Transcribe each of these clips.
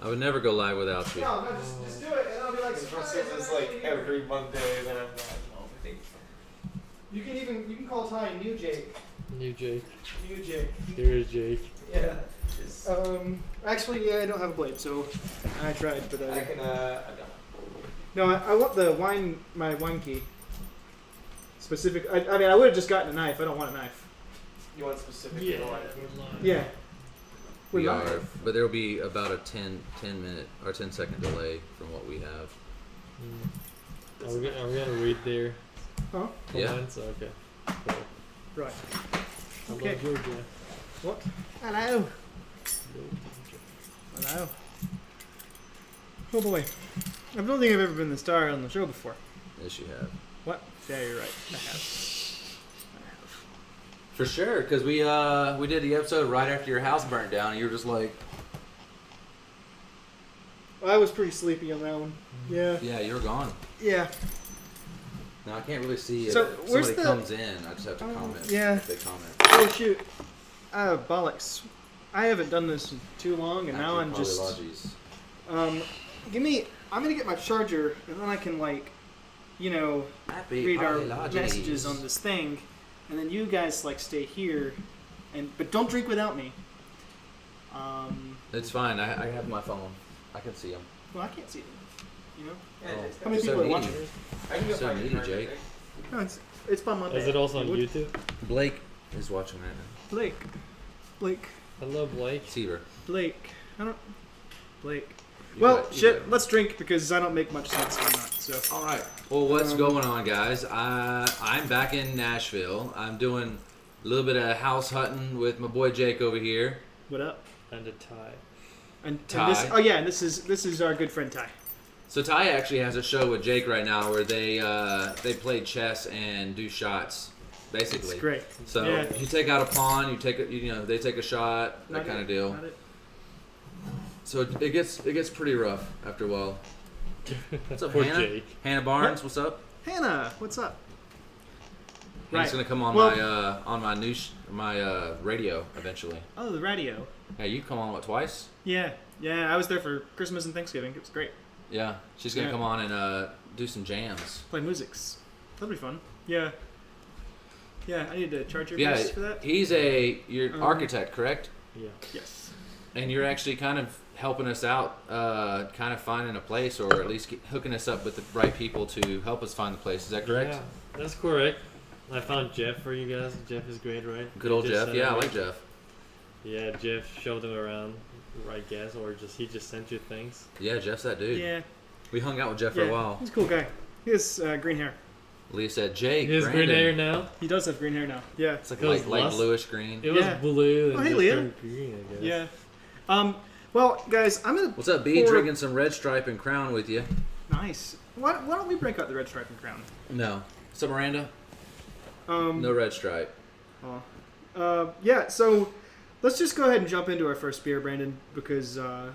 I would never go live without you. No, just do it, and I'll be like, If it's like every Monday, then I'm not. You can call Ty New Jake. New Jake. New Jake. Here's Jake. Yeah. Actually, yeah, I don't have a blade, so I tried, but I can. I No, I want my wine key. Specific. I mean, I would have just gotten a knife. I don't want a knife. You want specific? Yeah. Yeah. We are, but there will be about a 10 minute or 10-second delay from what we have. Are we gonna read their Yeah. comments? Okay. Cool. Right. Hello, Okay. Georgia. What? Hello. Hello. Oh boy. I don't think I've ever been the star on the show before. Yes, you have. What? Yeah, you're right. I have. For sure, because we did the episode right after your house burnt down, and you were just like, Well, I was pretty sleepy on that one. Yeah. yeah, you were gone. Yeah. Now I can't really see So, if where's somebody the- comes in. I just have to comment. yeah. If they comment. Oh shoot. Bollocks. I haven't done this in too long, and now I'm just. Apologies. Give me. I'm gonna get my charger, and then I can read our apologies. messages on this thing, and then you guys stay here, but don't drink without me. It's fine. I have my phone. I can see them. Well, I can't see them. You know. Oh. How many So people are needy. watching? I can go So find needy, your charger, Jake. right? No, it's by Monday. Is it also on Would- YouTube? Blake is watching right now. Blake. Hello, Blake. Seaver. Blake. I don't. Blake. You Well, got- you shit. got- Let's drink because I don't make much sense when not. So. All right. Well, what's going on, guys? I'm back in Nashville. I'm doing a little bit of house hunting with my boy Jake over here. What up? And a tie. And Ty. this. Oh yeah, and this is our good friend Ty. So Ty actually has a show with Jake right now where they play chess and do shots, basically. It's great. So Yeah. you take out a pawn, they take a shot, that Not kind of it, deal. not it. So it gets pretty rough after a while. What's up, Poor Hannah? Jake. Hannah Barnes, what's up? Hannah, what's up? He's gonna come on my radio eventually. Oh, the radio. Yeah, you come on twice? Yeah. I was there for Christmas and Thanksgiving. It was great. Yeah, she's gonna Yeah. come on and do some jams. Play musics. That'll be fun. Yeah. Yeah, I need to charge your Yeah, voice for that. you're an architect, correct? Yeah. Yes. And you're actually kind of helping us out, kind of finding a place, or at least hooking us up with the right people to help us find the place. Is that correct? Yeah, that's correct. I found Jeff for you guys. Jeff is great, right? Good old He Jeff. just Yeah, I sent like me- Jeff. Yeah, Jeff showed him around, I guess, or he just sent you things. Yeah, Jeff's that dude. Yeah. We hung out with Jeff for a while. He's a cool guy. He has green hair. Leah said, Jake, He has green Brandon. hair now. He does have green hair now. Yeah. It's like It was light lust. bluish green. It was Yeah. blue and Oh, hey, just Leah. turned green, I guess. Yeah. Well, guys, I'm gonna. What's up, B? pour- Drinking some Red Stripe and Crown with you. Nice. Why don't we break out the red stripe and crown? No. What's up, Miranda? No. No Red Stripe. Yeah. So let's just go ahead and jump into our first beer, Brandon, because I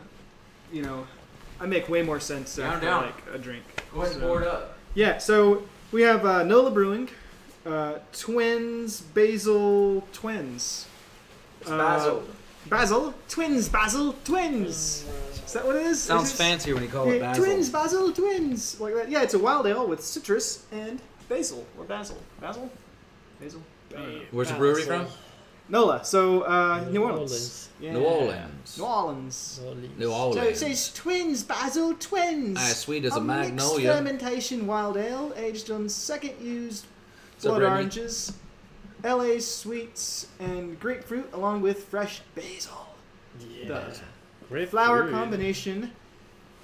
make way more sense after down. a drink. Go ahead and So- pour it up. Yeah. So we have Nola Brewing, Twins Basil Twins. It's Basil. Basil Twins. Basil Twins. Is that what it is? Sounds Is it- fancy when you call it Yeah, basil. Twins, basil, twins, like that. Yeah, it's a wild ale with citrus and basil or basil. Basil. I don't know. Where's the brewery from? Nola. So New Orleans. Yeah. New Orleans. New Orleans. New So it Orleans. says twins, basil, twins. As sweet as a mixed magnolia. fermentation wild ale aged on second used What's up, blood Brittany? oranges, LA sweets, and grapefruit, along with fresh basil. Yeah. The Great flower brewery. combination,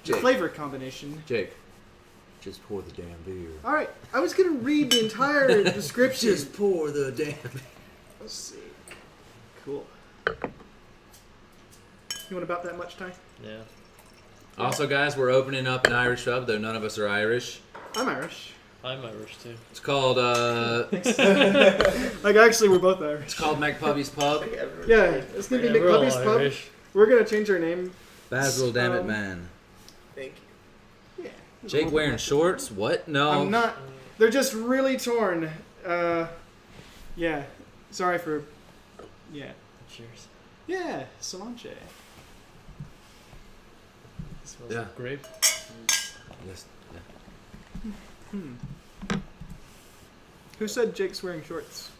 the Jake. flavor combination. Jake, just pour the damn beer. All right, I was gonna read the entire description. Just pour the damn beer. Let's see. Cool. You want about that much, Ty? Yeah. Also, guys, we're opening up an Irish pub, though none of us are Irish. I'm Irish. I'm Irish too. It's called Like, actually, we're both Irish. it's called McPubby's Pub. Yeah, it's gonna be Yeah, we're all McPubby's Pub. Irish. We're gonna change our name. Basil, damn it, Um, man. Thank you. Yeah. Jake wearing shorts? What? No. I'm not. They're just really torn. Yeah. Sorry for. Yeah. Cheers. Yeah. Solange. Smells Yeah. like grape. Yes. Who said Jake's wearing shorts?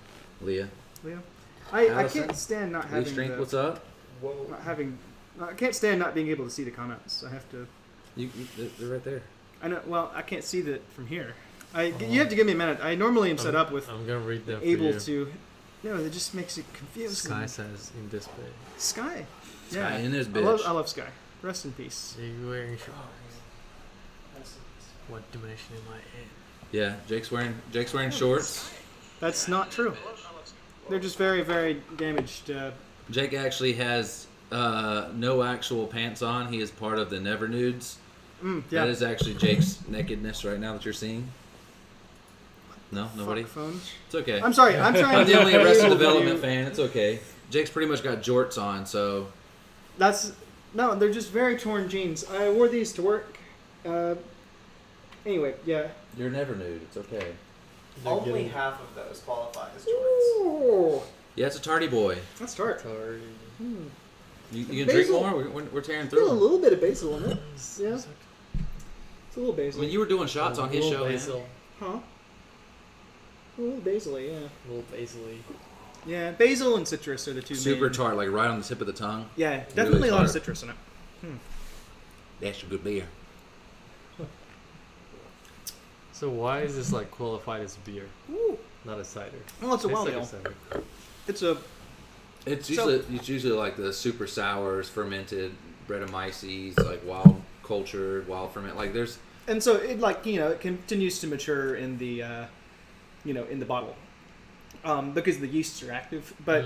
Leah. Leah? I Allison? can't stand not Lee having Strength, the, what's up? Whoa. not having. I can't stand not being able to see the comments. I have to. They're right there. I know. Well, I can't see that from here. You have to give me a minute. I normally am set up with I'm gonna read them able for you. to. No, it just makes it confusing. Sky says in display. Sky. Sky in this I bitch. love Sky. Rest in peace. Are you wearing shorts? What dimension am I in? Yeah, Jake's wearing shorts. That's not true. They're just very, very damaged. Jake actually has no actual pants on. He is part of the Never Nudes. Yeah. That is actually Jake's nakedness right now that you're seeing. No, nobody. Fuck phones. It's okay. I'm sorry. I'm trying. I'm to the only do a Arrested video. Development fan. It's okay. Jake's pretty much got jorts on, so No, they're just very torn jeans. I wore these to work. Anyway, yeah. you're never nude. It's okay. They're Only getting half of those qualify as jorts. Ooh, Yeah, it's a tardy boy. that's tart. tardy. You can drink Basil. more. We're tearing I feel a through. little bit of basil in it. Yeah, it's a little I basil. mean, you were doing shots on his show. man. Basil. Huh? A little basil, yeah. A little basil-y. Yeah, basil and citrus are the two Super main. tart, like right on the tip of the tongue. Yeah, definitely a lot of tart. citrus in it. That's a good beer. So why is this like qualified as beer, Ooh. not a cider? Well, it's a Tastes wild like ale. cider. It's a It's So- usually like the super sours, fermented Brettanomyces, like wild cultured, wild ferment. Like there's and so it it continues to mature in the in the bottle because the yeasts are active. But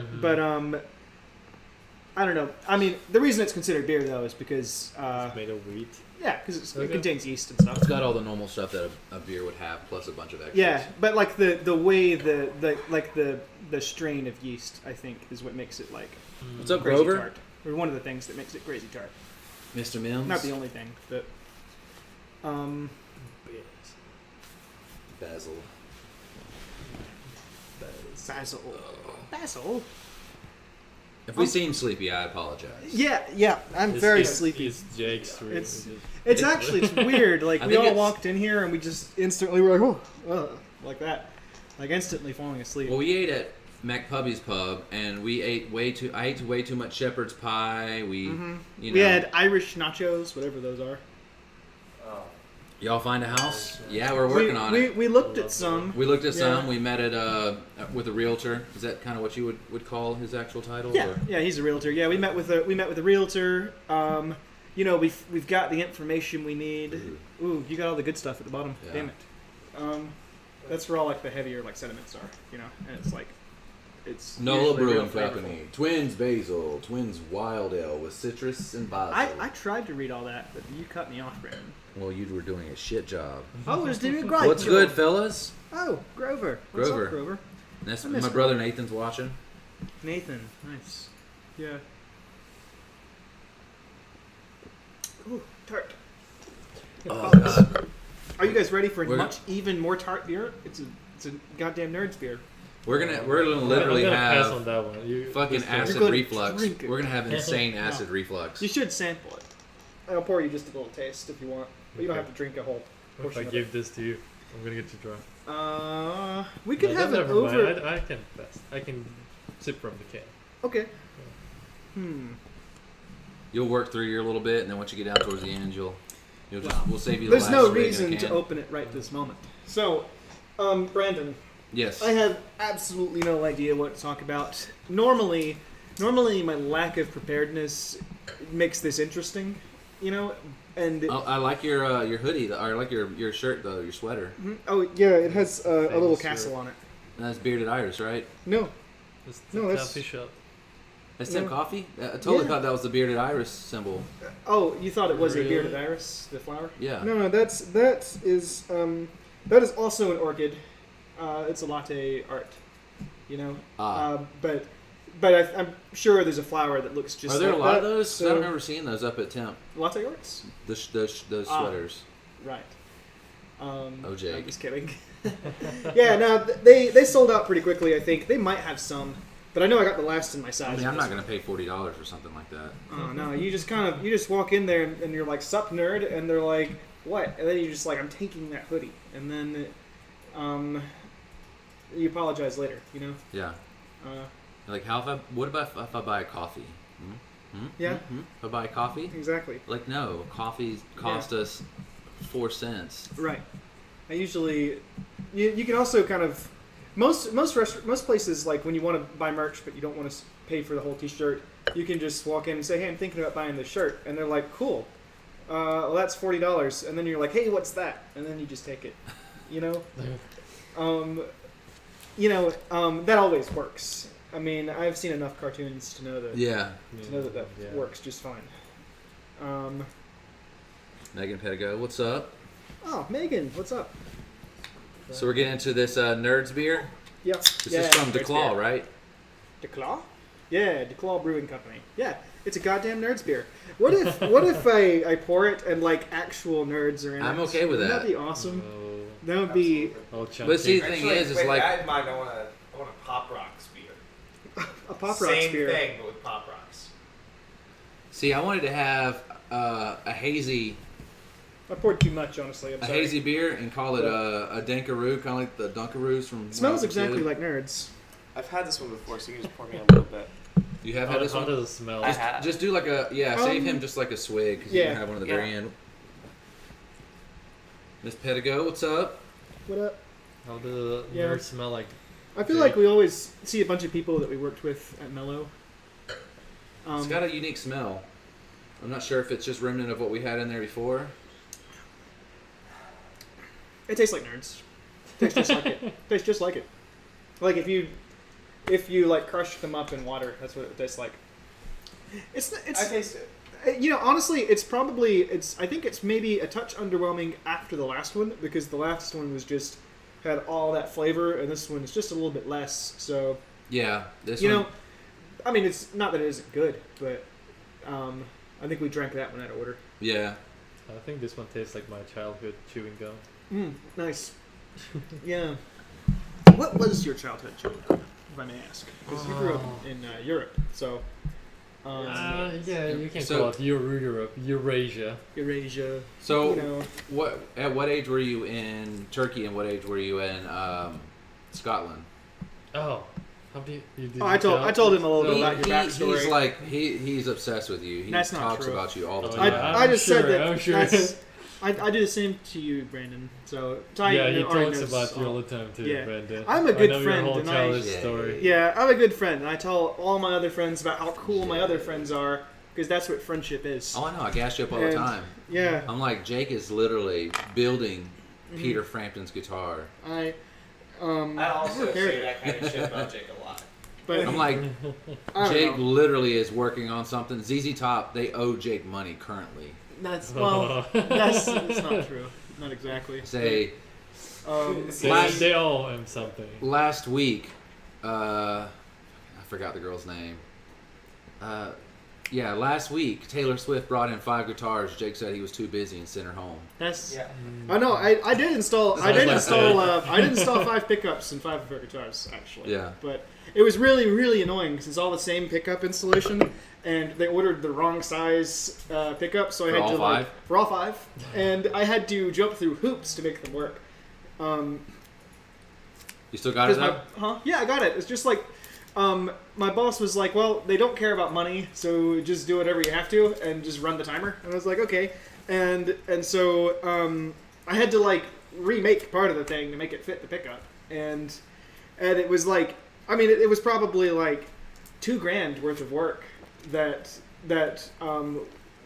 I don't know. I mean, the reason it's considered beer though is because It's made of wheat. because it Okay. contains yeast and stuff. it's got all the normal stuff that a beer would have, plus a bunch of extras. Yeah, but like the way the strain of yeast, I think, is what makes it like What's up, crazy Grover? tart. Or one of the things that makes it crazy tart. Mr. Mims. Not the only thing, but Basil. basil. If we seem sleepy, I apologize. Yeah, I'm very sleepy. It's Jake's room. It's actually it's weird. Like I we think all it's- walked in here and we just instantly were like, like that, like instantly falling asleep. Well, we ate at McPubby's Pub, and I ate way too much shepherd's pie. We We had Irish nachos, whatever those are. Oh. y'all find a house? Yeah, we're working on it. We looked at some. We looked at Yeah. some. We met at with a realtor. Is that kind of what you would call his actual title? Yeah, Or? yeah, he's a realtor. Yeah, we met with a realtor. We've got the information we need. Ooh, you got all the good stuff at the bottom. Yeah. Damn it. That's where all like the heavier like sediments are, and it's like it's Nola usually real Brewing flavorful. Company. Twins Basil. Twins Wild Ale with citrus and basil. I tried to read all that, but you cut me off, Brandon. Well, you were doing a shit job. I was doing great. What's good, fellas? Oh, Grover. What's Grover. up, Grover? That's I my miss brother Grover. Nathan's watching. Nathan, nice. Yeah. Ooh, tart. Oh God. Are you guys ready for We're- even more tart beer? It's a goddamn nerds beer. We're gonna literally I'm gonna pass have on that one. You, fucking this time. acid gonna reflux. drink it. We're gonna have insane acid reflux. You should sample it. I'll pour you just a little taste if you want, but you don't have to drink a whole If portion I of it. give this to you, I'm gonna get you drunk. We could No, have it never over. mind. I can pass. I can sip from the can. Okay. You'll work through your little bit, and then once you get down towards the end, we'll save you the There's last no swig in a reason to can. open it right this moment. So, Brandon, Yes. I have absolutely no idea what to talk about. Normally my lack of preparedness makes this interesting, and I like your hoodie. I like your shirt though. Your sweater. oh yeah, it has a little Famous castle shirt. on it. And that's Bearded Iris, right? No, It's No, the that's- coffee shop. That's No. Tim Coffee. I totally Yeah. thought that was the Bearded Iris symbol. oh, you thought it was a Really? bearded iris, the flower? Yeah. No, that is also an orchid. It's a latte art, but I'm sure there's a flower that looks just. Are there like a lot of that, those? so- I don't remember seeing those up at Temp. latte arts? Those Ah. sweaters. Right. Oh, Jake. I'm just kidding. Yeah, no, they sold out pretty quickly. I think they might have some. But I know I got the last in my I size. mean, I'm not gonna pay $40 for something like that. Oh no, you just walk in there and you're like, "Sup, nerd," and they're like, "What?" And then you just like, "I'm taking that hoodie," and then you apologize later. You know. Yeah. Uh, Like, what about if I buy a coffee? Yeah. If I buy a coffee? exactly. Like, no, coffee cost us 4 cents. Right. I usually, you can also kind of most places, like when you want to buy merch but you don't want to pay for the whole T-shirt, you can just walk in and say, "Hey, I'm thinking about buying this shirt," and they're like, "Cool, well that's $40," and then you're like, "Hey, what's that?" And then you just take it, you know. That always works. I mean, I've seen enough cartoons to know that. Yeah. To know that works just fine. Megan Pedigo, what's up? Oh, Megan, what's up? So we're getting into this Nerds beer. Yeah. This is from DeClaw, right? DeClaw? Yeah, DeClaw Brewing Company. Yeah, it's a goddamn Nerds beer. What if I pour it and like actual nerds are in it? I'm okay with that. That'd be awesome. Oh, That would be all chunky. But see, the thing Actually, is, it's wait, like I want a Pop Rocks beer. a Pop Rocks Same beer. thing, but with Pop Rocks. see, I wanted to have a hazy I poured too much, honestly. I'm a sorry. hazy beer and call it a Dankaroo, kind of like the Dunkaroos from. It smells when I was a exactly kid. like Nerds. I've had this one before, so you can just pour me a little bit. You have How, had this how one. does it smell? I have. Just do like a save him just like a swig because you Yeah. can have one at the Yeah. very end. Miss Pedigo, what's up? What up? How does the Yeah. nerd smell like? I feel Okay. like we always see a bunch of people that we worked with at Mellow. It's got a unique smell. I'm not sure if it's just remnant of what we had in there before. It tastes like Nerds. Tastes just like it. Tastes just like it. Like if you like crush them up in water, that's what it tastes like. It's I taste it. honestly, I think it's maybe a touch underwhelming after the last one because the last one was just had all that flavor and this one is just a little bit less. So Yeah, this you one. know, I mean, it's not that it isn't good, but I think we drank that one out of order. Yeah, I think this one tastes like my childhood chewing gum. Nice. Yeah. What was your childhood chewing gum, if I may ask? Because you grew up in Europe, so. Yeah, you can So- call it Europe, Eurasia. Eurasia. So, You know. at what age were you in Turkey and what age were you in Scotland? Oh, how do you did Oh, you I tell? told him a little bit about your backstory. He's like he's obsessed with you. He That's not talks true. about you all the Oh, time. yeah. I just I'm said sure, that. I'm sure. That's, I do the same to you, Brandon. So Ty, Yeah, he already talks knows about you all- all the time too, Yeah. Brandon. I'm a good I know friend, your whole and I- childhood Yeah. story. Yeah, I'm a good friend, and I tell all my other friends about how cool my other friends are, because that's what friendship is. Oh, I know. I gas you up all the And- time. Yeah, I'm like, Jake is literally building Mm-hmm. Peter Frampton's guitar. I also repaired say it. that kind of shit about Jake a lot. but I'm like, I don't Jake know. literally is working on something. ZZ Top, they owe Jake money currently. That's that's not true. Not exactly. Say, They owe him something. last week, I forgot the girl's name. Yeah, last week Taylor Swift brought in 5 guitars. Jake said he was too busy and sent her home. That's. Yeah. I know. I did install. I Sounds did like install. that. I did install 5 pickups and 5 of her guitars actually. Yeah. But it was really, really annoying because it's all the same pickup installation, and they ordered the wrong size pickup, so I For had all to 5? like for all 5, and I had to jump through hoops to make them work. You still got it 'Cause though? Yeah, I got it. It's just like, my boss was like, well, they don't care about money, so just do whatever you have to and just run the timer. And I was like, okay. And so I had to like remake part of the thing to make it fit the pickup. And it was like, I mean, it was probably like $2,000 worth of work that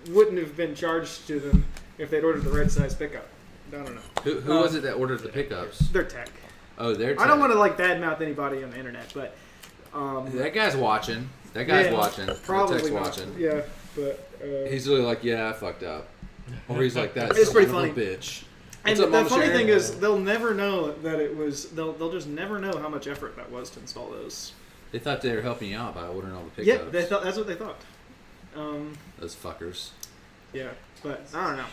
wouldn't have been charged to them if they'd ordered the right size pickup. I don't know. Who was it that ordered the pickups? They're tech. Oh, they're. I don't want to like badmouth anybody on the internet, but That guy's watching. That guy's yeah, watching. Probably The tech's not. watching. Yeah, but He's really like, yeah, I fucked up. Or he's like, that's It's pretty son of a funny. bitch. and What's up, the Mama funny Sharon? thing is, they'll never know that it was. They'll just never know how much effort that was to install those. They thought they were helping you out by ordering all the Yeah, pickups. they thought that's what they thought. Those fuckers. Yeah, but I don't know.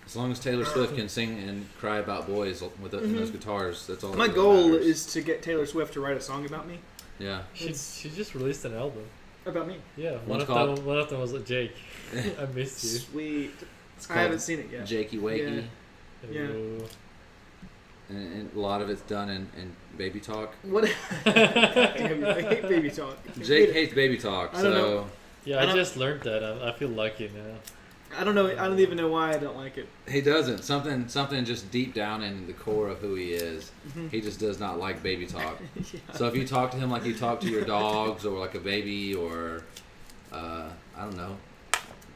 As long as Taylor Swift can sing and cry about boys with in those guitars, that's all. My that really goal matters. is to get Taylor Swift to write a song about me. Yeah. She just released an album. About me. Yeah, What's one called? of them was Jake. I missed you. Sweet. It's I called haven't seen it yet. Jakey Wakey. Yeah. Ooh. And a lot of it's done in baby talk. What? I hate baby talk. Jake hates baby talk, I don't so know. Yeah, I I don't- just learned that. I feel lucky now. I don't know. I don't even know why I don't like it. he doesn't. Something just deep down in the core of who he is. Mhm. He just does not like baby talk. Yeah. So if you talk to him like you talk to your dogs or like a baby or I don't know.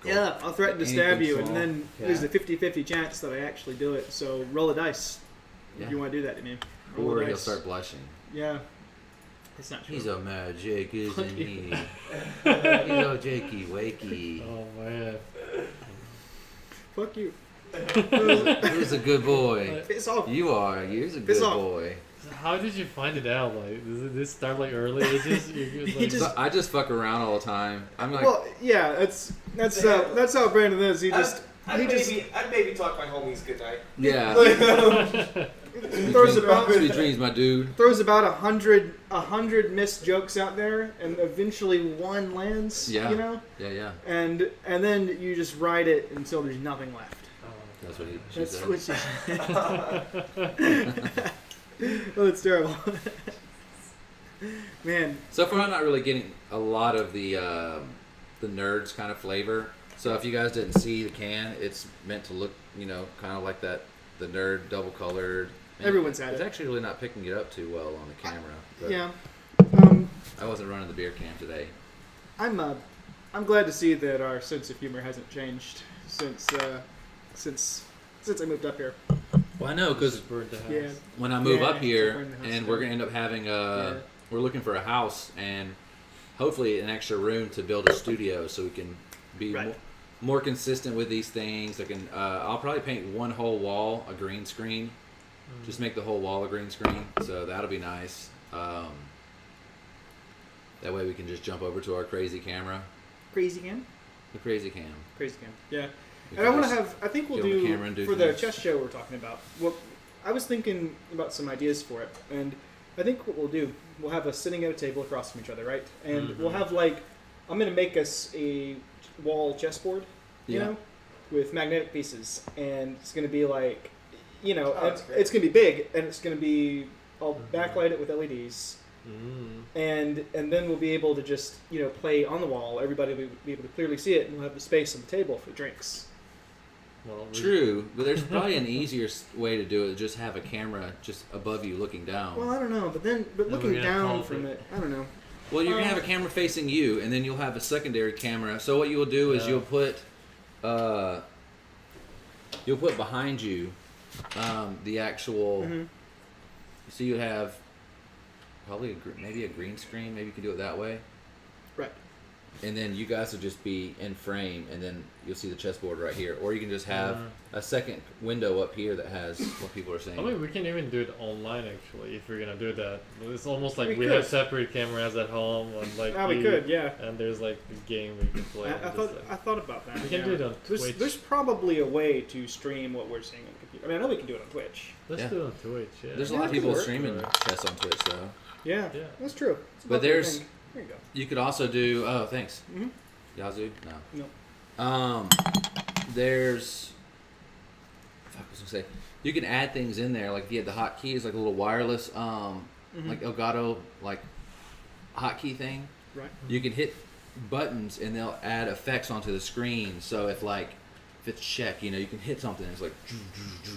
Yeah, I'll threaten to Anything stab you, small. and then Yeah. there's a 50-50 chance that I actually do it. So roll a dice Yeah. if you want to do that to me. Roll Or a he'll dice. start blushing. Yeah. It's not true. He's a magic, isn't he? He's a Jakey Wakey. Oh man. Fuck you. He's a good boy. It's all. You are. You're a Piss good off. boy. So how did you find it out? Like, did this start like early ages? He just- I just fuck around all the time. I'm like, Well, yeah, that's how Brandon is. He just I'd just maybe talk my homies goodnight. yeah. throws about Sweet dreams, my dude. throws about 100 missed jokes out there, and eventually one lands. Yeah. You know, Yeah. and then you just ride it until there's nothing left. That's what she That's said. what she. Oh, it's terrible. Man, So far, I'm not really getting a lot of the nerds kind of flavor. So if you guys didn't see the can, it's meant to look, kind of like that, the nerd double colored. Everyone's had It's it. actually really not picking it up too well on the camera. But yeah. I wasn't running the beer can today. I'm glad to see that our sense of humor hasn't changed since I moved up here. Well, I know because Just burned the house. Yeah. when I move Yeah, up here, burn the house and down. we're gonna end up having Yeah. we're looking for a house and hopefully an extra room to build a studio so we can be Right. more consistent with these things. I'll probably paint one whole wall a green screen, just make the whole wall a green screen. So that'll be nice. That way we can just jump over to our crazy camera, Crazy cam. the crazy cam. Crazy cam. Yeah. We And can I want to just have. I think we'll get on the do camera and do for the things. chess show we're talking about. Well, I was thinking about some ideas for it, and I think what we'll do, we'll have us sitting at a table across from each other, right? And we'll have I'm gonna make us a wall chessboard, you Yeah. know, with magnetic pieces, and it's gonna be like, it's, that's great. it's gonna be big, and it's gonna be. I'll backlight it with LEDs. And then we'll be able to just play on the wall. Everybody will be able to clearly see it, and we'll have the space on the table for drinks. Well, True, but there's probably an easier way to do it. Just have a camera just above you looking down. Well, I don't know, but No, looking we're gonna down call from it, I don't know. Well, you're gonna have a camera facing you, and then you'll have a secondary camera. So what you'll do is Yeah. you'll put behind you the actual. Mhm. So you have probably maybe a green screen. Maybe you can do it that way. Right. And then you guys will just be in frame, and then you'll see the chessboard right here. Or you can just have a second window up here that has what people are saying. I mean, we can even do it online actually if we're gonna do that. It's almost like We we could. have separate cameras at home, and like We could, yeah. and there's like the game we can play. I and just, thought like- I thought about that. We can yeah. do it on Twitch. There's probably a way to stream what we're seeing on the computer. I mean, I know we can do it on Twitch. Let's Yeah. do it on Twitch. Yeah. There's a Yeah, lot of it could people work. streaming chess on Twitch, though. Yeah, Yeah. that's true. It's a But popular there's- thing. There you go. You could also do. Oh, thanks. Mhm. Yazoo? No. No. There's. Fuck, I was gonna say. You can add things in there, like if you had the hotkeys, like a little wireless, like Elgato, like hotkey thing. Right. You can hit buttons and they'll add effects onto the screen. So if it's check, you can hit something. It's like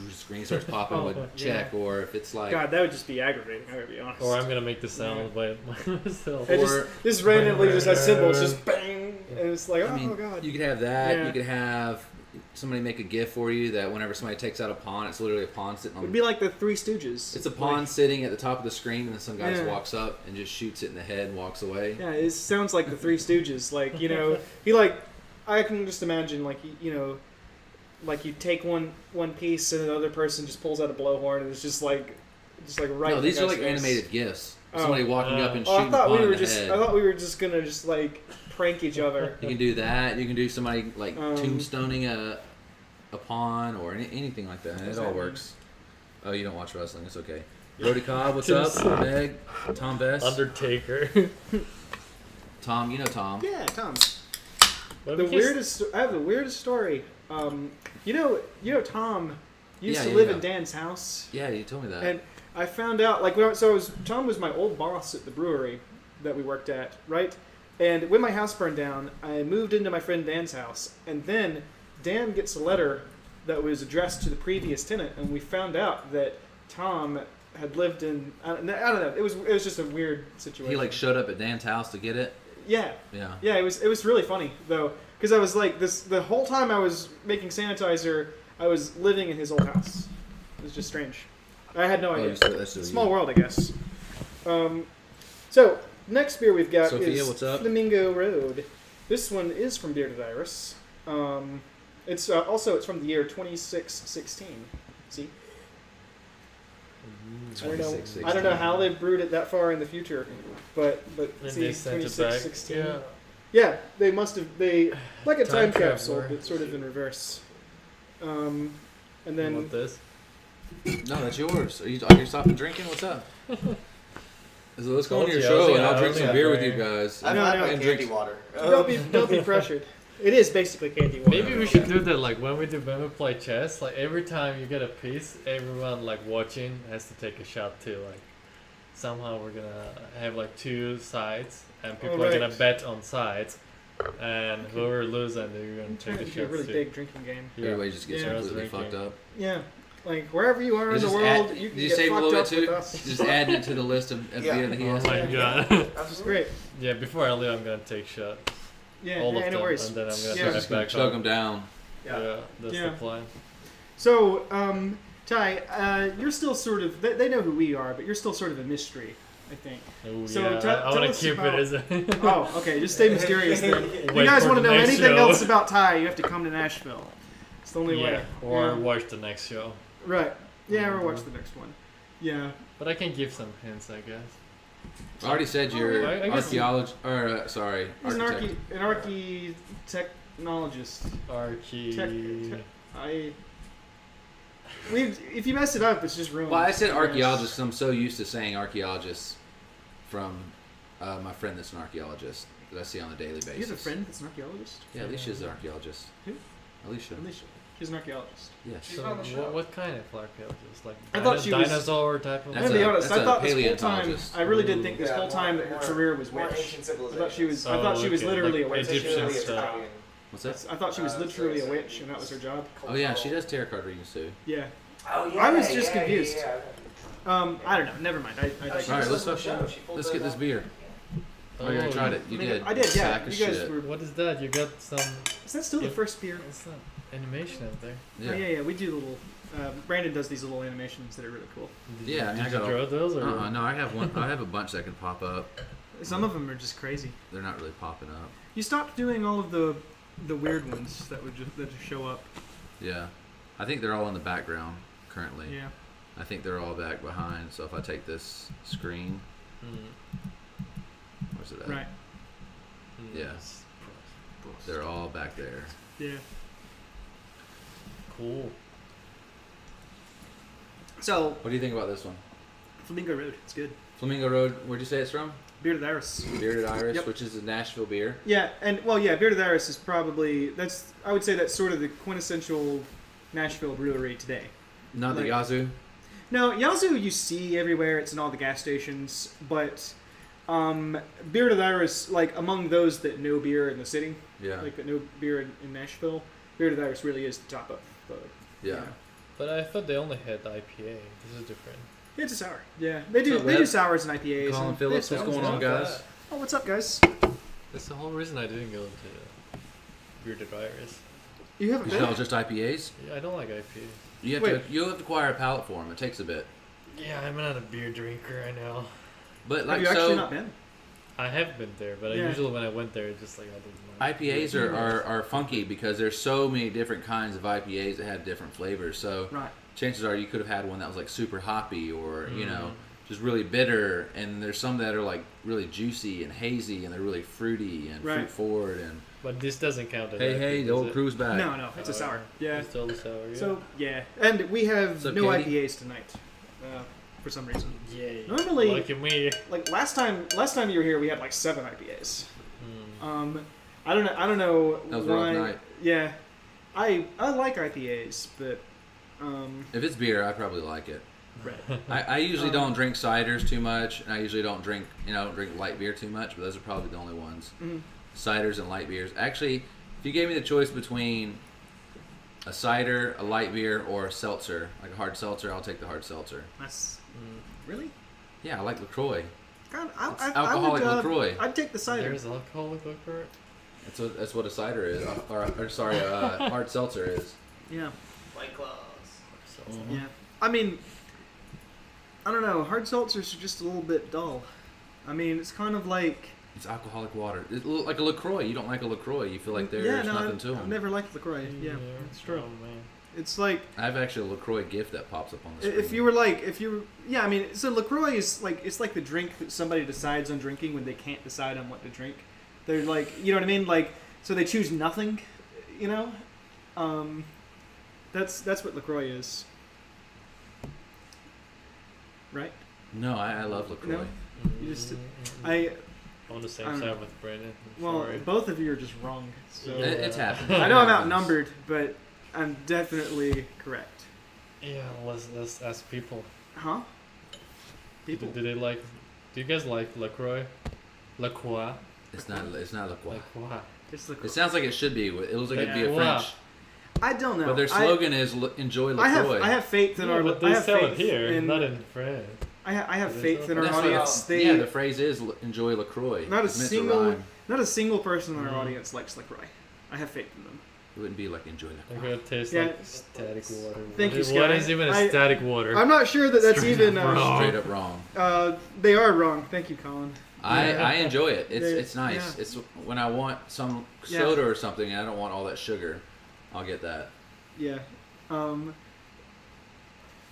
the screen starts popping Oh, with check, or if it's like. God, that would just be aggravating. I gotta be honest. Or I'm gonna make the sound by myself. It or- just randomly just has symbols, just bang, and it's like, I mean, God. you could have that. Yeah. You could have somebody make a GIF for you that whenever somebody takes out a pawn, it's literally a pawn sitting on. It'd be like the Three Stooges. It's a pawn sitting at the top of the screen, and then some guy just Yeah. walks up and just shoots it in the head and walks away. Yeah, it sounds like the Three Stooges. Like, I can just imagine, like you take one piece and another person just pulls out a blowhorn and it's just like right. No, in these the are guy's like face. animated GIFs. Oh. Somebody walking up and Oh, shooting a pawn in the I head. thought we were just gonna just like prank each other. You can do that. You can do somebody like Um, tombstoning a pawn or anything like that. What's It that all mean? works. Oh, you don't watch wrestling? It's okay. Brody Cobb, what's Just- up? Meg, Tom Best. Undertaker. Tom, you know Tom. Yeah, Tom. What The if we just- weirdest. I have the weirdest story. You know, Tom used Yeah, to yeah, live yeah. in Dan's house, Yeah, you told me that. and I found out Tom was my old boss at the brewery that we worked at, right? And when my house burned down, I moved into my friend Dan's house, and then Dan gets a letter that was addressed to the previous tenant, and we found out that Tom had lived in. I don't know. It was just a weird situation. He like showed up at Dan's house to get it. Yeah. Yeah. Yeah, it was really funny though, because I was like the whole time I was making sanitizer, I was living in his old house. It was just strange. I had no idea. That's so Small you. world, I guess. So next beer we've got Sophia, is what's up? Flamingo Road. This one is from Bearded Iris. It's from the year 2616. See, I don't know. 2616. I don't know how they brewed it that far in the future, but And see, they sent it back. 2616. Yeah. Yeah, they must have. They like a time Time capsule, traveler. but sort of in reverse. And You then want this? No, that's yours. Are you stopping drinking? What's up? So let's go on your Told you, I was show and gonna- I'll I drink was some gonna beer with bring- you guys. I've No, had no, my and candy drink- water. don't be pressured. It is basically candy water. Maybe we should do that like when we play chess. Like every time you get a piece, everyone like watching has to take a shot too. Like somehow we're gonna have like two sides, and people are gonna Alright. bet on sides, and whoever loses, they're gonna I'm take trying the to do a shots really too. big drinking game. Yeah. Everybody just gets Yeah. completely Drinking. fucked up. Yeah, like wherever you are in the Just world, add- you can did you get save a fucked little up bit too? with us. Just add it to the list of Yeah. beer that he Oh has. my Yeah. god! That's great. Yeah, before I leave, I'm gonna take shots, Yeah, all yeah, of no them, worries. and then I'm gonna Yeah. take Just it gonna back chug home. them down. Yeah, that's Yeah. the plan. So, Ty, you're still sort of. They know who we are, but you're still sort of a mystery, I think. Oh, So yeah, tell- I tell want to us keep about- it as a. Oh, okay. Just stay mysterious then. If you Wait guys for want to the know next anything show. else about Ty, you have to come to Nashville. It's the only Yeah, way. or Yeah. watch the next show. Right. Yeah, or watch the next one. Yeah. But I can give some hints, I guess. I already said you're I guess- archaeologist, or sorry, He's an architect. architechnologist. Archie. If you mess it up, it's just ruined. Well, I said Yes. archaeologist 'cause I'm so used to saying archaeologist from my friend that's an archaeologist that I see on a daily basis. You have a friend that's an archaeologist? Yeah, Alicia's an archaeologist. Who? Alicia. Alicia. She's an archaeologist. Yes. She's So on the show. what kind of archaeologist? Like I thought she was- dinosaur type of. I'm That's gonna be a- honest. that's I a thought this whole time, paleontologist. I really did think this Yeah, whole time that her more- career was more witch. ancient I civilization. thought she was. I Oh, thought she was okay, literally like a witch. Egyptian Literally stuff. Italian. What's that? I thought she was So literally a it's- witch, and that was her job. Oh yeah, she does tarot card readings too. Yeah. Oh yeah. I was just yeah, confused. Yeah, I don't know. Never mind. I yeah. digress. All right, let's She pulled let's get this beer. Oh, you already tried it. You I mean, did. I did. Yeah. Sack of You guys shit. were. What is that? You got some. Is that still the Yeah. first beer? What's that? Animation up there. Yeah. Oh, yeah. We do little. Brandon does these little animations that are really cool. Did Yeah, I you, mean, I did you got draw those or? No, I have one. I have a bunch that can pop up. Some of them are just crazy. They're not really popping up. You stopped doing all of the weird ones that just show up. Yeah, I think they're all in the background currently. Yeah. I think they're all back behind. So if I take this screen, where's it at? Right. Yes. They're all back there. Yeah. Cool. So What do you think about this one? Flamingo Road. It's good. Flamingo Road. Where'd you say it's from? Bearded Iris. Bearded Iris, Yep. which is a Nashville beer. Yeah, and well, yeah, Bearded Iris is probably I would say that's sort of the quintessential Nashville brewery today. Not the Like- Yazoo. No, Yazoo you see everywhere. It's in all the gas stations, but Bearded Iris, like among those that know beer in the city, Yeah. like that know beer in Nashville, Bearded Iris really is the top of the. Yeah. But I thought they only had IPA. This is different. It's a sour. Yeah, they do. What's up, They do Webb? sours and IPAs. Colin and Phillips, they have what's sours. going on, guys? Oh, what's up, guys? That's the whole reason I didn't go to Bearded Iris. You haven't Did you know been? it's just IPAs? Yeah, I don't like IPA. You have Wait. you'll have to acquire a palate for them. It takes a bit. Yeah, I'm not a beer drinker. I know. But Have like you actually so, not been? I have been there, but Yeah. I usually when I went there, it's just like I didn't. Like IPAs are funky because there's so many different kinds of IPAs that have different flavors. So Right. chances are you could have had one that was like super hoppy or you know just really bitter. And there's some that are like really juicy and hazy and they're really fruity and Right. fruit forward and But this doesn't count as hey IPA, the does old it? crew's back. No, it's a sour. Yeah. It's still the sour. Yeah. So yeah, and we have What's up, no Katie? IPAs tonight. for some reason. Yay. Normally- Lucky me. Like last time you were here, we had like 7 IPAs. Mm. I don't know That was a rough why. night. Yeah, I like IPAs, but If it's beer, I probably like it. right. I usually don't drink ciders too much, and I usually don't drink light beer too much. But those are probably the only ones. Mhm. Ciders and light beers. Actually, if you gave me the choice between a cider, a light beer, or a seltzer, like a hard seltzer, I'll take the hard seltzer. That's really. Yeah, I like LaCroix. God, It's alcoholic LaCroix. I'd take the cider. There's alcoholic liquor. That's what a cider is, or sorry, a hard seltzer is. Yeah, White Claws. yeah. I mean, I don't know. Hard seltzers are just a little bit dull. I mean, it's kind of like. It's alcoholic water. It's like a LaCroix. You don't like a LaCroix. You feel like there's nothing to I've them. never liked LaCroix. Yeah, it's true. Oh, man. It's like I have actually a LaCroix gift that pops up on the screen. I mean, so LaCroix is like, it's like the drink that somebody decides on drinking when they can't decide on what to drink. They're like, you know what I mean? Like, so they choose nothing, you know? That's what LaCroix is. Right? No, I love LaCroix. No? You just, I'm on the same I don't side know. with Brandon. I'm well, sorry. both of you are just wrong. So Yeah. It's happened. I know I'm It happens. outnumbered, but I'm definitely correct. Yeah, let's ask people. Huh? People. Do they like? Do you guys like LaCroix? LaCroix. It's not LaCroix. LaCroix. It's LaCroix. It sounds like it should be. It looks like it'd be a LaCroix. French. I don't know. But their slogan is "Enjoy I LaCroix." have faith in Yeah, our. but I they have sell faith it here, in, not in France. I have They faith sell in it our That's what- audience. They yeah, the phrase is "Enjoy LaCroix." not a It's meant to single rhyme. person in our Mm. audience likes LaCroix. I have faith in them. It wouldn't be like "Enjoy I'm LaCroix." gonna taste Yeah. like static water. Thank you, What Sky. is even a I- static water? I'm not sure that that's Straight even. up wrong. Straight up wrong. They are wrong. Thank you, Colin. I enjoy it. It's Yeah. nice. Yeah. It's when I want some Yeah. soda or something and I don't want all that sugar, I'll get that. Yeah.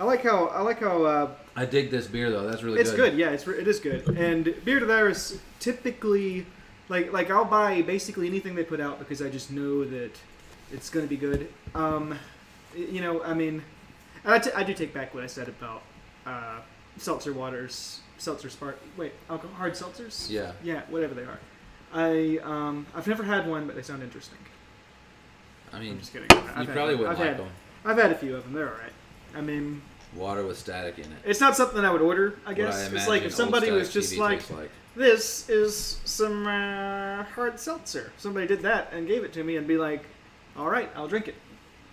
I like how I dig this beer though. That's really it's good. good. Yeah, it is good. And beer to there is typically like I'll buy basically anything they put out because I just know that it's going to be good. You know, I mean, I do take back what I said about seltzer waters, seltzer spark. Wait, alcohol hard seltzers? Yeah. Yeah, whatever they are. I've never had one, but they sound interesting. I mean, I'm just kidding. you probably wouldn't like them. I've had a few of them. They're all right. I mean, Water with static in it. it's not something I would order. I What guess I it's like imagine if somebody old was static just TV like, tastes like. "This is some hard seltzer." Somebody did that and gave it to me, and be like, "All right, I'll drink it."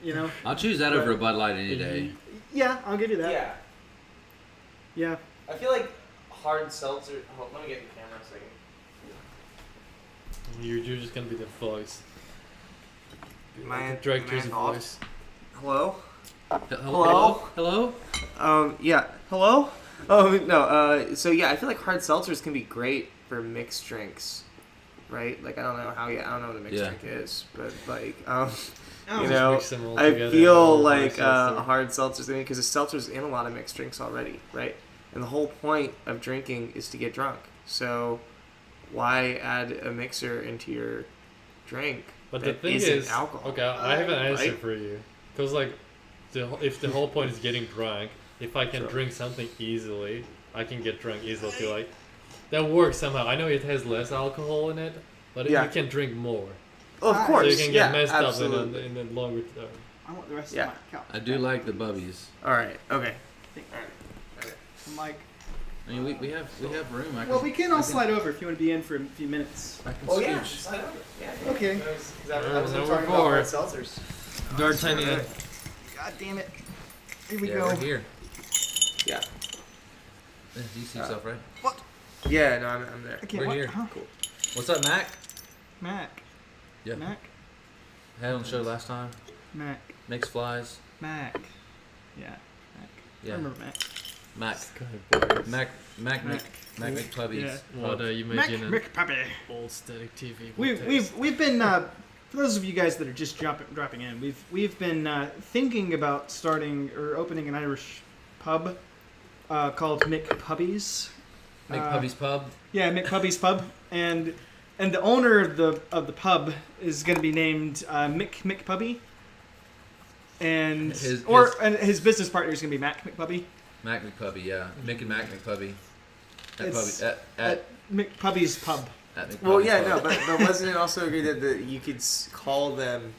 You know? I'll choose that But- over a Bud Light any day. Yeah, I'll give you that. Yeah. Yeah. I feel like hard seltzer. Oh, let me get the camera a second. You're just gonna be the voice. My Director's my voice. Hello? Hello? Yeah. Hello? Oh no. So yeah, I feel like hard seltzers can be great for mixed drinks, right? Like I don't know what a mixed Yeah. drink is, but like Oh, you just know, mix them all I together feel and like hard seltzer. hard seltzers because the seltzer's in a lot of mixed drinks already, right? And the whole point of drinking is to get drunk. So why add a mixer into your drink? But the that thing isn't is, alcohol? okay, I have an answer Right? for you. Because like, if the whole point is getting drunk, if I can Sure. drink something easily, I can get drunk easily too. Like, that works somehow. I know it has less alcohol in it, but Yeah. you can drink more. Oh, of So you course. So you can yeah, get messed absolutely. up in the longer term. I want the rest Yeah. of my couch. I do like the Bubbies. All right. Okay. I'm like, I mean, we have room. well, we can all slide over if you want to be in for a few minutes. I can Oh yeah. scooch. Slide over. Yeah. Okay. I was Number talking about four. hard seltzers. D'Artagnan. God damn it. Here we Yeah, go. right here. Yeah. Do you see yourself right? Yeah. No, I'm there. I can't. Right What? here. Huh? What's up, Mac? Mac. Yeah. Mac. Had on the show last time. Mac. Makes flies. Mac. Yeah. Mac. Yeah. I remember Mac. Mac. Mac. Mac Mac. McPubbies. Yeah. What you Mac imagine an McPubby. old static TV? We've been for those of you guys that are just dropping in, we've been thinking about starting or opening an Irish pub called McPubby's. McPubby's Pub. Yeah, McPubby's Pub, and the owner of the pub is going to be named McPubby, and His his business partner is going to be Mack McPubby. Mack McPubby, yeah. Mick and Mack McPubby. It's At McPubby's Pub. McPubby's Well, yeah, Pub. no, but wasn't it also agreed that you could call them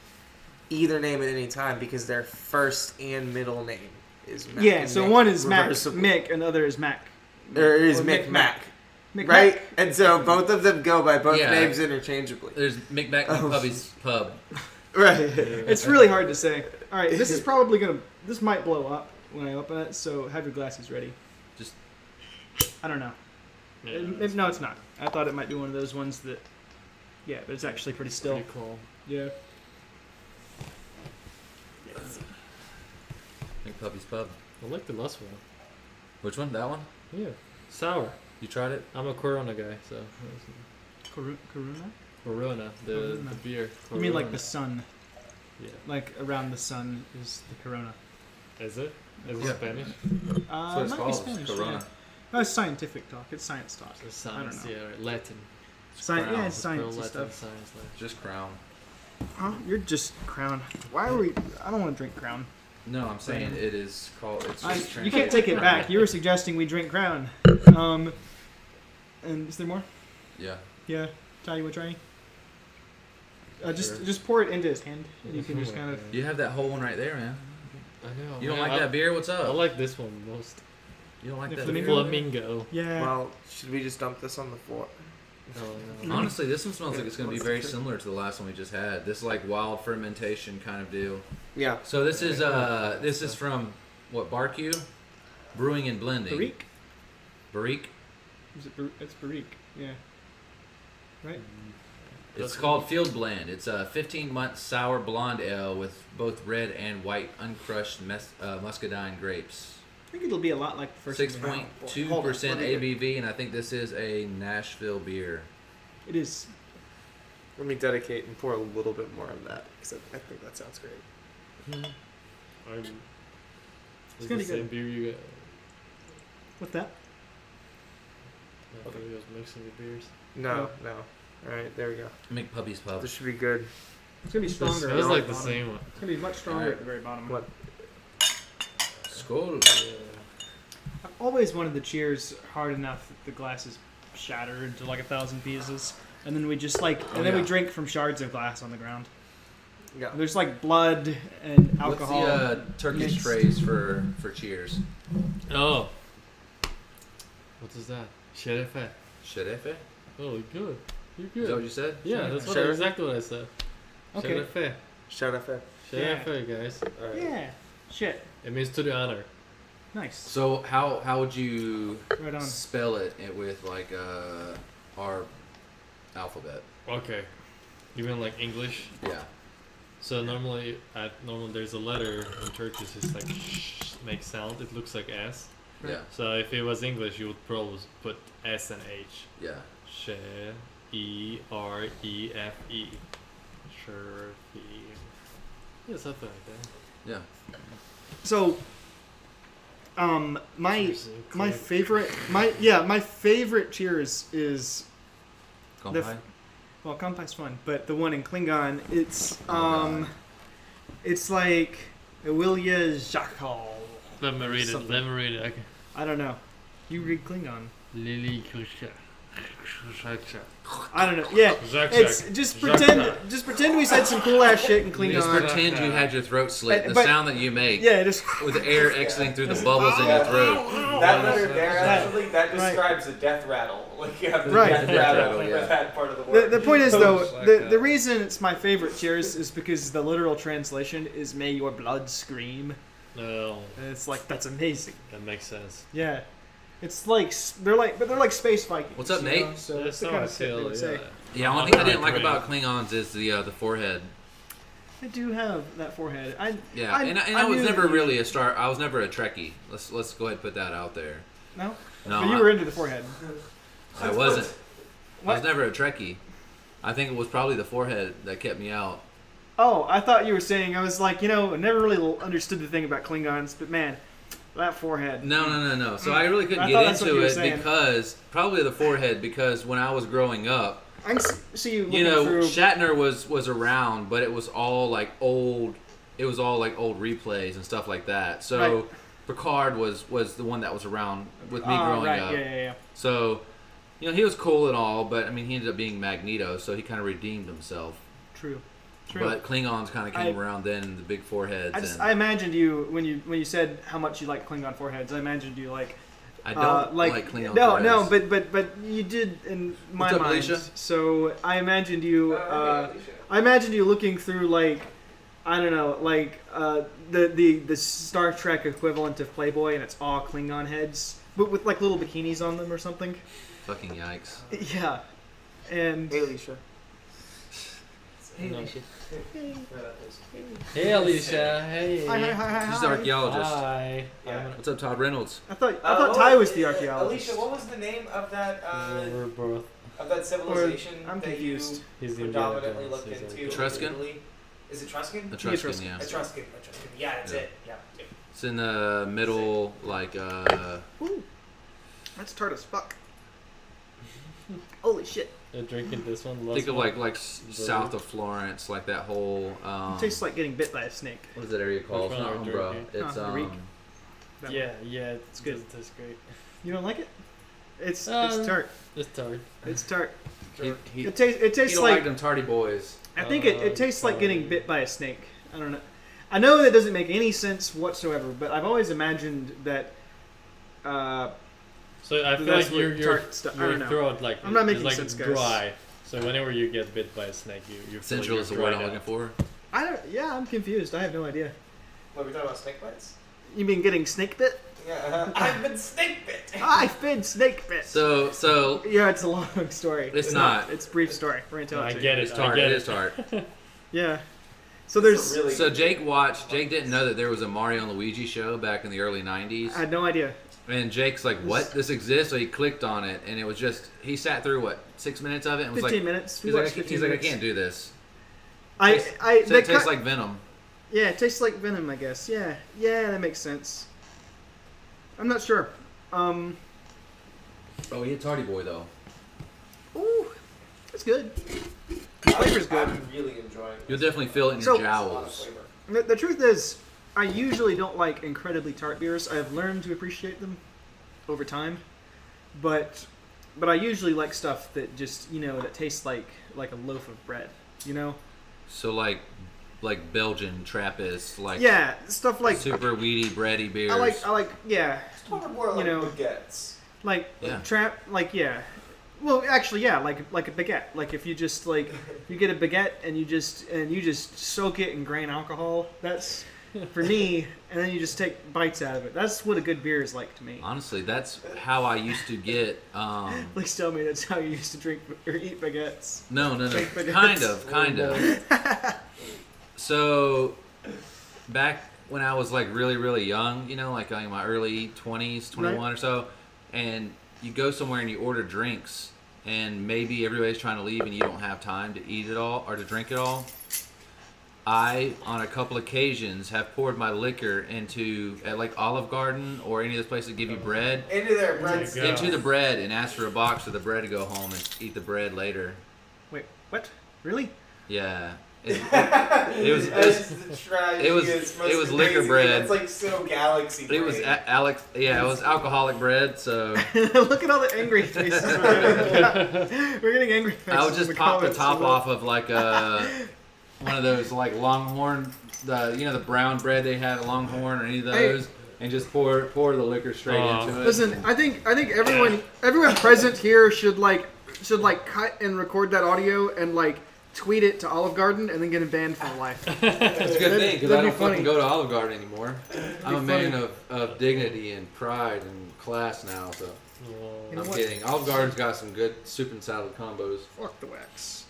either name at any time because their first and middle name is Mack? Yeah, and so Mick, one is Mac reversible. Mick, and the other is Mac. Or is Or Mick Mack. Mick Right? Mac. And so both of them go by both Yeah. names interchangeably. There's Mick Mack McPubby's Pub. Right. It's really hard to say. All right, this is probably gonna. This might blow up when I open it, so have your glasses ready. Just I don't know. Yeah, No, it's not. I thought it might be one of those ones that. Yeah, but it's actually pretty still. pretty cool. Yeah. McPubby's Pub. I like the last one. Which one? That one? Yeah, sour. You tried it? I'm a Corona guy, so Corona? Corona, the Corona. beer. You mean like Corona. the sun? Yeah. Like around the sun is the Corona. Is it? Is it Yeah. Spanish? That's what it's Might be called. Spanish, Corona. yeah. Oh, it's scientific talk. It's science talk. The I science, don't know. yeah, right. Latin. Yeah, Crown. it's science Latin stuff. science. Just Crown. Huh? You're just Crown. Why are we? I don't want to drink Crown. No, I'm saying it is called. It's just You can't take it back. You were suggesting we drink Crown. And is there more? Yeah. Yeah. Ty, you want to try any? Sure. Just pour it into his hand. You can just kind of. You have that whole one right there, man. I know. You don't man, like that beer? What's I up? like this one most. You don't like The that flamingo? beer? Flamingo. Yeah. Well, should we just dump this on the floor? No. Honestly, this one smells like it's going to be very similar to the last one we just had. This like wild fermentation kind of deal. Yeah. So this is from what, Barque? Brewing and Blending. Barrique? Barrique. Is it it's Barrique. Yeah. Right? It's called Field Blend. It's a 15-month sour blonde ale with both red and white uncrushed muscadine grapes. I think it'll be a lot like the first one. 6.2% Hold on, let me get- ABV, and I think this is a NAshVille beer. It is. Let me dedicate and pour a little bit more of that because I think that sounds great. It's It's the gonna be same good. beer you got. What's that? I thought you was mixing the beers. No. All right, there we go. McPubby's Pub. This should be good. It's gonna be It stronger. smells at the like the bottom. same one. It's gonna be much stronger Alright. at the very bottom. What? Skål. I've always wanted the cheers hard enough that the glasses shatter into like 1,000 pieces, and then we just like, and then we yeah. drink from shards of glass on the ground. Yeah. There's like blood and alcohol. What's the Turkish mixed. phrase for cheers? Oh. What is that? Şerefe. Şerefe? Oh, good. You're Is that what good. you said? Yeah, that's Şerefe? exactly what I said. Okay. Şerefe. Shut up. Şerefe, guys. All right. Yeah. Shit. It means to the honor. Nice. So how would you Right on. spell it with like our alphabet? Okay. You mean like English? Yeah. So normally there's a letter in Turkish. It's like sh makes sound. It looks like S. Yeah. So if it was English, you would probably put S and H. Yeah. Sherefe. Sherefe. Yeah, something like that. Yeah. So, my Seriously, my cool. favorite my favorite cheers is Kompai? well, Kampai's fun, but the one in Klingon, it's Oh, God. it's like Willia Jakal. Let me read it. Something. Let me read it. Okay. I don't know. You read Klingon. Lily Kusha. I don't know. Yeah, it's just pretend we said some cool ass shit in Just Klingon. pretend you had your throat slit. The But- sound that you make Yeah, just with the air exiting through the bubbles in your throat. That letter there, Right. actually, that Right. describes a death rattle. Like you have the Right. death Death rattle rattle, with yeah. that part of the the word. point is though Like the that. reason it's my favorite cheers is because the literal translation is "May your blood scream." No, And it's like that's amazing. that makes sense. Yeah, it's like they're like space Vikings. What's up, you Nate? know? So That's that's the how kind I of shit they feel. would say. Yeah, one thing I didn't like about Klingons is the forehead. I do have that forehead. Yeah, I and I was knew never that you- really I was never a Trekkie. Let's go ahead and put that out there. No, No, but you were into the forehead. I wasn't. I What? was never a Trekkie. I think it was probably the forehead that kept me out. Oh, I thought you were saying I was like, I never really understood the thing about Klingons, but man, that forehead. No. So I really couldn't I get thought that's what into you were it saying. because probably the forehead because when I was growing up, I can see you looking through. Shatner was around, but it was all like old. It was all like old replays and stuff like that. So Right. Picard was the one that was around with me growing right. up. Yeah. So, he was cool and all, but I mean, he ended up being Magneto, so he kind of redeemed himself. True. But Klingons kind of came around then, the big foreheads. I imagined you when you said how much you like Klingon foreheads. I imagined you like. I don't like Klingon No, foreheads. but you did in my What's up, mind. Alicia? So I imagined you. Alicia. I imagined you looking through like, I don't know, like the Star Trek equivalent of Playboy, and it's all Klingon heads, but with like little bikinis on them or something. Fucking yikes. Yeah, and Hey, Alicia. Hey, Alicia. Hey, Alicia. Hey. hi. She's the archaeologist. Hi. Yeah. What's up, Todd Reynolds? I thought Ty was the archaeologist. Alicia, what was the name of that We're both. civilization I'm that confused. you He's the predominantly Indiana looked Jones, into? he's Etruscan? Italy? Is it Etruscan? Etruscan, yeah. Etruscan. Yeah, that's Yeah. it. Yeah. It's in the middle, like, Ooh, that's tart as fuck. Holy shit! You're drinking this one. think of like south of Florence, like that whole. It tastes like getting bit by a snake. What is that area called? Which It's one not are we Umbra. drinking? It's The Reek. That one. Yeah, It's good. It tastes great. You don't like it? It's tart. It's tart. It's tart. He It tastes don't like. like them tardy boys. I think it tastes like getting bit by a snake. I don't know. I know that doesn't make any sense whatsoever, but I've always imagined that. So I feel That's like your what tart stuff- I don't your know. throat like I'm not is making like sense, guys. dry. So whenever you get bit by a snake, you feel Central like is the you're word I'm dried looking out. for. I don't. Yeah, I'm confused. I have no idea. What are we talking about? Snake bites? You mean getting snake bit? Yeah. I've been snake bit. I've been snake bit. So Yeah, it's a long story. It's not. It's a brief story. We're gonna tell I it to get you. it's it. tart. I get It it. is tart. Yeah. So there's. Really So Jake didn't know that there was a Mario and Luigi show back in the early '90s. I had no idea. And Jake's like, "What? This exists?" So he clicked on it, and it was just he sat through 6 minutes of it, and was 15 like, minutes. We He's like, watched 15 he's like, I minutes. can't do this. So So it tastes like Venom. Yeah, it tastes like venom, I guess. Yeah, that makes sense. I'm not sure. Oh, he a tardy boy though. Ooh, it's good. Flavor's good. I'm really enjoying it. You'll definitely feel it in So- your There's a lot of jowls. flavor. The truth is, I usually don't like incredibly tart beers. I've learned to appreciate them over time, but I usually like stuff that just that tastes like a loaf of bread. So like Belgian Trappist, like Yeah, stuff like super weedy, bready beers. I like yeah, It's probably more like baguettes. like Yeah. yeah. Well, actually, yeah, like a baguette. Like if you just you get a baguette and you just soak it in grain alcohol. That's for me, and then you just take bites out of it. That's what a good beer is like to me. Honestly, that's how I used to get. Please tell me that's how you used to drink or eat baguettes. No, Drink baguettes. kind of. So, back when I was like really, really young, like in my early 20s, 21 Right. or so, and you go somewhere and you order drinks, and maybe everybody's trying to leave and you don't have time to eat it all or to drink it all. I, on a couple occasions, have poured my liquor at like Olive Garden or any of those places that give you bread, Into their bread. Yeah. into the bread and ask for a box of the bread to go home and eat the bread later. Wait, what? Really? Yeah. It was it was liquor bread. It's like so galaxy. It was brain. it was alcoholic bread, so Look at all the angry faces we're getting. We're getting angry faces. I would in just the pop the comments. top off of like one of those like Longhorn, the brown bread they have at Longhorn or any of those, and just pour the liquor straight into it. Listen, I think everyone present here should cut and record that audio and tweet it to Olive Garden and then get him banned for life. It's a good thing because I that'd be don't fucking funny. go to Olive Garden anymore. I'm a funny. man of dignity and pride and class now, so You know I'm what? kidding. Olive Garden's got some good soup and salad combos. Fuck the wax.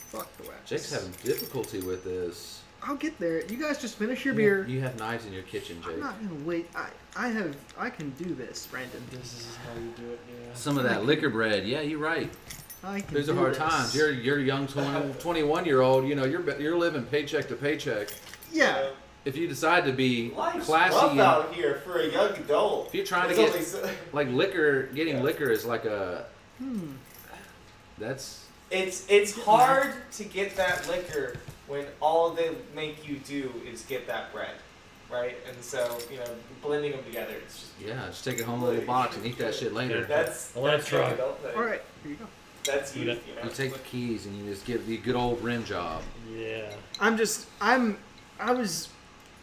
Fuck the wax. Jake's having difficulty with this. I'll get there. You guys just finish your beer. You have knives in your kitchen, Jake. I'm not gonna wait. I can do this, Brandon. This is how you do it. Yeah. Some of that liquor bread. Yeah, you're right. I can These are do hard this. times. You're a young 21-year-old. You're living paycheck to paycheck. Yeah. If you decide to be Life's classy, rough and, out here for a young adult. if you're trying to There's get only so- like liquor, getting liquor is like a. That's It's hard to get that liquor when all they make you do is get that bread. right? And so, blending them together, it's just Yeah, just take it home in a little box and eat that shit later. that's I wanna that's try. young adult thing. All right, here you go. That's Do youth, that. You take the keys and you just give the good old rim job. Yeah. I was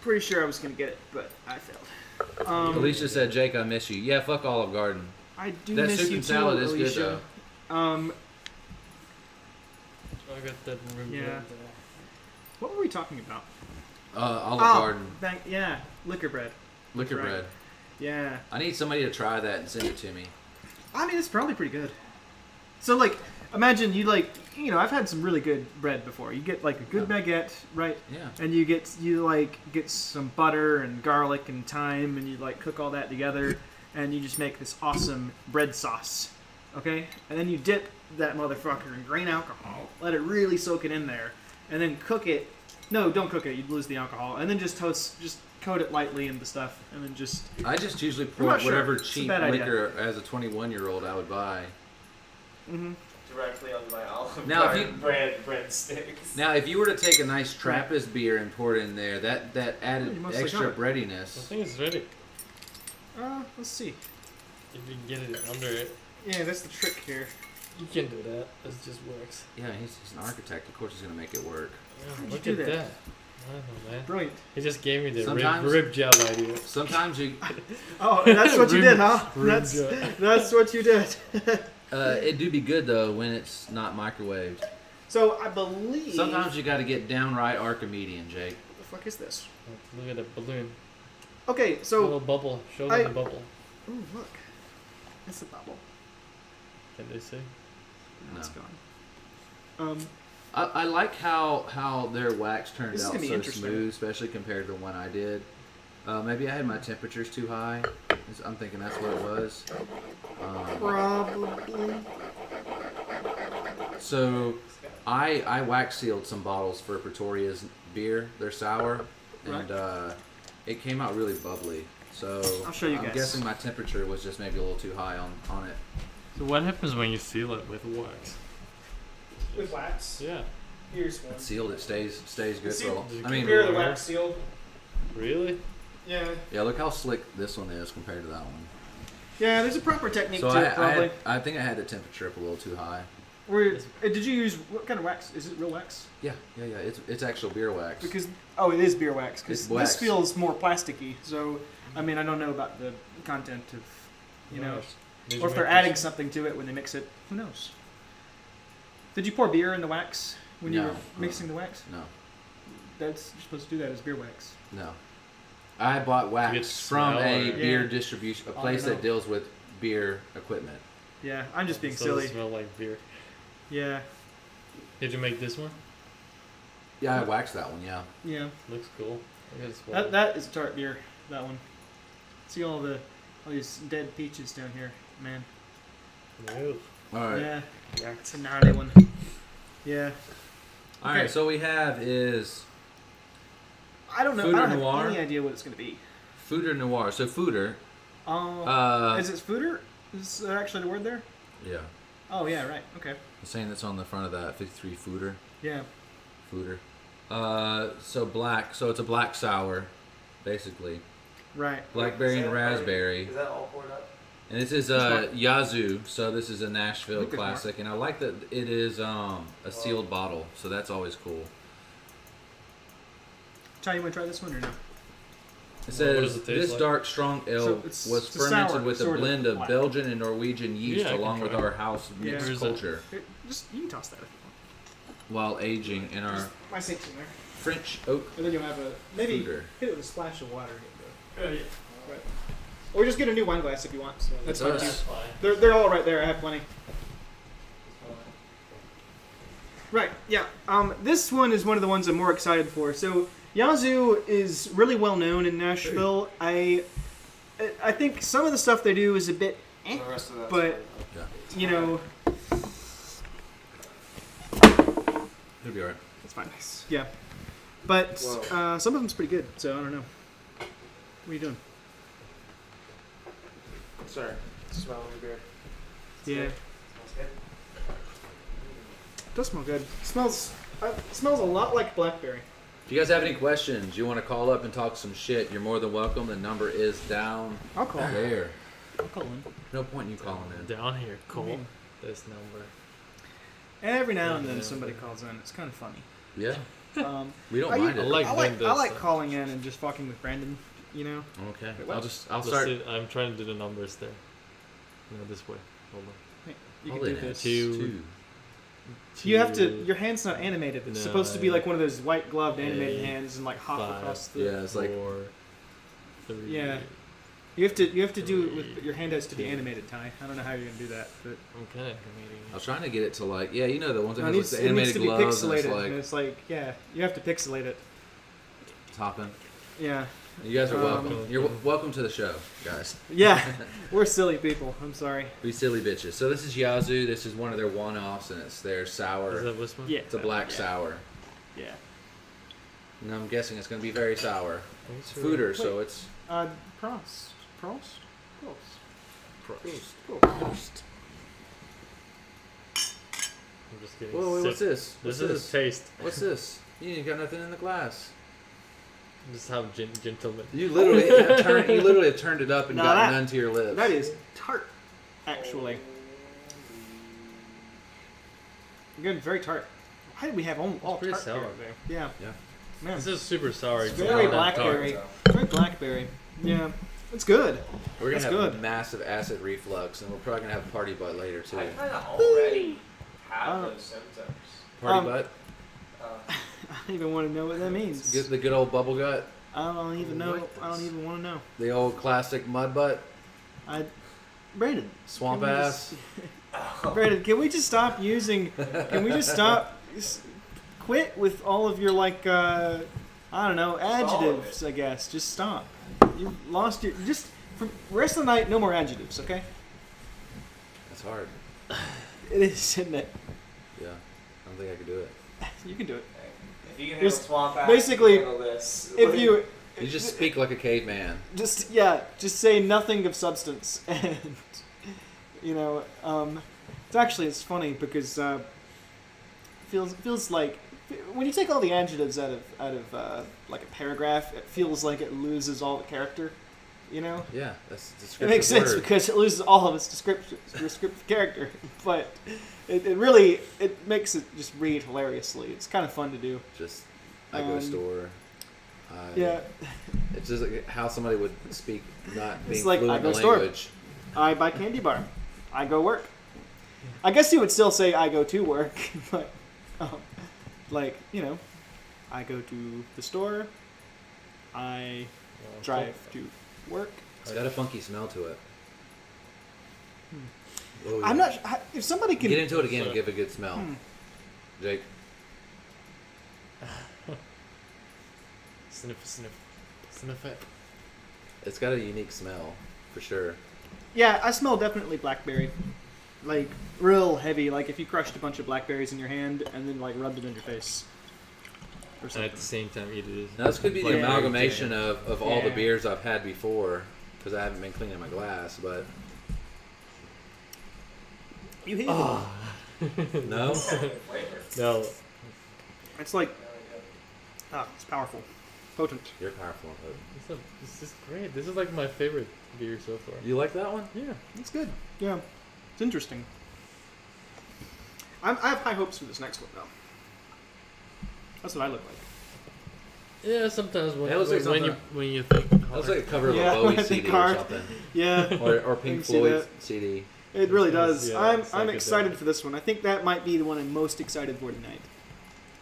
pretty sure I was gonna get it, but I failed. Alicia said, "Jake, I miss you." Yeah, fuck Olive Garden. I do That miss soup you and too, salad is good Alicia. though. I got that room. Yeah. What were we talking about? Olive Garden Yeah, liquor bread. liquor right. bread. Yeah. I need somebody to try that and send it to me. I mean, it's probably pretty good. So, like, imagine you, like, I've had some really good bread before. You get, like, a good baguette, right? Yeah. And you get some butter and garlic and thyme, and you, like, cook all that together, and you just make this awesome bread sauce, okay? And then you dip that motherfucker in grain alcohol, let it really soak it in there, and then cook it. No, don't cook it. You'd lose the alcohol. And then just coat it lightly into stuff, and then just... I just usually I'm pour not sure. whatever It's a cheap bad idea. liquor as a 21-year-old I would buy. Mm-hmm. directly on my Olive Now, if Garden bread sticks. Now, if you were to take a nice Trappist beer and pour it in there, that Oh, added you mostly extra got it. I breadiness. think it's ready. Let's see. If you can get it under it, Yeah, that's the trick here. you can do that. It just works. Yeah, he's an architect. Of course, he's gonna make it work. Yeah, How'd you look do at that? that. I don't know, man. Brilliant. He just gave me the Sometimes- rib job idea. Sometimes you, Oh, that's what you did, huh? Rim That's job. that's what you did. it do be good though when it's not microwaved. So I believe. Sometimes you got to get downright Archimedean, Jake. What the fuck is this? Look at the balloon. Okay, so. little bubble. Show them I- the bubble. Ooh, look. It's a bubble. Can they see? Now it's No. gone. I like how their wax turned This is out gonna be so interesting. smooth, especially compared to the one I did. Maybe I had my temperatures too high. I'm thinking that's what it was. Probably. So I wax sealed some bottles for Pretoria's beer. They're sour, and it came out really bubbly. So I'll show you I'm guys. guessing my temperature was just maybe a little too high on it. So what happens when you seal it with wax? With wax. Yeah. Here's one. It's sealed. It stays good for a long. Does it I mean, Here, the wax sealed. Really? Yeah. yeah. Look how slick this one is compared to that one. Yeah, there's a proper technique So to it, probably. I think I had the temperature up a little too high. Did you use what kind of wax? Is it real wax? Yeah. It's actual beer wax. Because it is beer wax. It's Because wax. this feels more plasticky. So I mean, I don't know about the content of, Did or you if they're make adding this? something to it when they mix it. Who knows? Did you pour beer in the wax when you No. were mixing the wax? No. You're supposed to do that as beer wax. No. I bought get wax from smell a or- beer Yeah. distribution, a I place know. that deals with beer equipment. Yeah, I'm just being So silly. It smell like beer. Yeah, Did you make this one? Yeah, I waxed that one. Yeah. yeah. Looks cool. Look at this one. That is a tart beer. That one. See all these dead peaches down here, man. Ew. All right. Yeah, it's a gnarly one. Yeah. All right. Okay. So we have is I don't know. Food I or don't noir? have any idea what it's gonna be. Fooder Noir. So Fooder. Is it fooder? Is there actually the word there? Yeah. Oh yeah, right. Okay. The saying that's on the front of that 53 Fooder. Yeah. Fooder. So black. So it's a black sour, basically. Right. Blackberry Is and that- raspberry. Is that all poured up? And this is Yazoo, so this is a Nashville Look at that. classic, and I like that it is a sealed bottle, so that's always cool. Ty, you want to try this one or no? It What says does it taste this like? dark strong ale So it's was a fermented sour, with a sort of blend of black. Belgian and Norwegian yeast Yeah, I can along with try. our house Yeah. mixed Where's it? culture Here, you can toss that if you while aging in our want. My sink's in there. French oak And then you'll have maybe Fooder. hit it with a splash of water. Yeah. Right. Or just get a new wine glass if you want. So that's fine us. too. That's fine. They're all right there. I have plenty. Right. Yeah. This one is one of the ones I'm more excited for. So Yazoo is really well known in Nashville. I think some of the stuff they do is a bit, The rest of that. but you know, It'll be alright. it's fine. Yeah. But Whoa. some of them's pretty good. So I don't know. What are you doing? Sorry. Smelling the beer. Yeah. Smells good. It does smell good. It smells a lot like blackberry. If you guys have any questions, you want to call up and talk some shit, you're more than welcome. The number is down I'll call. there. I'll call in. No point in you calling in. Down here, call this number. Every now and then somebody calls in. It's kind of funny. Yeah, Um, we don't I mind u- it. I like doing this. I like calling in and just fucking with Brandon. You know. Okay, Wait, what? I'll Let's start. see, I'm trying to do the numbers there. No, this way. Hold on. You can Hold do it. this. Two. You have to. Two, Your hand's not animated. It's No, supposed to be like one of those white gloved animated eight, hands and like hop 5, across the. Yeah, it's like 4, 3. Yeah. You have to do it with your hand has to be animated, Ty. I don't know how you're gonna do that, but Okay. I was trying to get it to like, yeah, you know the ones that no, have it like needs, the it needs animated to be gloves and pixelated. it's And it's like, yeah, you have to pixelate it. topping. Yeah, You guys are welcome. Um, You're welcome to the show, guys. yeah. We're silly people. I'm sorry. We silly bitches. So this is Yazoo. This is one of their one-offs, and it's their Is sour. that this one? Yeah. It's a black yeah. sour. Yeah. And I'm guessing it's going to be very sour. It's fooder, so it's Prost. I'm just kidding. Whoa, wait, what's Sip. this? What's This is a taste. What's this? You ain't got nothing in the glass. Just how gentlemen. You literally have turned it up and No, got that- none to your lips. That is tart, actually. Good, very tart. Why did we have all pretty tart sour. here? Yeah. Yeah. Man, This is super sour. it's It's very not that tart. blackberry. It's very blackberry. Yeah, it's good. We're gonna That's have good. massive acid reflux, and we're probably gonna have party butt later too. I kind of already have Uh, those symptoms. Party butt, I don't even want to know what that means. get the good old bubble gut, I don't even know. What I don't is- even want to know. the old classic mud butt, Brandon. swamp Can we ass. Brandon, can we just stop using? Can we just quit with all of your like I don't know adjectives? I guess just stop. You lost your just for the rest of the night. No more adjectives, okay? That's hard. It is, isn't it? Yeah, I don't think I could do it. You can do it. If you can handle Just swamp ass, basically, you can handle this. If you You just speak like a caveman. just say nothing of substance, and you know, it's funny because feels like when you take all the adjectives out of like a paragraph, it feels like it loses all the character. You know, Yeah, that's a it descriptive makes sense word. because it loses all of its descriptive character, but it really makes it just read hilariously. It's kind of fun to do. Just I go store. Yeah, It's just like how somebody would speak, not being It's like, fluent I in go the store. language. I buy candy bar. I go work. I guess you would still say I go to work, but like I go to the store. I drive to work. It's got a funky smell to it. Oh, I'm yeah. not. If somebody can. Get into it again and give a good smell, Jake. Sniff it. It's got a unique smell for sure. Yeah, I smell definitely blackberry. Like real heavy. Like if you crushed a bunch of blackberries in your hand and then like rubbed it in your face. Or And something. at the same time, eat it. Now this could be the Yeah. amalgamation of all the Yeah. beers I've had before because I haven't been cleaning my glass, but You hate it. no. Flavor. No. It's like. It's powerful, potent. You're powerful. This is great. This is like my favorite beer so far. You like that one? Yeah. It's good. Yeah, it's interesting. I have high hopes for this next one though. That's what I look like. Yeah, sometimes when, It looks like when you something- when you think That looks like a cover of Yeah, a when I Bowie think CD or hard. something, Yeah, or I Pink can see Floyd that. CD. it really does. Yeah, I'm it's I'm like a excited demo. for this one. I think that might be the one I'm most excited for tonight.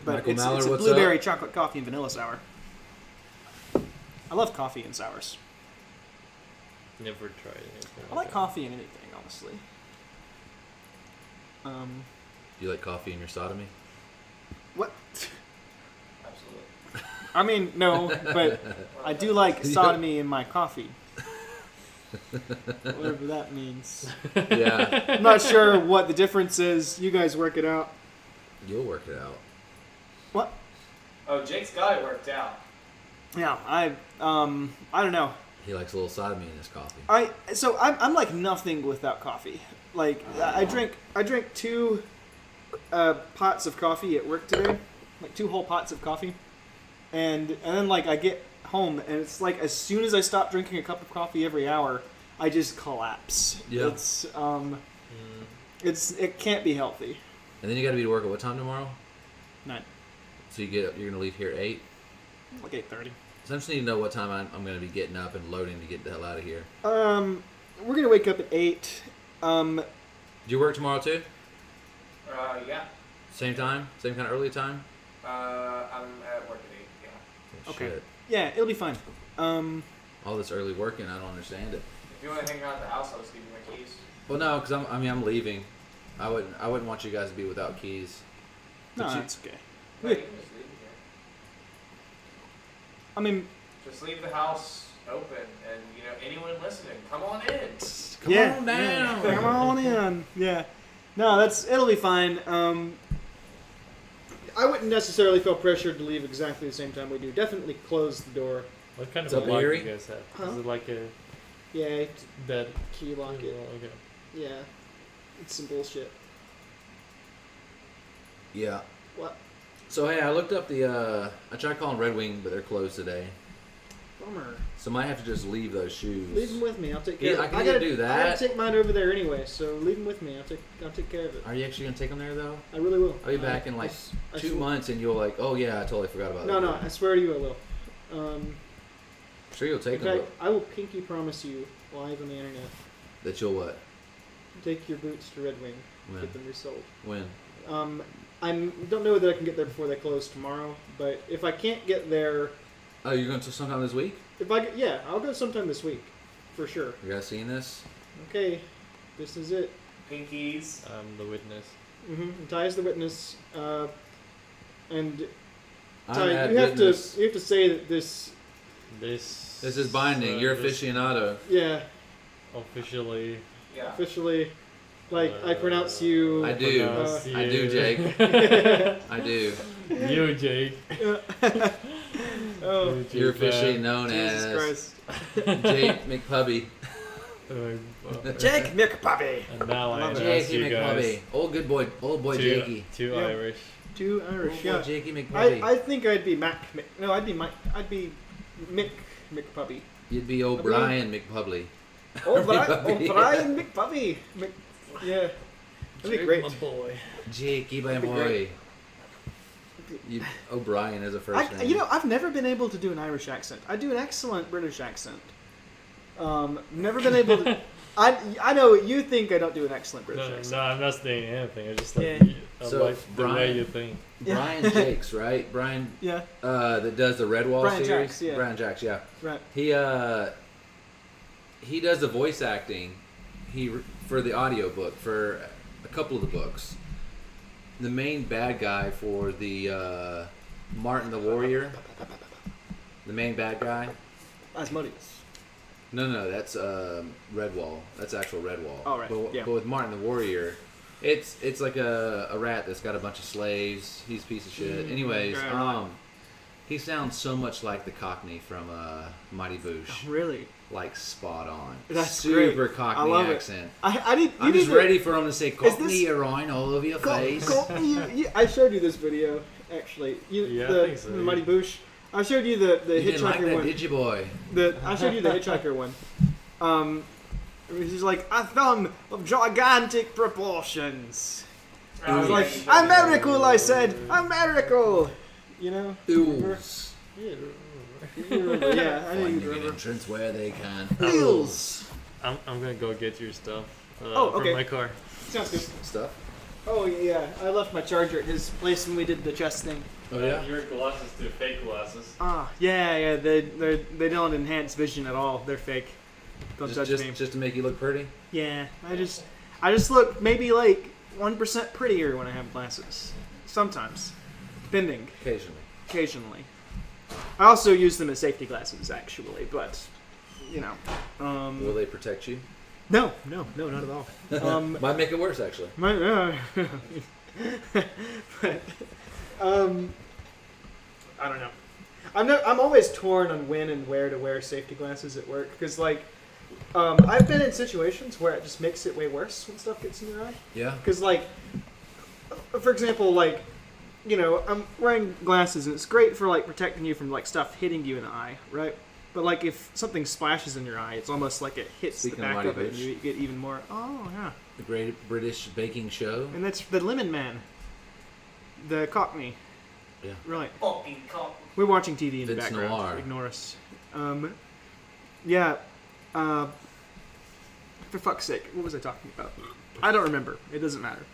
But Michael it's Maller, a what's blueberry up? chocolate coffee and vanilla sour. I love coffee and sours. never tried anything. I like that. coffee in anything, honestly. Do you like coffee in your sodomy? What? Absolutely. I mean, no, but I do like sodomy in my coffee. Whatever that means. Yeah, I'm not sure what the difference is. You guys work it out. you'll work it out. What? Oh, Jake's got it worked out. Yeah, I don't know. He likes a little sodomy in his coffee. I'm like nothing without coffee. Like I drank 2 pots of coffee at work today, like 2 whole pots of coffee, and then like I get home and it's like as soon as I stop drinking a cup of coffee every hour, I just collapse. Yeah. It can't be healthy. And then you got to be to work at what time tomorrow? 9, So you're gonna leave here at 8. like 8:30. So I just need to know what time I'm gonna be getting up and loading to get the hell out of here. We're gonna wake up at 8. Do you work tomorrow too? Yeah. Same time? Same kind of early time? I'm at work at 8. Yeah. Okay. Shit. Yeah, it'll be fine. All this early working, I don't understand it. If you want to hang around the house, I'll just give you my keys. Well, no, because I'm leaving. I wouldn't want you guys to be without keys. No, But you- that's okay. No, you can just leave it here. I mean, Just leave the house open, and anyone listening, come on in. Come on down. Come on in. Yeah. No, it'll be fine. I wouldn't necessarily feel pressured to leave exactly the same time we do. Definitely close the door. What kind It's of up lock do Erie? you guys have? Huh? Is it like a Yeah, dead? key lock it. Okay. Yeah. It's some bullshit. Yeah. What? So hey, I looked up I tried calling Red Wing, but they're closed today. Bummer. So I might have to just leave those shoes. Leave them with me. I'll take care Yeah, of I it. can gotta do I that. gotta take mine over there anyway, so leave them with me. I'll take care of it. Are you actually gonna take them there though? I really will. I'll be back in like 2 months, and you'll like, oh yeah, I totally forgot about No, that. no, I swear to you I will. Sure, you'll take In them. fact, I will pinky promise you live on the internet. But that you'll what? Take your boots to Red Wing. When? Get them resold. When? I don't know that I can get there before they close tomorrow, but if I can't get there, Oh, you're going to sometime this week? I'll go sometime this week, for sure. You guys seeing this? Okay, this is it. Pinkies. I'm the witness. Mm-hmm. Ty is the witness, and I'm Ty, at you have witness. to say that this, This This is binding. You're this aficionado. yeah, officially. Yeah. officially, like I pronounce you. I do. pronounce I do, you- Jake. I do. You, Jake. Oh, You, You're Jake, officially known Jesus as Christ. Jake McPubby. Jake McPubby. And now I Love it. ask Jakey you guys. McPubby. Old boy Two, Jakey. two Yeah. Irish. Two Old Irish, boy yeah. Jakey McPubby. I think I'd be Mack. No, I'd be Mike. I'd be McPubby. You'd be O'Brien McPubby. O'Brien McPubby. Yeah, that'd be great. My boy. Jakey my That'd be boy. great. O'Brien as a first name. I've never been able to do an Irish accent. I do an excellent British accent. Never been able to. I know you think I don't do an excellent British No, accent. I'm not saying anything. I just like, Yeah. I So, like the way Brian- you think. Brian Jakes, right? Brian Yeah, that does the Redwall Brian series. Jacks, yeah. Brian Jacks, yeah. right. He does the voice acting. For the audiobook for a couple of the books. The main bad guy for the Martin the Warrior. The main bad guy. Asmodeus. No, that's Redwall. That's actual Redwall. Oh, right, But, yeah. but with Martin the Warrior, it's like a rat that's got a bunch of slaves. He's a piece of shit. Anyways, right. he sounds so much like the Cockney from Mighty Boosh. Really? Like spot on. That's super great. Cockney I love it. accent. I need. I'm just ready for him to say Cockney this- around all over your face. I showed you this video actually. Yeah, I the think so, the yeah. Mighty Boosh. I showed you the You didn't like hitchhiker that, one. did you, boy? I showed you the hitchhiker one. He's like a thumb of gigantic proportions. Oh, He's yeah, like, you know. Americal, I said, Americal. You know? Ools. You remember, yeah, I know you Finding an remember. entrance where they can. Wheels. I'm gonna go get your stuff Oh, okay. from my car. Sounds good. Stuff. Oh yeah, I left my charger at his place when we did the chess thing. Oh yeah. Your glasses to fake glasses. Ah, yeah, they don't enhance vision at all. They're fake. Don't judge me. Just to make you look pretty. Yeah, I just look maybe like 1% prettier when I have glasses. Sometimes, depending. Occasionally. I also use them as safety glasses, actually, but you know. Will they protect you? No, not at all. Might make it worse, actually. But, I don't know. I'm always torn on when and where to wear safety glasses at work because like I've been in situations where it just makes it way worse when stuff gets in your eye. Yeah. Because like, for example, like you know, I'm wearing glasses, and it's great for like protecting you from like stuff hitting you in the eye, right? But like if something splashes in your eye, it's almost like it hits Speaking the of back Mighty of it, and Bitch. you get even more. Oh yeah, The Great British Baking Show. and that's the Lemon Man, the Cockney. Yeah. Right. Fucking cop. We're watching TV in the Vince background. Noir. Ignore us. Yeah. For fuck's sake, what was I talking about? I don't remember. It doesn't matter.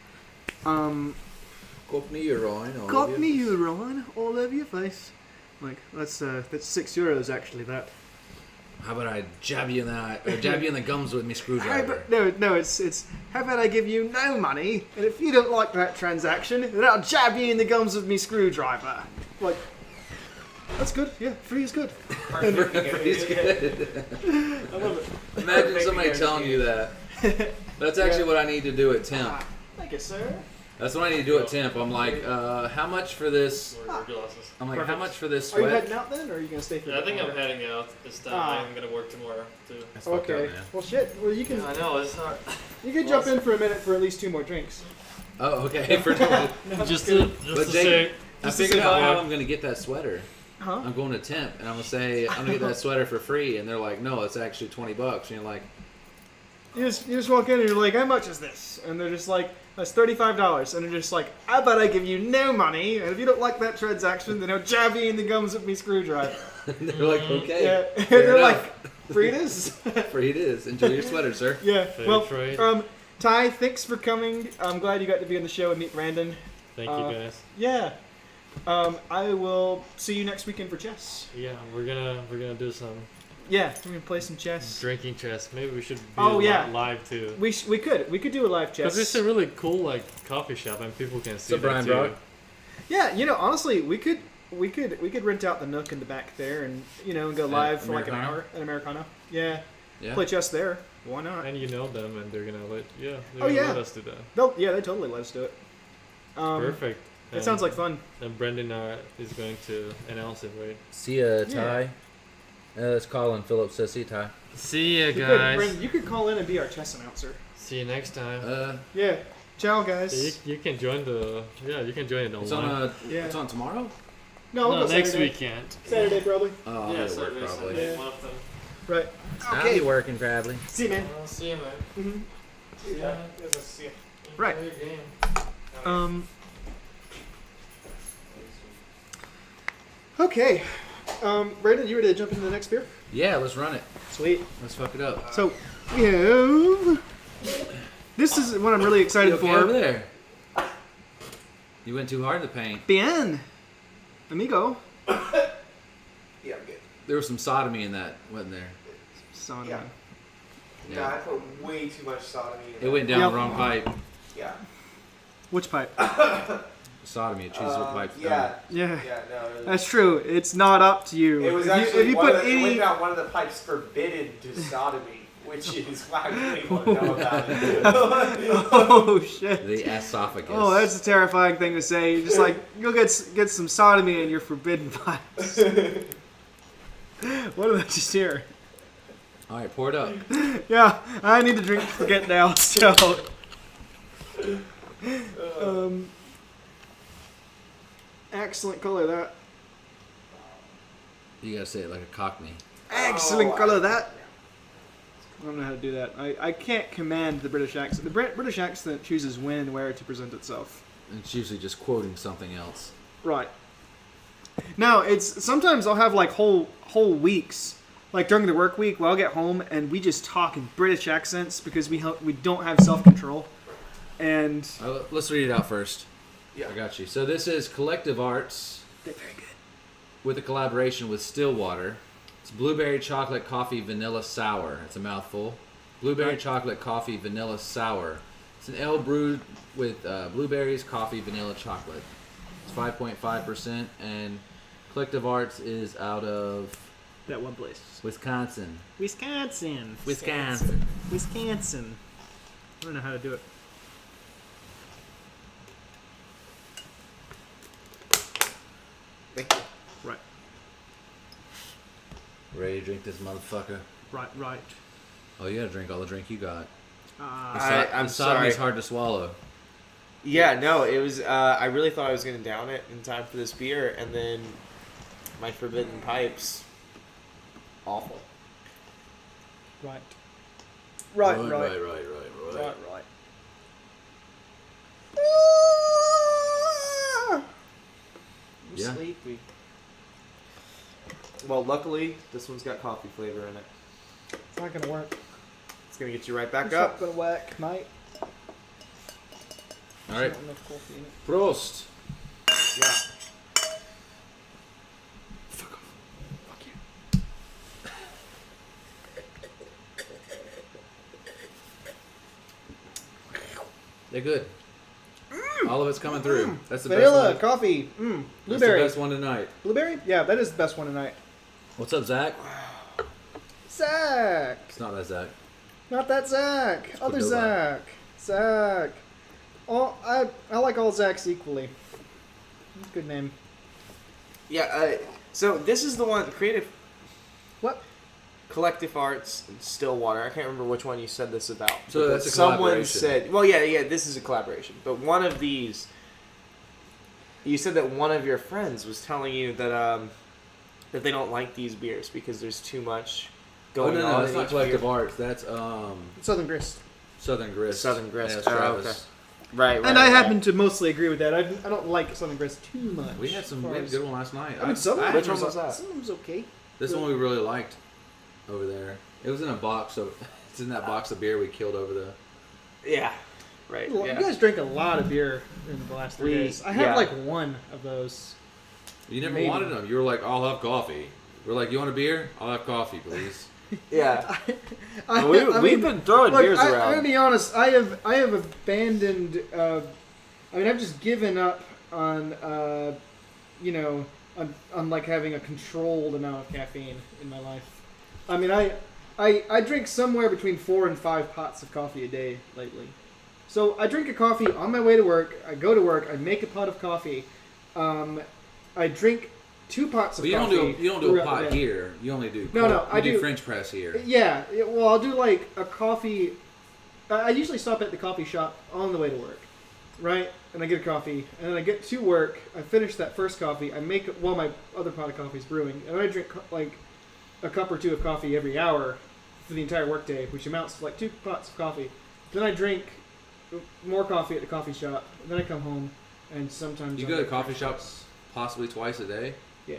Cockney, you're on. Cockney, you're on all over your face. Like that's €6 actually. That. How about I jab you in the eye, or jab you in the gums with me How screwdriver? about, no, it's. How about I give you no money, and if you don't like that transaction, then I'll jab you in the gums with me screwdriver. Like, that's good. Yeah, free is good. He's good. I love it. Imagine somebody telling you that. That's actually what I need to do at temp. Thank you, sir. That's what I need to do at temp. I'm like, how much for this? Or your glasses. I'm like, how Perfect. much for this Are you sweat? heading out then, or are you gonna stay for? Yeah, I think I'm heading out this time. Ah. I'm gonna work tomorrow too. That's fucked Okay. up, man. Well, shit. Well, you can Yeah, I know it's not. you can jump in for a minute for at least 2 more drinks. Oh, okay. For temp. just But to Jake, say. I figured say out bye. how I'm gonna get that sweater. Huh? I'm going to temp, and I'm gonna say I'm gonna get that sweater for free, and they're like, no, it's actually $20. And you're like, You just walk in and you're like, how much is this? And they're just like, that's $35. And they're just like, how about I give you no money? And if you don't like that transaction, then I'll jab you in the gums with me screwdriver. and they're like, okay, Yeah. And fair they're enough. like, free it is. Free it is. Enjoy your sweater, sir. Yeah. Fair Well, trade. Ty, thanks for coming. I'm glad you got to be on the show and meet Brandon. Thank you guys. Yeah. I will see you next weekend for chess. Yeah, we're gonna do some Yeah, we're gonna play some chess. drinking chess. Maybe we should be Oh, yeah. live too. We could do a live chess. Because it's a really cool like coffee shop and people can see So, Brian that too. Brock? Yeah, you know, honestly, we could rent out the nook in the back there and go live for like an Americano? hour at Americano. Yeah, Yeah. play chess there. Why not? And you know them and they're gonna let Oh, gonna yeah. let us do that. They totally let us do it. Perfect. That sounds like fun. And Brendan is going to announce it, right? See ya, Ty. It's Colin Phillips says, see ya, Ty. See ya, You could, guys. Brandon, you could call in and be our chess announcer. See you next time. Yeah. Ciao, Yeah, guys. you can join the you can join it It's online. on Yeah. it's on tomorrow. No, we'll go next Saturday. weekend. Saturday probably. Oh, I'll Yeah, be at work Saturday, probably. Sunday, Yeah. one of them. Right. I'll be working probably. See you, man. See you, man. Mm-hmm. See ya. See ya. Right. Enjoy your game. Okay. Brandon, you ready to jump into the next beer? Yeah, let's run it. Sweet. Let's fuck it up. So, we have... This is what I'm really You excited okay for. over there? You went too hard to paint. Bien. Amigo. Yeah, I'm good. There was some sodomy in that, wasn't there? Son. Yeah. Yeah. Nah, I put way too much sodomy in It went down Yep. the wrong pipe. Yeah. Which pipe? Sodomy, it chooses what pipe. Yeah. Yeah. Yeah, no. That's true. It's not up to you. It was If actually you one put of the, it any... went down one of the pipes forbidden to sodomy, which is why I really want to know about it. Oh, shit. The esophagus. Oh, that's a terrifying thing to say. You're just like, you'll get some sodomy in your forbidden pipes. What did I just hear? All right, pour it up. Yeah, I need to drink to forget now, so... Excellent color, that. You gotta say it like a Cockney. Excellent Oh, color, that. I don't know how to do that. I can't command the British accent. The British accent chooses when and where to present itself. And it's usually just quoting something else. Right. Now, it's sometimes I'll have like whole weeks, like during the work week, where I'll get home and we just talk in British accents because we don't have self-control. And Let's read it out first. Yeah. I got you. So this is Collective Arts they're very good. with a collaboration with Stillwater. It's blueberry chocolate coffee vanilla sour. It's a mouthful. Blueberry chocolate coffee vanilla sour. It's an ale brewed with blueberries, coffee, vanilla, chocolate. It's 5.5%, and Collective Arts is out of That one place. Wisconsin. Wisconsin. Wisconsin. Wisconsin. I don't know how to do it. Thank you. Right. Ready to drink this motherfucker? Right. Oh, you gotta drink all the drink you got. I'm The sodomy's sorry. hard to swallow. Yeah, no, it was. I really thought I was gonna down it in time for this beer, and then my forbidden pipes, awful. Right. Right. I'm Yeah. sleepy. Well, luckily this one's got coffee flavor in it. It's not gonna work. It's gonna get you right back It's up. not gonna work, mate. All right. There's not enough coffee in it. Prost. Yeah. Fuck off. Fuck you. They're good. All of it's coming through. That's the Vanilla, best one. coffee, That's blueberry. the best one tonight. Blueberry? Yeah, that is the best one tonight. What's up, Zach? Zach! It's not that Zach. Not that Zach. Other Cordova. Zach. Zach. Oh, I like all Zachs equally. Good name. Yeah. So this is the one, Creative What? Collective Arts in Stillwater. I can't remember which one you said this about. So but that's a someone collaboration. said, well, yeah, this is a collaboration. But one of these, you said that one of your friends was telling you that that they don't like these beers because there's too much going no, on. that's in not each Collective beer. Arts. That's Southern Grist. Southern Grist. Southern Grist. Yeah, that's Oh, Travis. okay. Right. And I happen to mostly agree with that. I don't like Southern Grist too much. We had some as far we had a as- good one last night. I mean, Southern Which Grist one was that? Some of them's okay. This one we really liked over there. It was in a box, so it's in that box of beer we killed over the. Yeah. Right. Well, Yeah. You guys drank a lot of beer in the last 3 We- days. I had yeah. like one of those. You never Maybe. wanted them. You were like, "I'll have coffee." We're like, "You want a beer? I'll have coffee, please." Yeah. I We've mean, been throwing look, beers I'm around. gonna be honest. I have abandoned. I've just given up on on like having a controlled amount of caffeine in my life. I mean, I drink somewhere between 4 and 5 pots of coffee a day lately. So I drink a coffee on my way to work. I go to work. I make a pot of coffee. I drink 2 pots of But you coffee. don't do a throughout pot the day. here. You only do. No, no, you I do do- French press here. Yeah, well, I'll do like a coffee. I usually stop at the coffee shop on the way to work, right? And I get a coffee, and then I get to work. I finish that first coffee. I make while my other pot of coffee is brewing, and I drink like a cup or 2 of coffee every hour for the entire workday, which amounts to like 2 pots of coffee. Then I drink more coffee at the coffee shop. And then I come home, and sometimes You I go to make coffee French shops possibly twice a day. press. Yeah.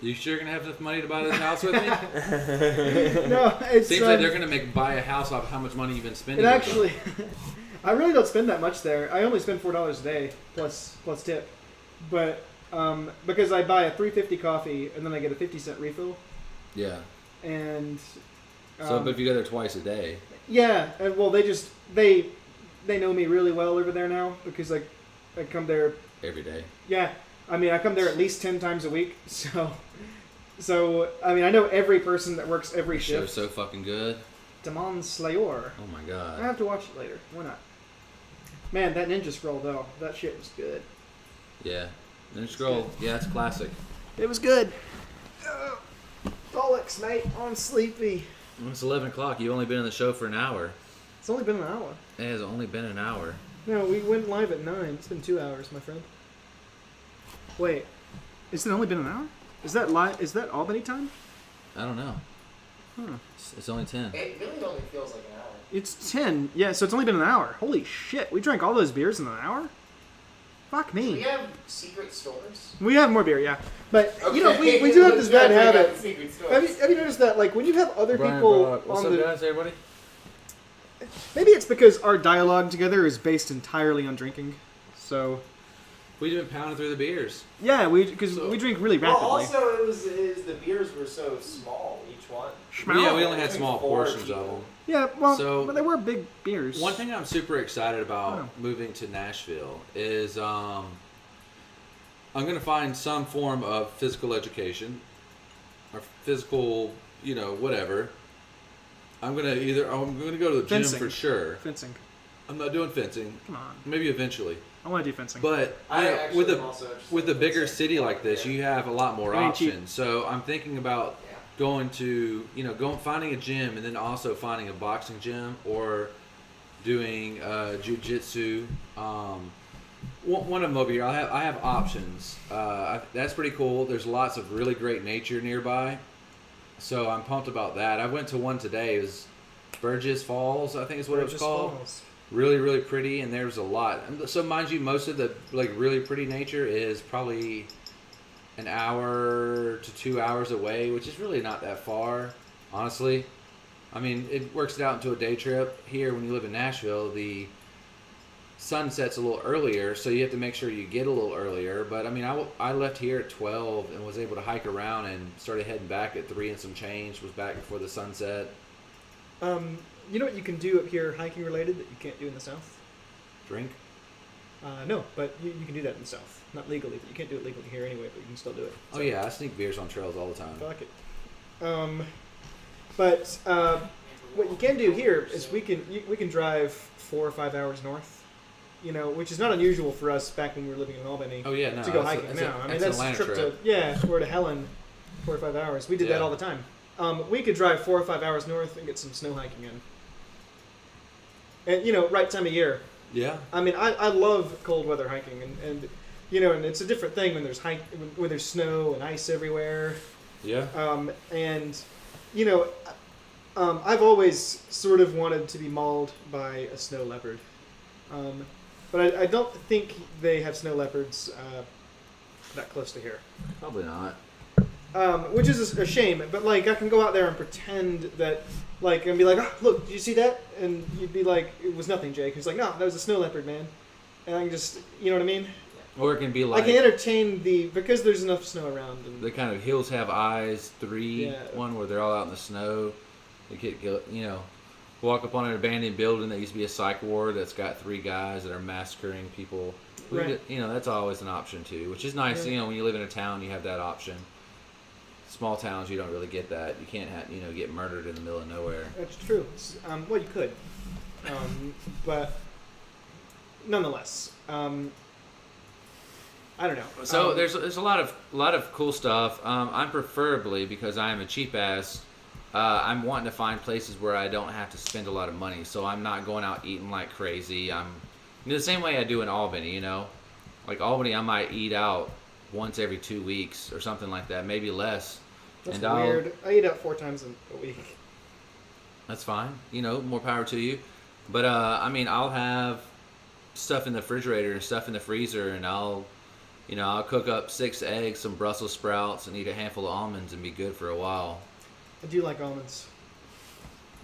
You sure gonna have enough money to buy this house with me? No, it's Seems like they're gonna buy a house off how much money you've been spending. It with actually, I really don't spend that much there. I only spend $4 a day plus tip, but because I buy a $3.50 coffee and then I get a 50-cent refill, them. Yeah. and So, but if you go there twice a day, yeah, and well, they know me really well over there now because I come there. every day. Yeah, I mean I come there at least 10 times a week, so I mean I know every person that works every The show's shift. so fucking good. Demon Slayer. Oh my I god. have to watch it later. Why not? Man, that Ninja Scroll though, that shit was good. Yeah. Then scroll. Yeah, it's classic. It was good. Bollocks, mate. I'm sleepy. It's 11 o'clock. You've only been in the show for an hour. It's only been an hour. It has only been an hour. No, we went live at 9. It's been 2 hours, my friend. Wait, is it only been an hour? Is that live? Is that Albany time? I don't know. Huh. It's only 10. It really only feels like an hour. It's 10. Yeah, so it's only been an hour. Holy shit! We drank all those beers in an hour. Fuck Do we me. have secret stores? We have more beer, yeah. But you know, Okay, we do have let's this bad not bring up habit. secret stores. Have you noticed that? Like when you have other people What's on up, the guys? Everybody? maybe it's because our dialogue together is based entirely on drinking. So We've been pounding through the beers. yeah, because So- we drink really Well, rapidly. also it was the beers were so small each one. Yeah, we only had Between small 4 portions of people. them. Yeah, well, So- but they were big beers. One thing I'm super excited about Oh. moving to Nashville is I'm going to find some form of physical education or physical, whatever. I'm going to go to the Fencing. gym for sure. Fencing. I'm not doing fencing. Come on, Maybe eventually. I want to do fencing. But I actually with am a also interested with in a bigger fencing. city like this, you have a lot more It ain't cheap. options. So I'm thinking about Yeah. going to, finding a gym and then also finding a boxing gym or, doing jujitsu. One of them over here. I have options. That's pretty cool. There's lots of really great nature nearby, so I'm pumped about that. I went to one today. It was Burgess Falls, I think is what it was called. Falls. Really, really pretty, and there's a lot. So mind you, most of the like really pretty nature is probably an hour to 2 hours away, which is really not that far, honestly. I mean, it works it out into a day trip. Here, when you live in Nashville, the sun sets a little earlier, so you have to make sure you get a little earlier. But I mean, I left here at 12 and was able to hike around and started heading back at 3 and some change. Was back before the sunset. You know what you can do up here, hiking related, that you can't do in the south? Drink. No, but you can do that in the south. Not legally, but you can't do it legally here anyway, but you can still do it. Oh yeah, I sneak beers on trails all the time. Fuck it. But what you can do here is we can drive 4 or 5 hours north, you know, which is not unusual for us back when we were living in Albany. Oh yeah, no. To go hiking now. I mean, that's a trip to or to Helen, 4 or 5 hours. We did that all the time. We could drive 4 or 5 hours north and get some snow hiking in. And you know, right time of year. Yeah. I mean, I love cold weather hiking, and you know, and it's a different thing when there's snow and ice everywhere. Yeah. And you know, I've always sort of wanted to be mauled by a snow leopard, but I don't think they have snow leopards that close to here. Probably not. Which is a shame, but like I can go out there and pretend that, like, and be like, oh, look, did you see that? And you'd be like, it was nothing, Jake. He's like, no, that was a snow leopard, man. And I can just, you know what I mean? Or it can be like I can entertain because there's enough snow around. And the kind of Hills Have Eyes 3 Yeah. one where they're all out in the snow. They could go, you know, walk up on an abandoned building that used to be a psych ward that's got 3 guys that are massacring people. Right. You know, that's always an option too, which is nice. Yeah. You know, when you live in a town, you have that option. Small towns, you don't really get that. You can't have, get murdered in the middle of nowhere. That's true. Well, you could, but nonetheless, I don't know. So there's a lot of cool stuff. I'm preferably, because I am a cheap ass, I'm wanting to find places where I don't have to spend a lot of money. So I'm not going out eating like crazy. I'm the same way I do in Albany. You know, like Albany, I might eat out once every 2 weeks or something like that, maybe less. That's and weird. I eat out 4 times a week. That's fine. You know, more power to you. But I mean, I'll have stuff in the refrigerator and stuff in the freezer, and I'll cook up 6 eggs, some Brussels sprouts, and eat a handful of almonds and be good for a while. I do like almonds.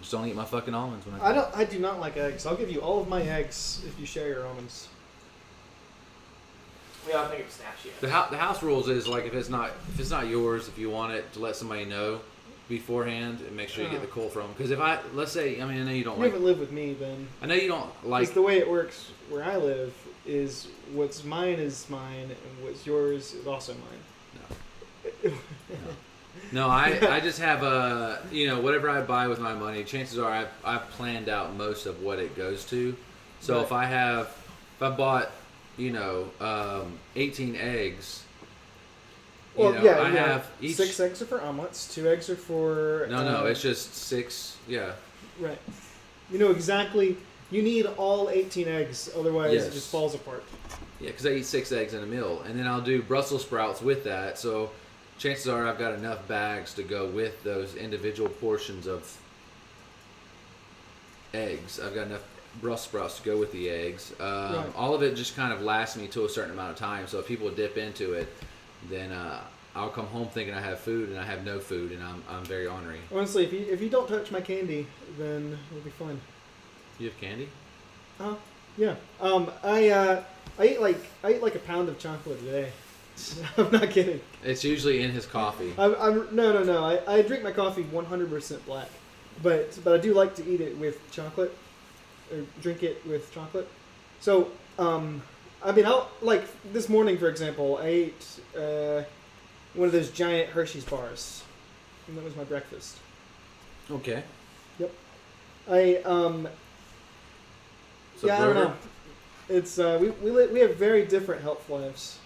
Just don't eat my fucking almonds when I do not like eggs. I'll give you all of my eggs if you share your almonds. We all think of Snapchat. The house rules is like if it's not yours, if you want it, to let somebody know beforehand and make sure you get the coal from them. Because let's say, I mean, I know you don't You haven't lived with me, then. I know you don't like. Because the way it works where I live is what's mine is mine, and what's yours is also mine. No, I just have whatever I buy with my money. Chances are I've planned out most of what it goes to. So Right. if I bought 18 eggs. Well, I have each. 6 eggs are for omelets. 2 eggs are for. No, it's just 6. Yeah. Right. You know exactly. You need all 18 eggs, otherwise Yes. it just falls apart. Yeah, because I eat 6 eggs in a meal, and then I'll do Brussels sprouts with that. So chances are I've got enough bags to go with those individual portions of eggs. I've got enough Brussels sprouts to go with the eggs. Right. All of it just kind of lasts me to a certain amount of time. So if people dip into it, then I'll come home thinking I have food, and I have no food, and I'm very ornery. Honestly, if you don't touch my candy, then it'll be fine. You have candy? Yeah. I eat like a pound of chocolate a day. I'm not kidding. It's usually in his coffee. No. I drink my coffee 100% black, but I do like to eat it with chocolate, or drink it with chocolate. So I mean, like this morning, for example, I ate one of those giant Hershey's bars, and that was my breakfast. Okay. Yep. So I don't know. It's we have very different health lives.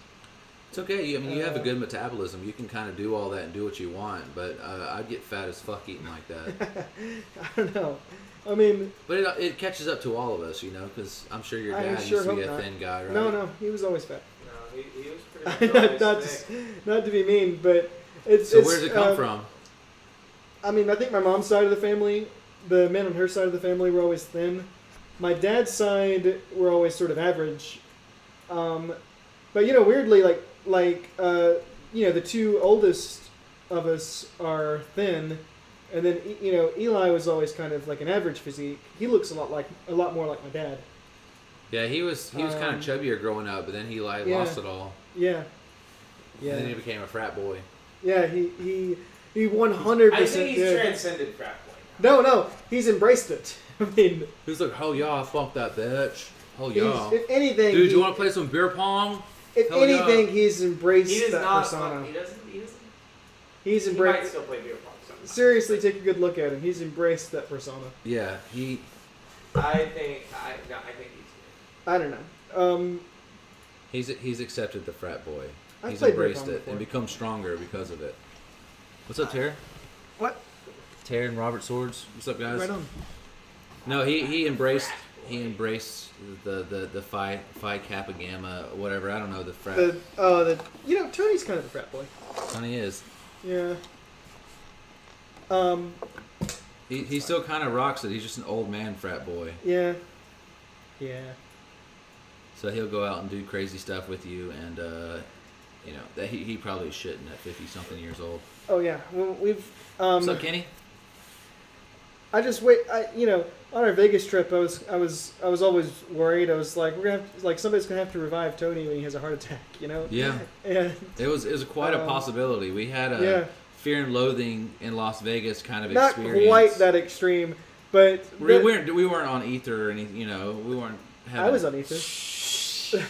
It's okay. You have a good metabolism. You can kind of do all that and do what you want. But I'd get fat as fuck eating like that. I don't know. I mean, but it catches up to all of us, because I'm sure your I dad sure used to be hope a not. thin guy, right? No, he was always fat. No, he was pretty much not, always thick. not to be mean, but it's. So where does it come from? I mean, I think my mom's side of the family, the men on her side of the family were always thin. My dad's side were always sort of average. But weirdly, the two oldest of us are thin, and then Eli was always kind of like an average physique. He looks a lot more like my dad. Yeah, he was kind of chubbier growing up, but then he lost it all. Yeah. And then he became a frat boy. Yeah, he 100% I think he's did. transcended frat boy. No, he's embraced it. I mean, He's like, oh yeah, fuck that bitch. Oh he's, yeah. if anything, Dude, you want to play some beer pong? If Hell anything, yeah. he's embraced He does that not. persona. He doesn't. He's He might embraced. still play beer pong sometimes. Seriously, take a good look at him. He's embraced that persona. Yeah, he. I think he's. I don't know. He's accepted the frat boy. I've He's played beer embraced pong it and before. become stronger because of it. What's up, Tara? What? Tara and Robert Swords. What's up, guys? Right on. No, he embraced the Phi Kappa Gamma, whatever. I don't know the frat. Tony's kind of a frat boy. Tony is. Yeah. He still kind of rocks it. He's just an old man frat boy. Yeah. Yeah. So he'll go out and do crazy stuff with you, and that he probably shouldn't at 50-something years old. Oh yeah. Well, we've. What's up, Kenny? I just wait. On our Vegas trip, I was always worried. I was like, we're gonna have, somebody's gonna have to revive Tony when he has a heart attack. Yeah. And It was quite a possibility. We had a fear and loathing in Las Vegas kind of not experience. quite that extreme, but We weren't on ether or anything. We weren't. I was on ether.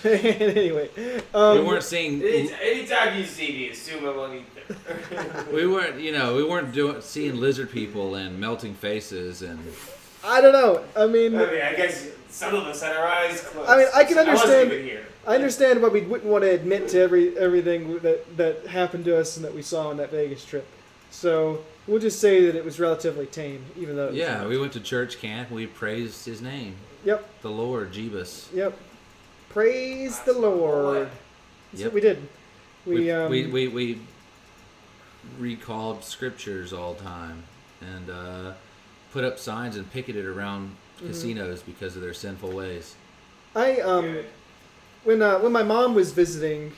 Anyway, we weren't seeing. Anytime you see me, assume I'm on ether. We weren't seeing lizard people and melting faces and. I don't know. I mean, I guess some of us had our eyes closed. I mean, I can I wasn't understand. even here. I understand why we wouldn't want to admit to everything that happened to us and that we saw on that Vegas trip. So we'll just say that it was relatively tame, even though. It was not. We went to church camp. We praised His name. Yep. The Lord, Jeebus. Yep. Praise the Lord. That's what we did. We recalled scriptures all the time and put up signs and picketed around casinos because of their sinful ways. When my mom was visiting,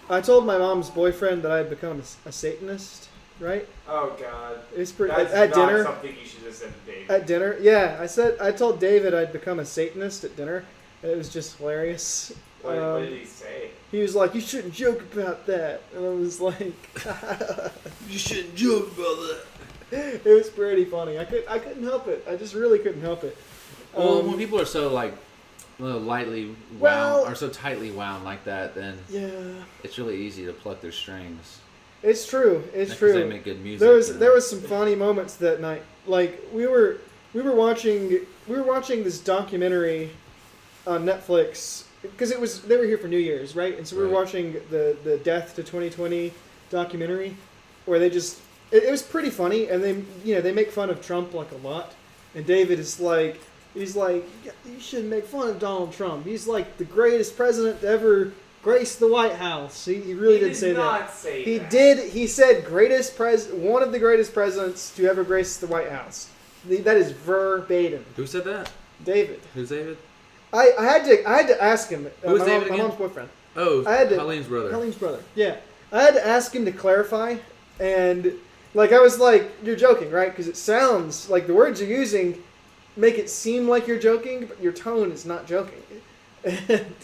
I told my mom's boyfriend that I had become a Satanist. Right? Oh God. It's pretty That's at not dinner. something you should have said to David. At dinner, yeah. I told David I'd become a Satanist at dinner. It was just hilarious. What did he say? He was like, "You shouldn't joke about that," and I was like, You shouldn't joke about that. It was pretty funny. I couldn't help it. I just really couldn't help it. Well, when people are so lightly wound or so tightly wound like that, then it's really easy to pluck their strings. It's true. It's true. They make good music. There was some funny moments that night. Like we were watching this documentary on Netflix because they were here for New Year's, right? And so we were watching the Death to 2020 documentary, where it was pretty funny, and they make fun of Trump like a lot, and David is like, he's like, you shouldn't make fun of Donald Trump. He's like the greatest president to ever grace the White House. He really did say that. He did. He said one of the greatest presidents to ever grace the White House. That is verbatim. Who said that? David. Who's David? I had to ask him. Who's David again? My mom's boyfriend. Oh, Colleen's brother. Colleen's brother. Yeah. I had to ask him to clarify, and I was like, "You're joking, right?" Because it sounds like the words you're using make it seem like you're joking, but your tone is not joking. And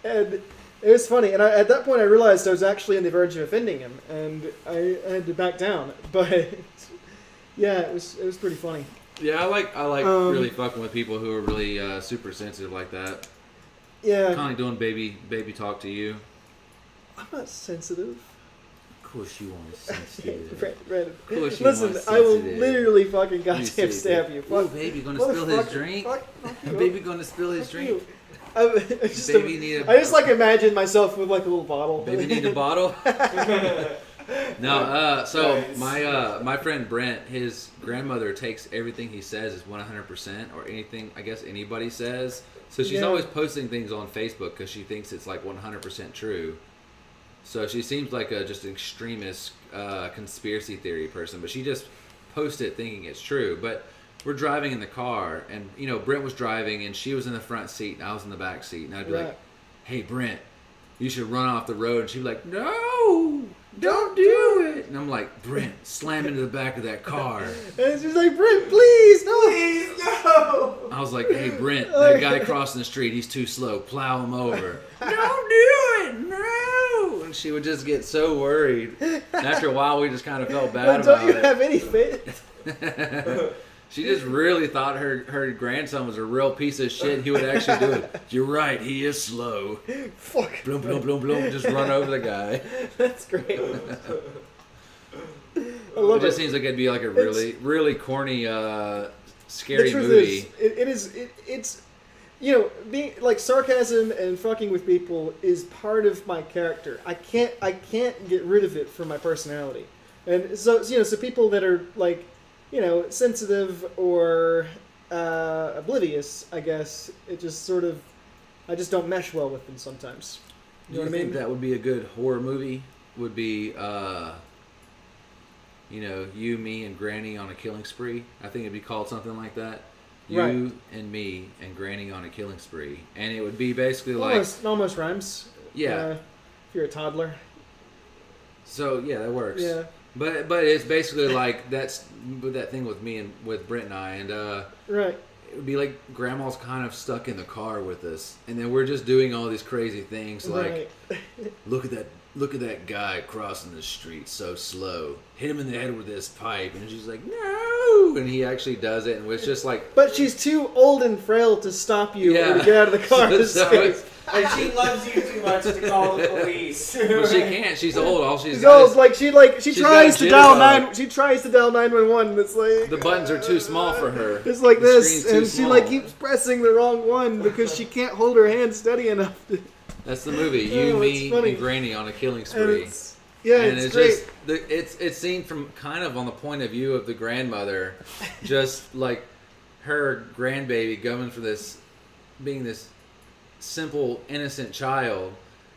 and it was funny. And at that point, I realized I was actually on the verge of offending him, and I had to back down. But yeah, it was pretty funny. Yeah, I like really fucking with people who are really super sensitive like that. Yeah. Kind of like doing baby talk to you. I'm not sensitive. Of course you want sensitive. Brandon. Of course you Listen, want I will sensitive. literally fucking goddamn stab you. Oh, baby, gonna spill his drink. Fuck you. Baby, gonna spill his Fuck drink. you. I just Baby need a- I just like imagine myself with like a little bottle. Baby need a bottle. No, so Nice. my friend Brent, his grandmother takes everything he says as 100% or anything I guess anybody says. So she's Yeah. always posting things on Facebook because she thinks it's like 100% true. So she seems like just an extremist conspiracy theory person, but she just posts it thinking it's true. But we're driving in the car, and Brent was driving, and she was in the front seat, and I was in the back seat, and I'd be Right. like, "Hey, Brent, you should run off the road," and she'd be like, "No, don't do it," and I'm like, "Brent, slam into the back of that car." And she's like, Brent, please, no. Please, no! I was like, "Hey, Brent, that guy crossing the street, he's too slow. Plow him over." "Don't do it, no!" And she would just get so worried. And after a while, we just kind of felt bad Well, about don't you it. have any faith? She just really thought her grandson was a real piece of shit. He would actually do it. "You're right, he is slow." Fuck. Bloom, bloom, bloom, bloom. Just run over the guy. That's great. I It love just it. seems like it'd be like a really, really corny, scary The truth movie. is, it's being like sarcasm and fucking with people is part of my character. I can't get rid of it from my personality. And so so people that are like sensitive or oblivious, I guess it just sort of I just don't mesh well with them sometimes. Do you think that would be a good horror movie? Would be, you, me, and Granny on a killing spree? I think it'd be called something like that. You Right. and me and Granny on a killing spree, and it would be basically like, Almost rhymes. yeah. If you're a toddler. So yeah, that works. Yeah. But it's basically like that thing with me and with Brent and I, and Right. it would be like Grandma's kind of stuck in the car with us, and then we're just doing all these crazy things like, Right. look at that guy crossing the street so slow. Hit him in the head with this pipe, and she's like, "No!" And he actually does it, and it's just like, But she's too old and frail to stop you Yeah. or to get out of the car. So it's- And she loves you too much to call the police. well, she can't. She's old. All she's She's got old. is Like she she's tries got to a dial jitterbug. She tries to dial 911. It's like the buttons are too small for her. it's like The this, screen's too and she small. like keeps pressing the wrong one because she can't hold her hand steady enough. That's the movie. You, Oh, it's me, funny. and Granny on a killing And spree. it's And it's great. just it's seen from kind of on the point of view of the grandmother, just like her grandbaby going for this, being this simple innocent child,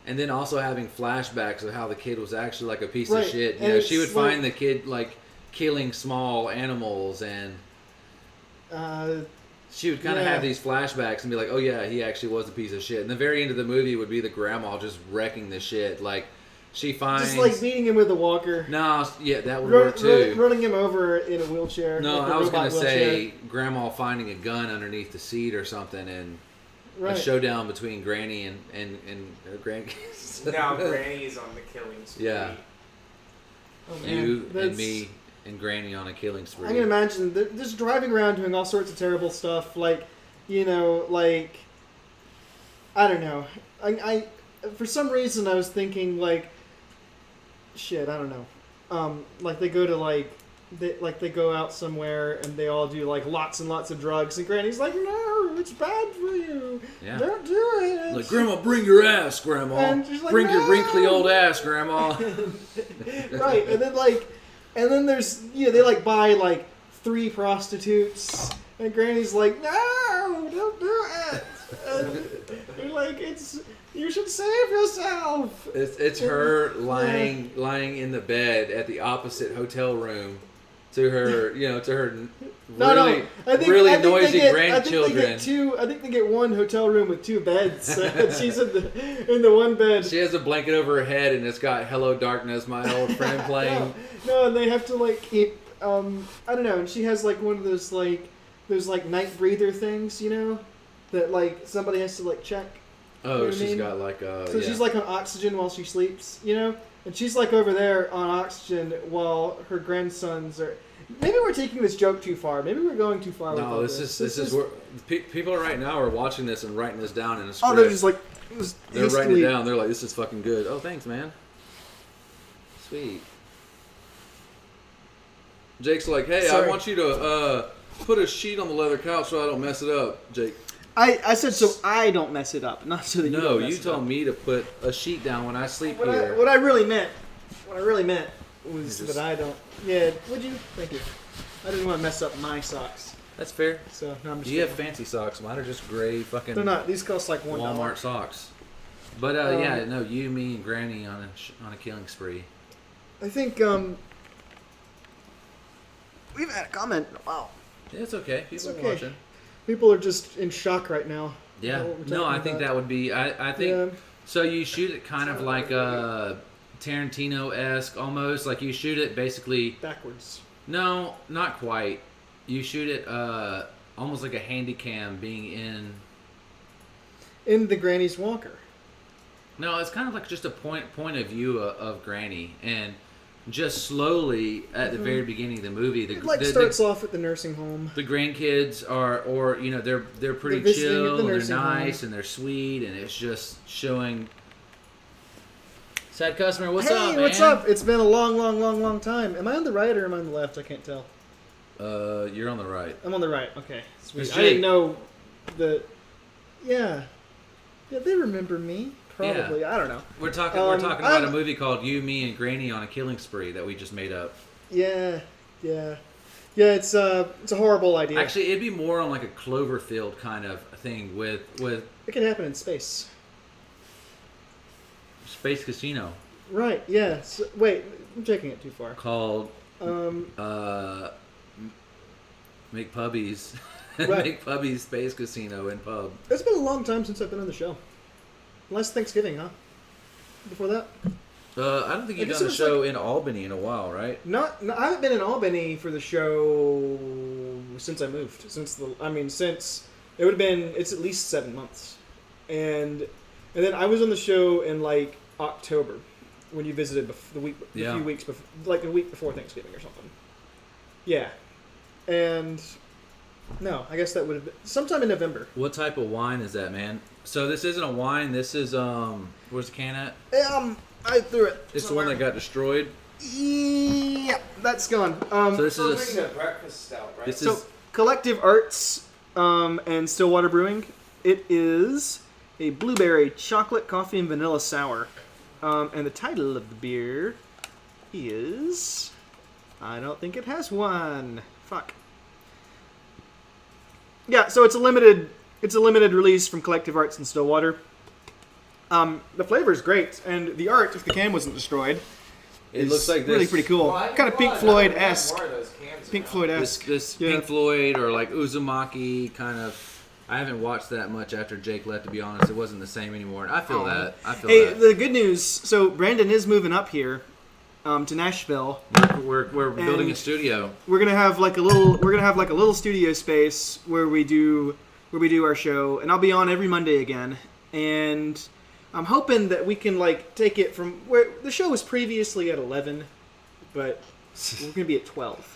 and then also having flashbacks of how the kid was actually like a piece Right. of shit. And She would it's like- find the kid like killing small animals, and she would kind of Yeah. have these flashbacks and be like, "Oh yeah, he actually was a piece of shit." And the very end of the movie would be the grandma just wrecking the shit. Like she finds just like beating him with a walker, no, yeah, that would work too. running him over in a wheelchair. No, like a I was robot gonna wheelchair. say grandma finding a gun underneath the seat or something, and Right. a showdown between Granny and her grandkids. Now Granny's on the killing spree. Yeah. Oh, man. You and That's- me and Granny on a killing spree. I can imagine they're just driving around doing all sorts of terrible stuff, like like I don't know. I for some reason I was thinking like shit. I don't know. Like they go to they go out somewhere and they all do like lots and lots of drugs, and Granny's like, "No, it's bad for you. Yeah. Don't do it." Like, "Grandma, bring your ass, Grandma. And she's like, bring your "No." wrinkly old ass, Grandma." Right, and then there's they like buy like 3 prostitutes, and Granny's like, "No, don't do it." And they're like, you should save yourself. It's her lying in the bed at the opposite hotel room to her really really noisy grandchildren. I think they get 1 hotel room with 2 beds. She's in the one bed. She has a blanket over her head and it's got "Hello Darkness, My Old Friend" playing. No, and they have to like keep. I don't know. And she has like one of those night breather things, that like somebody has to like check. Oh, You know what I she's mean? got like So she's like on oxygen while she sleeps, and she's like over there on oxygen while her grandsons are. Maybe we're taking this joke too far. Maybe we're going too far. no, with this is where people right now are watching this and writing this down in a script. Oh, they're just like. They're writing hastily- it down. They're like, "This is fucking good." Oh, thanks, man. Sweet. Jake's like, "Hey, Sorry. I want you to put a sheet on the leather couch so I don't mess it up." Jake. I said so I don't mess it up, not so that you No, don't mess you it told up. me to put a sheet down when I sleep What here. I really meant was You just- that I don't. Yeah, would you? Thank you. I didn't want to mess up my socks, That's fair. so no, I'm just. You have kidding. fancy socks. Mine are just gray fucking They're not. These cost like $1. Walmart socks. But yeah, no, you, me, and Granny on a killing spree. I think we've had a comment in a while. Yeah, it's okay. People It's are okay. watching. People are just in shock right now. Yeah. What we're No, I talking think about. that would be. I think Yeah. so. You shoot it kind of like Tarantino-esque almost. Like you shoot it basically. Backwards. No, not quite. You shoot it almost like a handy cam being in. In the Granny's Walker. No, it's kind of like just a point of view of Granny, and just slowly at the very beginning of the movie, It like starts off at the nursing home. the grandkids are, or you know, they're pretty They're visiting at chill, the and they're nursing nice, home. and they're sweet, and it's just showing. Sad customer, what's hey, up, man? what's up? It's been a long time. Am I on the right or am I on the left? I can't tell. You're on the right. I'm on the right. Okay, sweet. It's I didn't Jake. know the. Yeah, they remember me. Probably. I don't know. We're talking about a I'm- movie called You, Me, and Granny on a Killing Spree that we just made up. Yeah. It's a horrible idea. Actually, it'd be more on like a Cloverfield kind of thing with it can happen in space. Space Casino Right. Yeah. So, wait, I'm taking it too far. called Um. McPubby's Right. McPubby's Space Casino and Pub. It's been a long time since I've been on the show. Last Thanksgiving, huh? Before that? I don't think I you've guess done a it was show in Albany in a while, right? No, I haven't been in Albany for the show since I moved. Since it would have been, it's at least 7 months, and then I was on the show in like October when you visited the few weeks before, like a week before Thanksgiving or something. Yeah, and no, I guess that would have been sometime in November. What type of wine is that, man? So this isn't a wine. This is where's the can at? I threw it. It's the one that got destroyed. Yeah, that's gone. So this Still is drinking a breakfast stout, right? this So, is Collective Arts and Stillwater Brewing. It is a blueberry chocolate coffee and vanilla sour. And the title of the beer is... I don't think it has one. Fuck. Yeah, so it's a limited release from Collective Arts and Stillwater. The flavor is great, and the art, if the can wasn't destroyed, it looks like this. really pretty cool. Well, I Kind of can Pink buy Floyd-esque. more of those cans Pink around. Floyd-esque. This Yeah. Pink Floyd or like Uzumaki kind of. I haven't watched that much after Jake left, to be honest. It wasn't the same anymore. And I feel that. I feel Hey, that. the good news. So Brandon is moving up here to Nashville. We're building a studio. We're gonna have like a little studio space where we do our show, and I'll be on every Monday again. And I'm hoping that we can like take it from where the show was previously at 11, but we're gonna be at 12.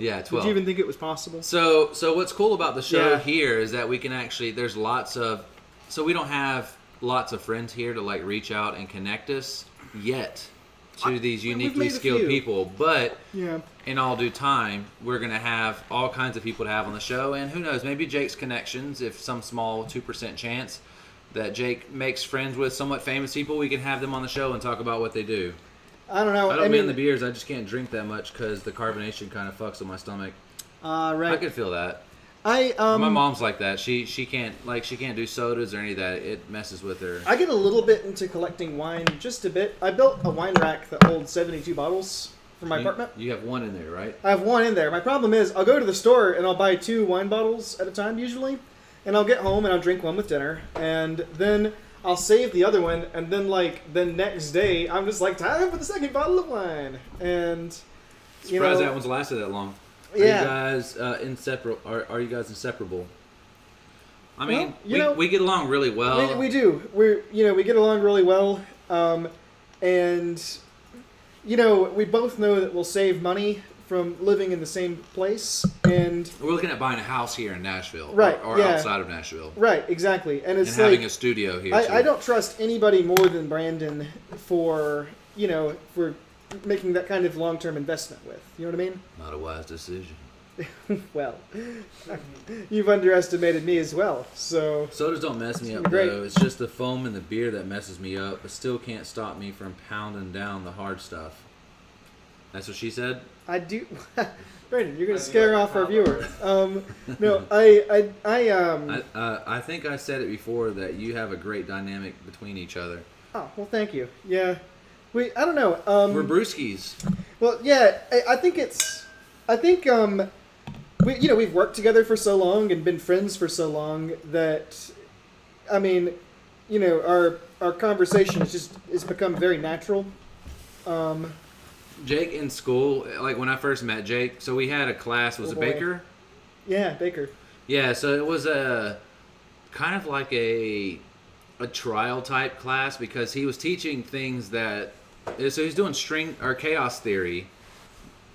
Yeah, 12. Did you even think it was possible? So what's cool about the show Yeah. here is that we can actually, there's lots of, so we don't have lots of friends here to like reach out and connect us yet to these we've uniquely made a skilled few. people, but Yeah. in all due time, we're going to have all kinds of people to have on the show, and who knows, maybe Jake's connections, if some small 2% chance that Jake makes friends with somewhat famous people, we can have them on the show and talk about what they do. I don't know. I don't mean, mean the beers, I just can't drink that much because the carbonation kind of fucks with my stomach. I right. could feel that. My My mom's like that. She can't do sodas or any of that. It messes with her. I get a little bit into collecting wine, just a bit. I built a wine rack that holds 72 bottles for my apartment. You have one in there, right? I have one in there. My problem is I'll go to the store and I'll buy 2 wine bottles at a time usually, and I'll get home and I'll drink one with dinner, and then I'll save the other one, and then like the next day I'm just like, time for the second bottle of wine, and you Surprised know, that one's lasted that long. Are Yeah. you guys inseparable? Are you guys inseparable? I mean, Well, we get along really well. we do. We get along really well, and we both know that we'll save money from living in the same place, and We're looking at buying a house here in Nashville, Right, Or yeah. outside of Nashville, right, exactly, and and it's having like a studio here. I too. don't trust anybody more than Brandon for making that kind of long-term investment with. You know what I mean? Not a wise decision. Well, you've underestimated me as well. So Sodas don't mess me up Great. though. It's just the foam and the beer that messes me up, but still can't stop me from pounding down the hard stuff. That's what she said. I do. Brandon, you're gonna I do scare like off our power. viewers. No, I I think I said it before that you have a great dynamic between each other. Oh well, thank you. Yeah, I don't know. We're brewskis. Well, yeah, I think we've worked together for so long and been friends for so long that, I mean, our conversation it's become very natural. Jake in school, like when I first met Jake, so we had a class. Was Oh, it boy. Baker? Yeah, Baker. Yeah, so it was a kind of like a trial type class because he was teaching things that. So he's doing string or chaos theory,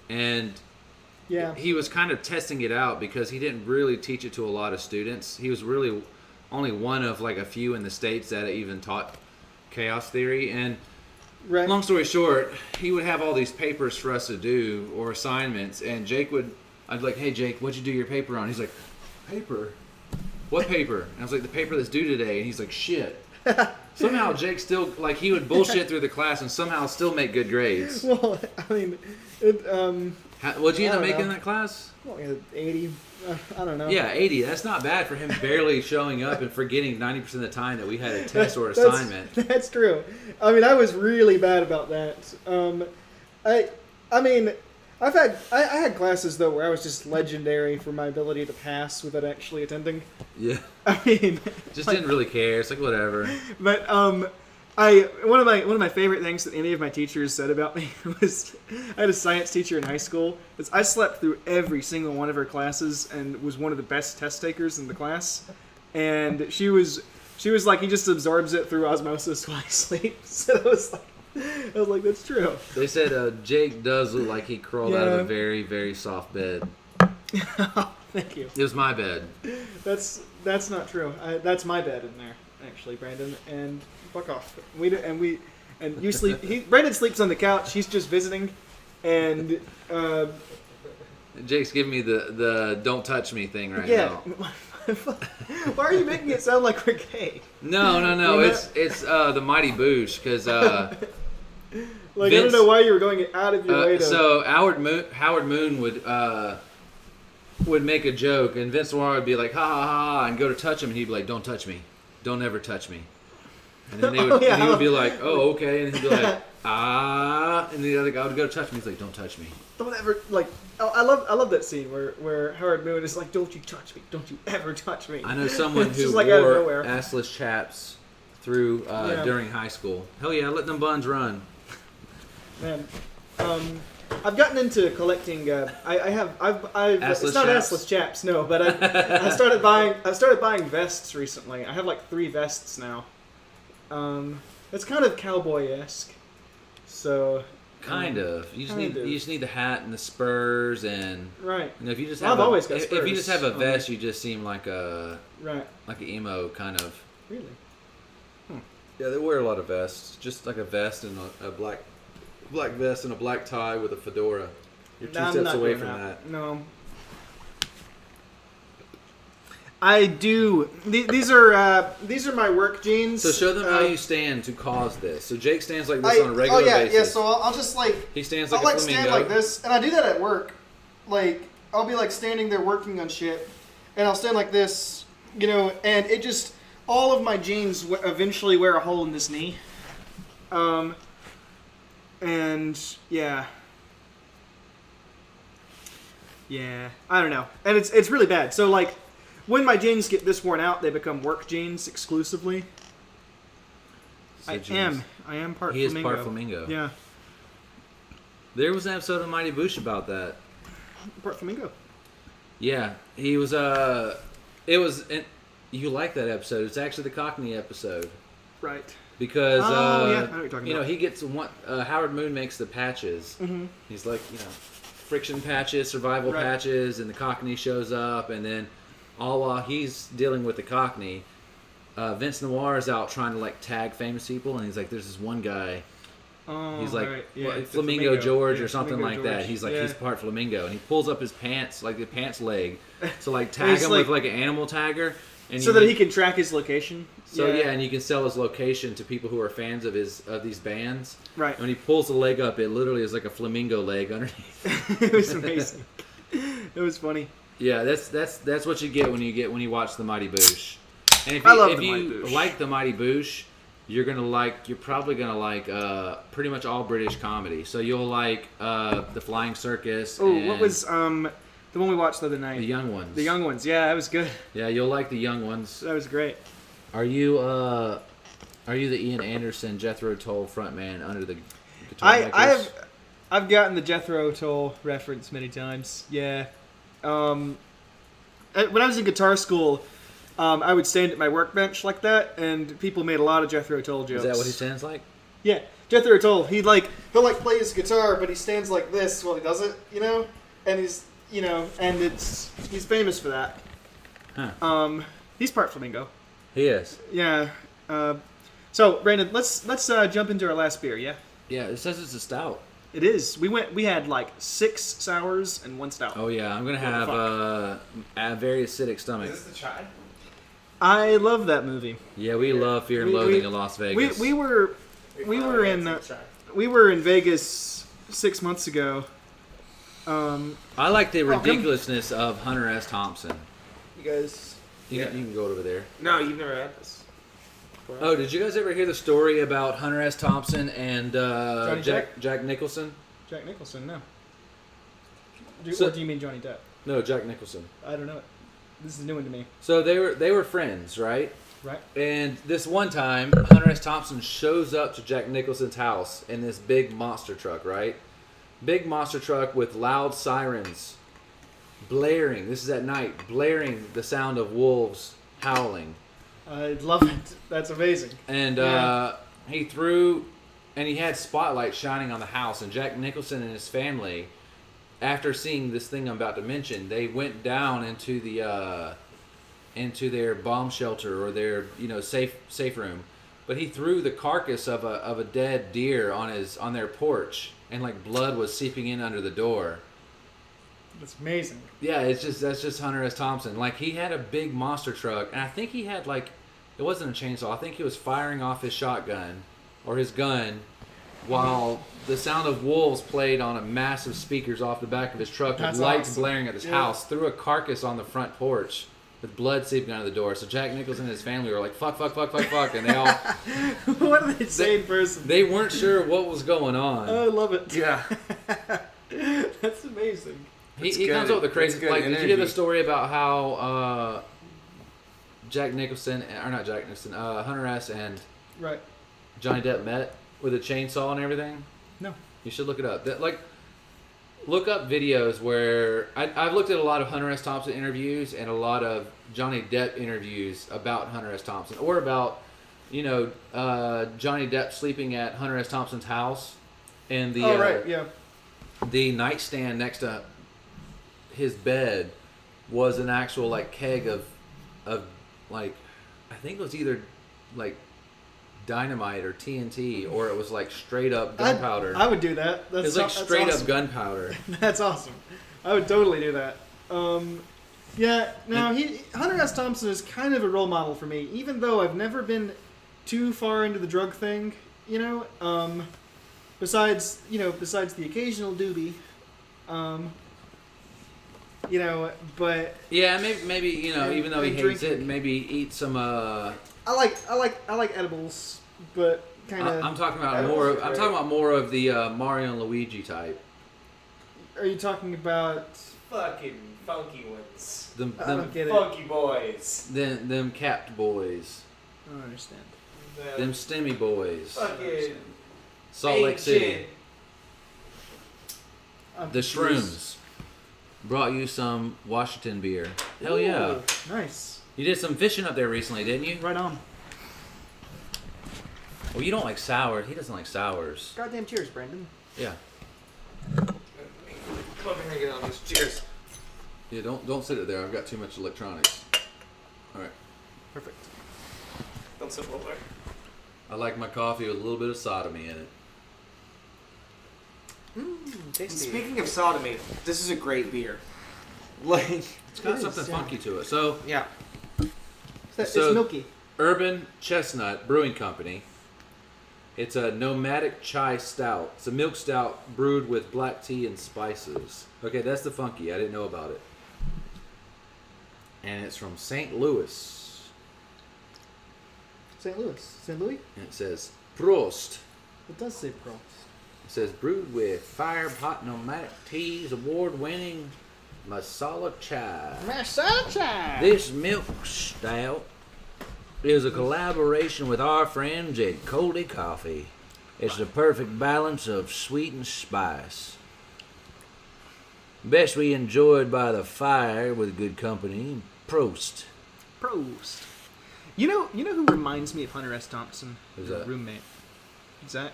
and Yeah. he was kind of testing it out because he didn't really teach it to a lot of students. He was really only one of like a few in the States that even taught chaos theory. And Right. long story short, he would have all these papers for us to do or assignments, and I'd be like, hey Jake, what'd you do your paper on? He's like, paper? What paper? And I was like, the paper that's due today. And he's like, shit. Somehow Jake still, like, he would bullshit through the class and somehow still make good grades. Well, I mean, What'd you end I up don't making in know. that class? 80. I don't know. Yeah, 80. That's not bad for him barely showing up and forgetting 90% of the time that we had a test or That's- assignment. That's true. I mean, I was really bad about that. I mean, I had classes though where I was just legendary for my ability to pass without actually attending. Yeah. I mean, Just didn't really care. It's like, whatever. but one of my favorite things that any of my teachers said about me was I had a science teacher in high school. I slept through every single one of her classes and was one of the best test takers in the class. And she was like, he just absorbs it through osmosis while I sleep. So I was like, that's true. They said Jake does look like he crawled out of Yeah. a very, very soft bed. Thank you. It was my bed. That's not true. That's my bed in there, actually, Brandon. And fuck off. And you sleep. Brandon sleeps on the couch. He's just visiting, and Jake's giving me the don't touch me thing right yeah. now. Why are you making it sound like we're gay? No. Well, It's the Mighty Boosh because Like I don't know why you were going out of your way to. so Howard Moon would make a joke and Vince Noir would be like ha ha ha and go to touch him and he'd be like, don't touch me, don't ever touch me. And then Oh, yeah. and he would be like, oh okay, and he'd be like and the other guy would go to touch me. He's like, don't touch me. Don't ever like. Oh, I love that scene where Howard Moon is like, "Don't you touch me! Don't you ever touch me!" I know someone It's who just like out of wore nowhere. assless chaps through Yeah. during high school. Hell yeah, let them buns run. Man, I've gotten into collecting. I've Assless it's not chaps? assless chaps, no, but I started buying vests recently. I have like 3 vests now. It's kind of cowboy-esque. So Kind of. You Kind of. just need the hat and the spurs and right, if you just Well, have I've always got if you just spurs have a on vest, you just seem like a right, emo kind of. really. Yeah, they wear a lot of vests. Just like a vest and a black vest and a black tie with a fedora. You're 2 I'm steps not away doing from that. No. I do. These are my work jeans. So show them how you stand to cause this. So Jake stands like this on a regular oh yeah, basis. yeah. So I'll just like He stands like I'll a like flamingo. stand like this, and I do that at work. Like I'll be like standing there working on shit, and I'll stand like this, and it just all of my jeans eventually wear a hole in this knee. And yeah, I don't know, and it's really bad. So like, when my jeans get this worn out, they become work jeans exclusively. So I jeans. am part He is flamingo. part flamingo. Yeah, There was an episode of Mighty Boosh about that. part flamingo. Yeah, he was. You like that episode? It's actually the Cockney episode Right. because Oh, yeah, I know what you're talking about. he gets one. Howard Moon makes the patches. Mm-hmm. He's like friction patches, survival Right. patches, and the Cockney shows up, and then all while he's dealing with the Cockney, Vince Noir is out trying to like tag famous people, and he's like, "There's this one guy Oh, He's like, right. Yeah, well, it's the Flamingo George Yeah, or something Flamingo like that. George. He's like, Yeah. he's part flamingo, and he pulls up his pants, like the pants leg, to like tag He's him like- with like an animal tagger, and so that he can track his location. So yeah, and you can sell his location to people who are fans of these bands. Right. And when he pulls the leg up, it literally is like a flamingo leg underneath. It was amazing. It was funny. Yeah, that's what you get when you watch the Mighty Boosh. And if I you, love if the Mighty you Boosh. like the Mighty Boosh, you're probably gonna like pretty much all British comedy. So you'll like the Flying Circus. Oh, and what was the one we watched the other night? the Young Ones? The Young Ones. Yeah, that was good. Yeah, you'll like the Young Ones. That was great. Are you the Ian Anderson Jethro Tull frontman under the guitar makers? I've gotten the Jethro Tull reference many times. Yeah. When I was in guitar school, I would stand at my workbench like that, and people made a lot of Jethro Tull jokes. Is that what he sounds like? Yeah, Jethro Tull. He'll play his guitar, but he stands like this while he does it, and he's famous for that. Huh. He's part flamingo. He is. Yeah. So Brandon, let's jump into our last beer. Yeah. Yeah, it says it's a stout. It is. We had like 6 sours and 1 stout. Oh yeah, I'm gonna have a very acidic stomach. Is this the try? I love that movie. Yeah, we love Fear and Loathing in Las Vegas. We were in Vegas 6 months ago. I like the ridiculousness of Hunter S. Thompson. You guys. You can go over there. No, you've never had this. Oh, did you guys ever hear the story about Hunter S. Thompson and Johnny Jack Nicholson? Jack Nicholson, no. So- What do you mean Johnny Depp? No, Jack Nicholson. I don't know it. This is new one to me. So they were friends, right? Right. And this one time, Hunter S. Thompson shows up to Jack Nicholson's house in this big monster truck, right? Big monster truck with loud sirens blaring. This is at night, blaring the sound of wolves howling. I love it. That's amazing. And Yeah. he had spotlights shining on the house. And Jack Nicholson and his family, after seeing this thing I'm about to mention, they went down into their bomb shelter or their safe room. But he threw the carcass of a dead deer on their porch, and like blood was seeping in under the door. That's amazing. Yeah, that's just Hunter S. Thompson. Like, he had a big monster truck, and I think he had it wasn't a chainsaw. I think he was firing off his shotgun or his gun while the sound of wolves played on a massive speakers off the back of his truck with That's lights awesome. blaring at his house. Threw a carcass on the front porch with blood seeping under the door. So Jack Nicholson and his family were like, fuck, and they all What an insane person. they weren't sure what was going on. I love it. Yeah. That's amazing. He comes up with the crazy. It's good Like, did you hear the energy. story about how Hunter S. and Right. Johnny Depp met with a chainsaw and everything? No. You should look it up. Look up videos where I've looked at a lot of Hunter S. Thompson interviews and a lot of Johnny Depp interviews about Hunter S. Thompson, or about Johnny Depp sleeping at Hunter S. Thompson's house, and the nightstand next to his bed was an actual like keg of like, I think it was either like dynamite or TNT, or it was like straight up gunpowder. I would do that. It was like straight up gunpowder. That's awesome. I would totally do that. Hunter S. Thompson is kind of a role model for me, even though I've never been too far into the drug thing. Besides the occasional doobie. But Yeah, maybe even though he and hates drinking. it, maybe eat some. I like edibles, but kind of. I'm talking about Edibles more. are I'm great. talking about more of the Mario and Luigi type. Are you talking about? Fucking funky ones. Them I don't get it. Funky boys. them capped boys. I don't understand. Them stemmy boys. fucking Salt Lake City. ancient- I'm The confused. Shrooms brought you some Washington beer. Hell yeah. Ooh, nice. You did some fishing up there recently, didn't you? Right on. Well, you don't like sours. He doesn't like sours. Goddamn cheers, Brandon. Yeah. Come over here and get on this. Cheers. Yeah, don't sit it there. I've got too much electronics. All right. Perfect. Don't sit over. I like my coffee with a little bit of sodomy in it. Tasty. Speaking of sodomy, this is a great beer. Like, It's got It something is, yeah. funky to it. So, yeah. It's So- milky. Urban Chestnut Brewing Company. It's a nomadic chai stout. It's a milk stout brewed with black tea and spices. Okay, that's the funky. I didn't know about it. And it's from St. Louis. St. Louis. St. Louis? And it says Prost. It does say Prost. It says brewed with fire pot nomadic teas, award-winning masala chai. Massacha! This milk stout is a collaboration with our friends at Coldy Coffee. It's the perfect balance of sweet and spice. Best be enjoyed by the fire with good company. Prost. Prost. You know who reminds me of Hunter S. Thompson? Who's Your that? roommate. Zach.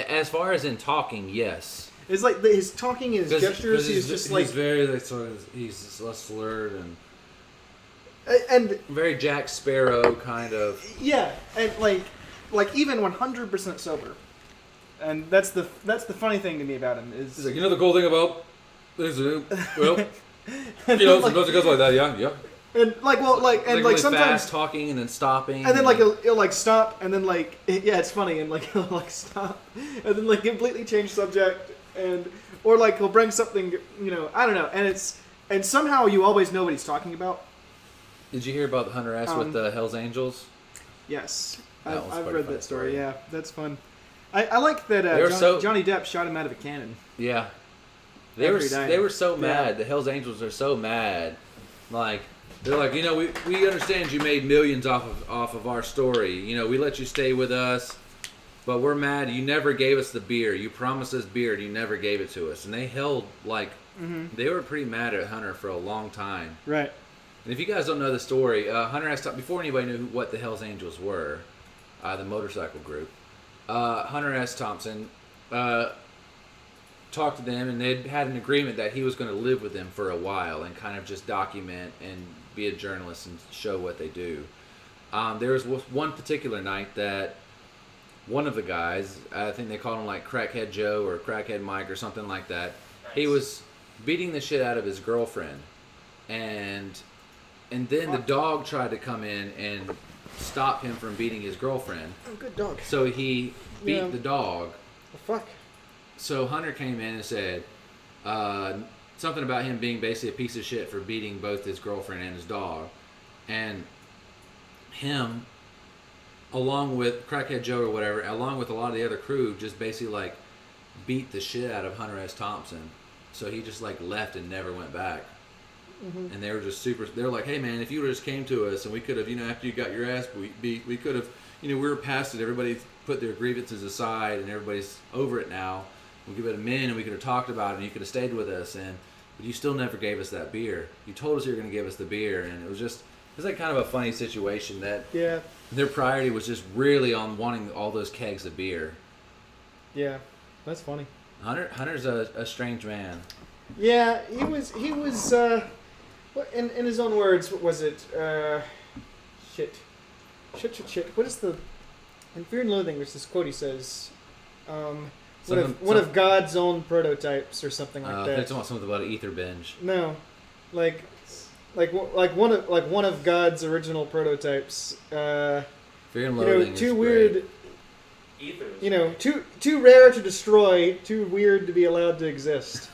As far as in talking, yes. It's like his talking, his gestures. He's just like, very like sort of he's less slurred and and very Jack Sparrow kind of. yeah, and like even 100% sober. And that's the funny thing to me about him is He's like, you know the cool thing about this, well, and you know, like, sometimes it goes like that, yeah. and like well like and like really sometimes fast talking and then stopping, and then like he'll like stop and then like yeah it's funny and like he'll like stop and then like completely change subject and or like he'll bring something I don't know and somehow you always know what he's talking about. Did you hear about the Hunter S with the Hell's Angels? Yes, That was I've quite a read funny that story. story. Yeah, that's fun. I like that They were Johnny Depp shot him out of a cannon. Yeah, After he died. they were so Yeah. mad. The Hell's Angels are so mad. Like they're like, we understand you made millions off of our story. We let you stay with us, but we're mad. You never gave us the beer. You promised us beer, and you never gave it to us. And they held like they were pretty mad at Hunter for a long time. Right. And if you guys don't know the story, Hunter S. Before anybody knew what the Hell's Angels were, the motorcycle group, Hunter S. Thompson talked to them, and they'd had an agreement that he was going to live with them for a while and kind of just document and be a journalist and show what they do. There was one particular night that one of the guys, I think they called him like Crackhead Joe or Crackhead Mike or something like that, he was beating the shit out of his girlfriend. And then the dog tried to come in and stop him from beating his girlfriend. Oh, good dog. So he beat Yeah. the dog. The fuck. So Hunter came in and said something about him being basically a piece of shit for beating both his girlfriend and his dog. And him, along with Crackhead Joe or whatever, along with a lot of the other crew, just basically like beat the shit out of Hunter S. Thompson. So he just like left and never went back. Mm-hmm. And they were just super. They were like, "Hey man, if you just came to us and we could have, after you got your ass beat, we could have, we were past it. Everybody put their grievances aside, and everybody's over it now. We could have been men, and we could have talked about it, and you could have stayed with us. But you still never gave us that beer. You told us you were going to give us the beer, and it was like kind of a funny situation that Yeah. their priority was just really on wanting all those kegs of beer. Yeah. That's funny. Hunter's a strange man. Yeah, he was in his own words, what was it? Shit. What is the in Fear and Loathing, there's this quote he says, one of God's own prototypes or something like They're that. talking about something about an ether binge. No. Like one of God's original prototypes. Fear and Loathing Too is weird. great. Ether. Too rare to destroy, too weird to be allowed to exist.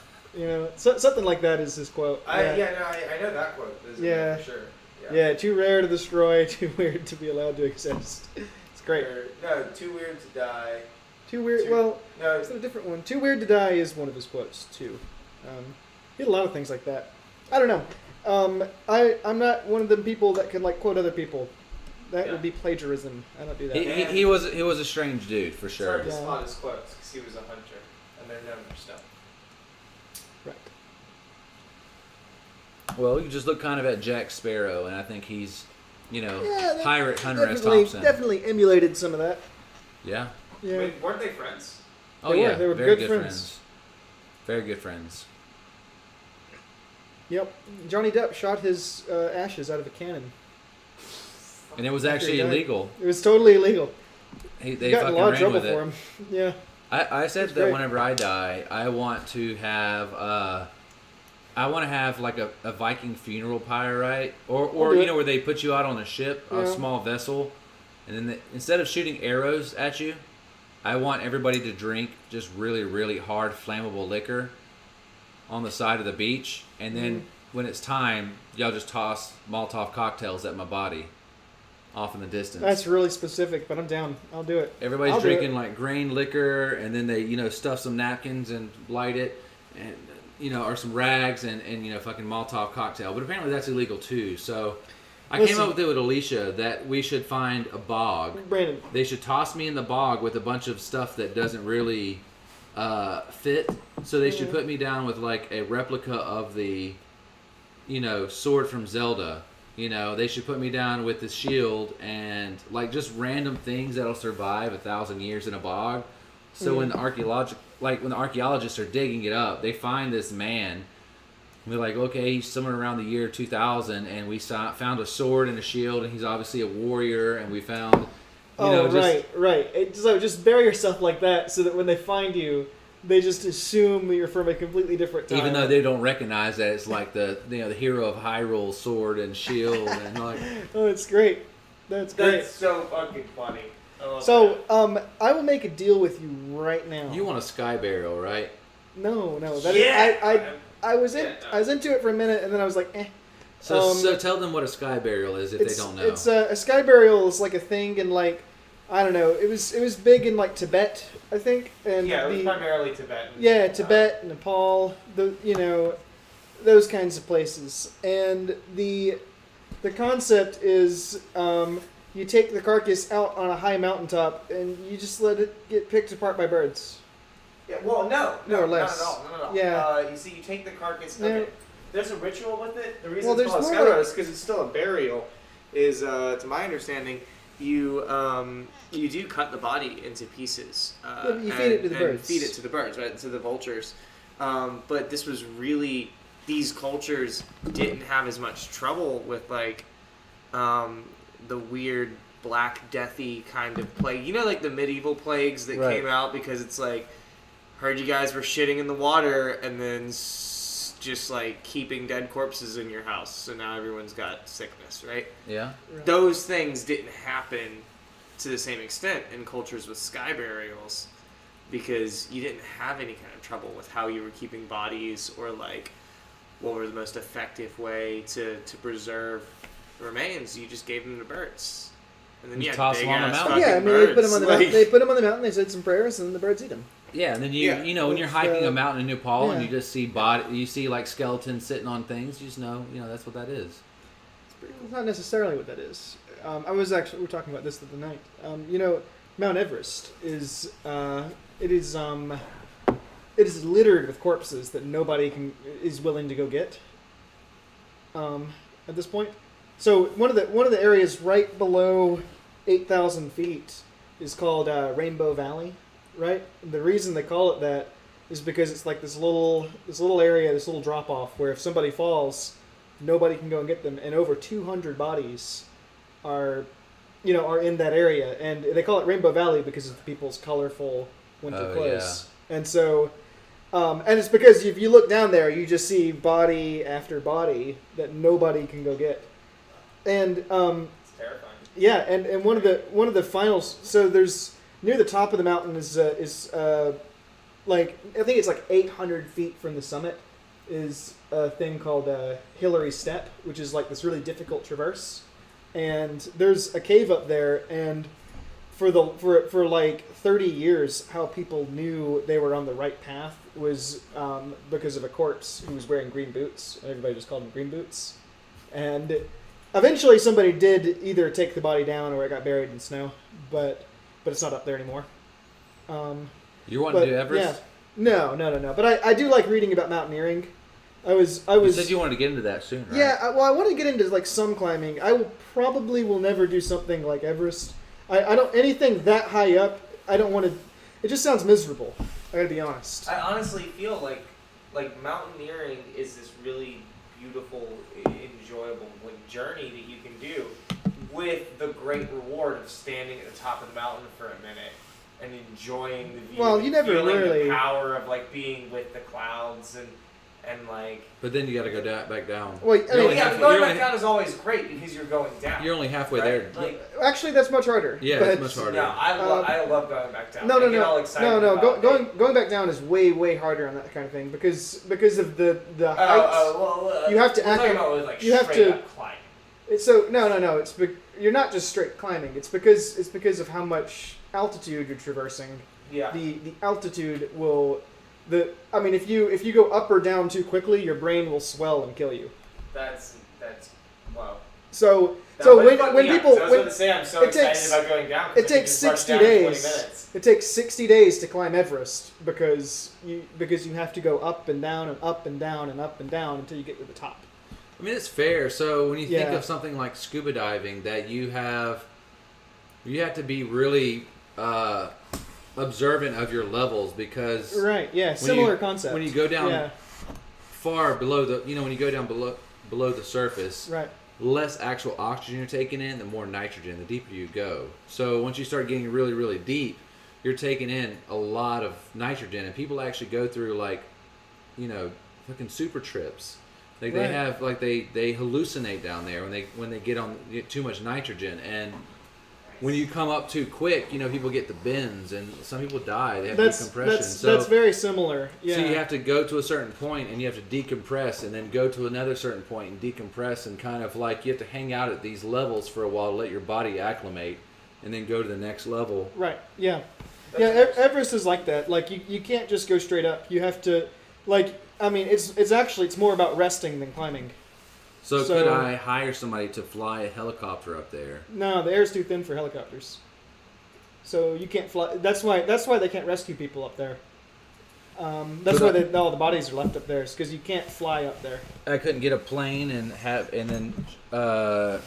Something like that is his quote. I know that quote. Yeah. For sure. Yeah, too rare to destroy, too weird to be allowed to exist. It's great. No, too weird to die. Too weird. No, It's a different one. Too weird to die is one of his quotes too. He had a lot of things like that. I don't know. I'm not one of them people that can like quote other people. That would be plagiarism. I don't do that. He was a strange dude for it's sure. hard to spot his quotes because he was a hunter, and they're known for stuff. Right. Well, you just look kind of at Jack Sparrow, and I think he's, Yeah, pirate Hunter S. Thompson. Definitely emulated some of that. Yeah. Yeah. Wait, weren't they friends? Oh They were. yeah. They were very good friends. Very good friends. Yep. Johnny Depp shot his ashes out of a cannon. And it was After he actually died. illegal. It was totally illegal. They He got in fucking a lot of ran trouble with it. for him. Yeah. I said That's that great. whenever I die, I want to have like a Viking funeral pyre, right? Or do you it. know where they put you out on a ship, a Yeah. small vessel, and then instead of shooting arrows at you, I want everybody to drink just really really hard flammable liquor on the side of the beach, and then when it's time, y'all just toss Molotov cocktails at my body off in the distance. That's really specific, but I'm down. I'll do it. Everybody's I'll do drinking it. like grain liquor, and then they, stuff some napkins and light it, and or some rags and fucking Molotov cocktail. But apparently that's illegal too. So I came Listen. up with it with Alicia that we should find a bog. Brandon. They should toss me in the bog with a bunch of stuff that doesn't really fit. So they should put me down with like a replica of the, sword from Zelda. They should put me down with the shield and like just random things that'll survive 1,000 years in a bog. So when the archaeologists are digging it up, they find this man. And they're like, okay, he's somewhere around the year 2000, and we found a sword and a shield, and he's obviously a warrior. And we found, right. So just bury yourself like that, so that when they find you, they just assume you're from a completely different time. even though they don't recognize that it's like the hero of Hyrule sword and shield and like. Oh, it's great. That's great. That's so fucking funny. I love So, that. I will make a deal with you right now. You want a sky burial, right? No. Yeah. I was Yeah, no. I was into it for a minute, and then I was like, eh. So tell them what a sky burial is if they don't know. It's a sky burial is like a thing in like, I don't know. It was big in like Tibet, I think, and Yeah, it was primarily Tibetan. yeah, Tibet, Nepal, those kinds of places. And the concept is you take the carcass out on a high mountaintop and you just let it get picked apart by birds. Yeah, well, no, More or less. not at all. Yeah. You see, you take the carcass. No. Okay. There's a ritual with it. The reason Well, it's called there's a more sky burial like- is because it's still a burial. Is to my understanding, you do cut the body into pieces. Yeah, you feed it to the birds. Feed it to the birds, right? To the vultures. But this was really, these cultures didn't have as much trouble with like the weird black deathy kind of plague. Like the medieval plagues that Right. came out because it's like, heard you guys were shitting in the water and then just like keeping dead corpses in your house, so now everyone's got sickness, right? Yeah. Those things didn't happen to the same extent in cultures with sky burials because you didn't have any kind of trouble with how you were keeping bodies or like what were the most effective way to preserve remains. You just gave them to birds. And then You you had toss them on the big-ass mountain. fucking Yeah, I mean they put them birds, on the like- mountain. They put them on the mountain. They said some prayers, and then the birds eat them. Yeah, and then Yeah. when you're It's, hiking a mountain in Nepal and yeah. you just see you see like skeletons sitting on things, you just know, that's what that is. It's not necessarily what that is. We were talking about this the other night. Mount Everest is it is littered with corpses that nobody is willing to go get. At this point, so one of the areas right below 8,000 feet is called Rainbow Valley, right? And the reason they call it that is because it's like this little area, this little drop off where if somebody falls, nobody can go and get them, and over 200 bodies are in that area, and they call it Rainbow Valley because of people's colorful winter Oh, clothes. And so, and it's because if you look down there, you just see body after body that nobody can go get, and It's terrifying. yeah, and one of the finals. So there's near the top of the mountain is like I think it's like 800 feet from the summit is a thing called Hillary Step, which is like this really difficult traverse. And there's a cave up there, and for like 30 years, how people knew they were on the right path was because of a corpse who was wearing green boots. Everybody just called them green boots. And eventually, somebody did either take the body down or it got buried in snow, but it's not up there anymore. You want to do Everest? Yeah. No. But I do like reading about mountaineering. I was. You said you wanted to get into that soon, right? Yeah, I want to get into like some climbing. I will never do something like Everest. I don't anything that high up. I don't want to. It just sounds miserable. I gotta be honest. I honestly feel like mountaineering is this really beautiful, enjoyable journey that you can do with the great reward of standing at the top of the mountain for a minute and enjoying the view. Well, and you never feeling really- the power of like being with the clouds and like. But then you got to go back down. Well, I You're mean, only Yeah, halfway- going you're back only- down is always great because you're going down. You're only halfway right? there. Like, actually, that's much harder. Yeah, but, it's much harder. no, I love going back down. No, I get all excited about going back down is way harder on that kind of thing because of the heights. You have to we're talking about like you have straight to- up climbing. So no, you're not just straight climbing. It's because of how much altitude you're traversing. Yeah. The altitude will if you go up or down too quickly, your brain will swell and kill you. That's wow. So That so would fuck when me up, people 'cause I was when, going to say I'm so it excited takes- about going down. 'cause it I can takes just rush 60 down in 20 days. minutes. It takes 60 days to climb Everest because you have to go up and down and up and down and up and down until you get to the top. I mean, it's fair. So when you think Yeah. of something like scuba diving, that you have to be really observant of your levels because Right. Yeah. when Similar you- concept. when you go down Yeah. far below when you go down below the surface, Right. less actual oxygen you're taking in, the more nitrogen, the deeper you go. So once you start getting really, really deep, you're taking in a lot of nitrogen, and people actually go through fucking super trips. Like they Right. have they hallucinate down there when they get too much nitrogen, and when you come up too quick, people get the bends, and some people die. They have decompression. That's very similar. Yeah. So you have to go to a certain point and you have to decompress and then go to another certain point and decompress, and kind of like you have to hang out at these levels for a while to let your body acclimate and then go to the next level. Right. Yeah. That's Yeah. interesting. Everest is like that. Like you can't just go straight up. You have to it's more about resting than climbing. So, So- could I hire somebody to fly a helicopter up there? No, the air's too thin for helicopters. So you can't fly. That's why they can't rescue people up there. That's why all the bodies are left up there. Is because you can't fly up there. I couldn't get a plane and then Well,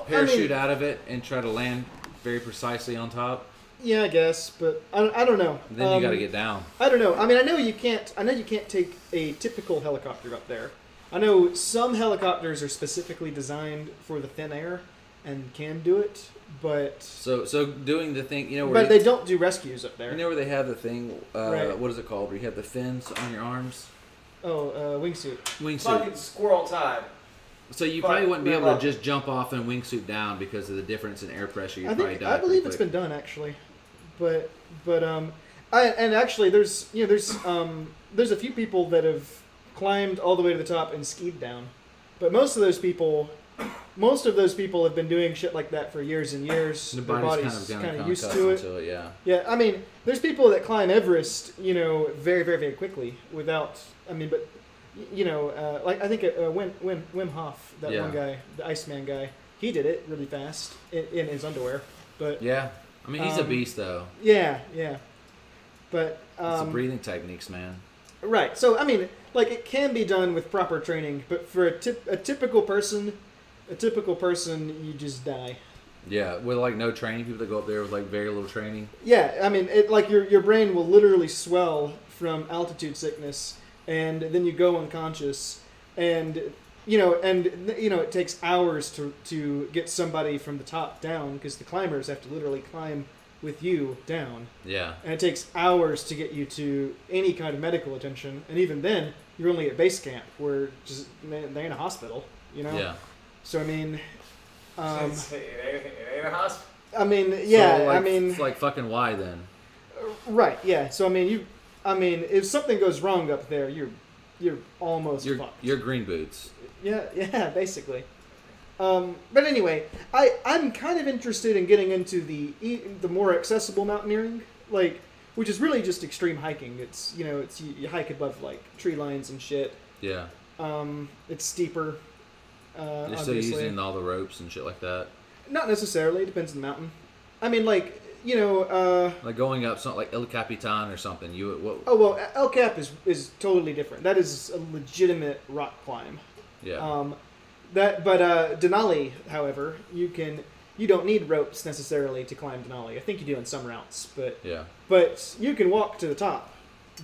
parachute out of it and try to land very precisely on top. Yeah, I guess, but I don't know. Then you got to get down. I don't know. I mean, I know you can't take a typical helicopter up there. I know some helicopters are specifically designed for the thin air and can do it, but So doing the thing, but they don't do rescues up there. where they have the thing, Right. what is it called? Where you have the fins on your arms, Wingsuit. wingsuit. Fucking squirrel time. So you Fuck, probably wouldn't be I able love to just jump off and wingsuit down because of the difference in air pressure. You'd I probably die. believe pretty it's quick. been done actually, but actually there's a few people that have climbed all the way to the top and skied down, but most of those people have been doing shit like that for years and years. The Their body's kind of used accustomed to it. Yeah. Yeah, I mean, there's people that climb Everest, very, very, very quickly without. I mean, but like I think Wim Hof, that Yeah. one guy, the Iceman guy, he did it really fast in his underwear. But Yeah. I mean, he's a Um, beast, though. yeah. But It's the breathing techniques, man. right, so I mean, like it can be done with proper training, but for a typical person, you just die. Yeah, with like no training, people that go up there with like very little training. Yeah, I mean, your brain will literally swell from altitude sickness, and then you go unconscious, and it takes hours to get somebody from the top down because the climbers have to literally climb with you down, Yeah. and it takes hours to get you to any kind of medical attention, and even then you're only at base camp where they're in a hospital, Yeah. So I mean, It ain't a hospital. I mean, yeah, So, like, I mean, it's like fucking why then? right, yeah. So I mean, if something goes wrong up there, you're almost fucked. You're green boots. Yeah, basically. But anyway, I'm kind of interested in getting into the more accessible mountaineering, which is really just extreme hiking. It's you hike above like tree lines and shit. Yeah. It's steeper. You're still Obviously. using all the ropes and shit like that. Not necessarily. It depends on the mountain. I mean, like Like going up something like El Capitan or something. Oh well, El Cap is totally different. That is a legitimate rock climb. Yeah. But Denali, however, you don't need ropes necessarily to climb Denali. I think you do in some routes, but Yeah. you can walk to the top.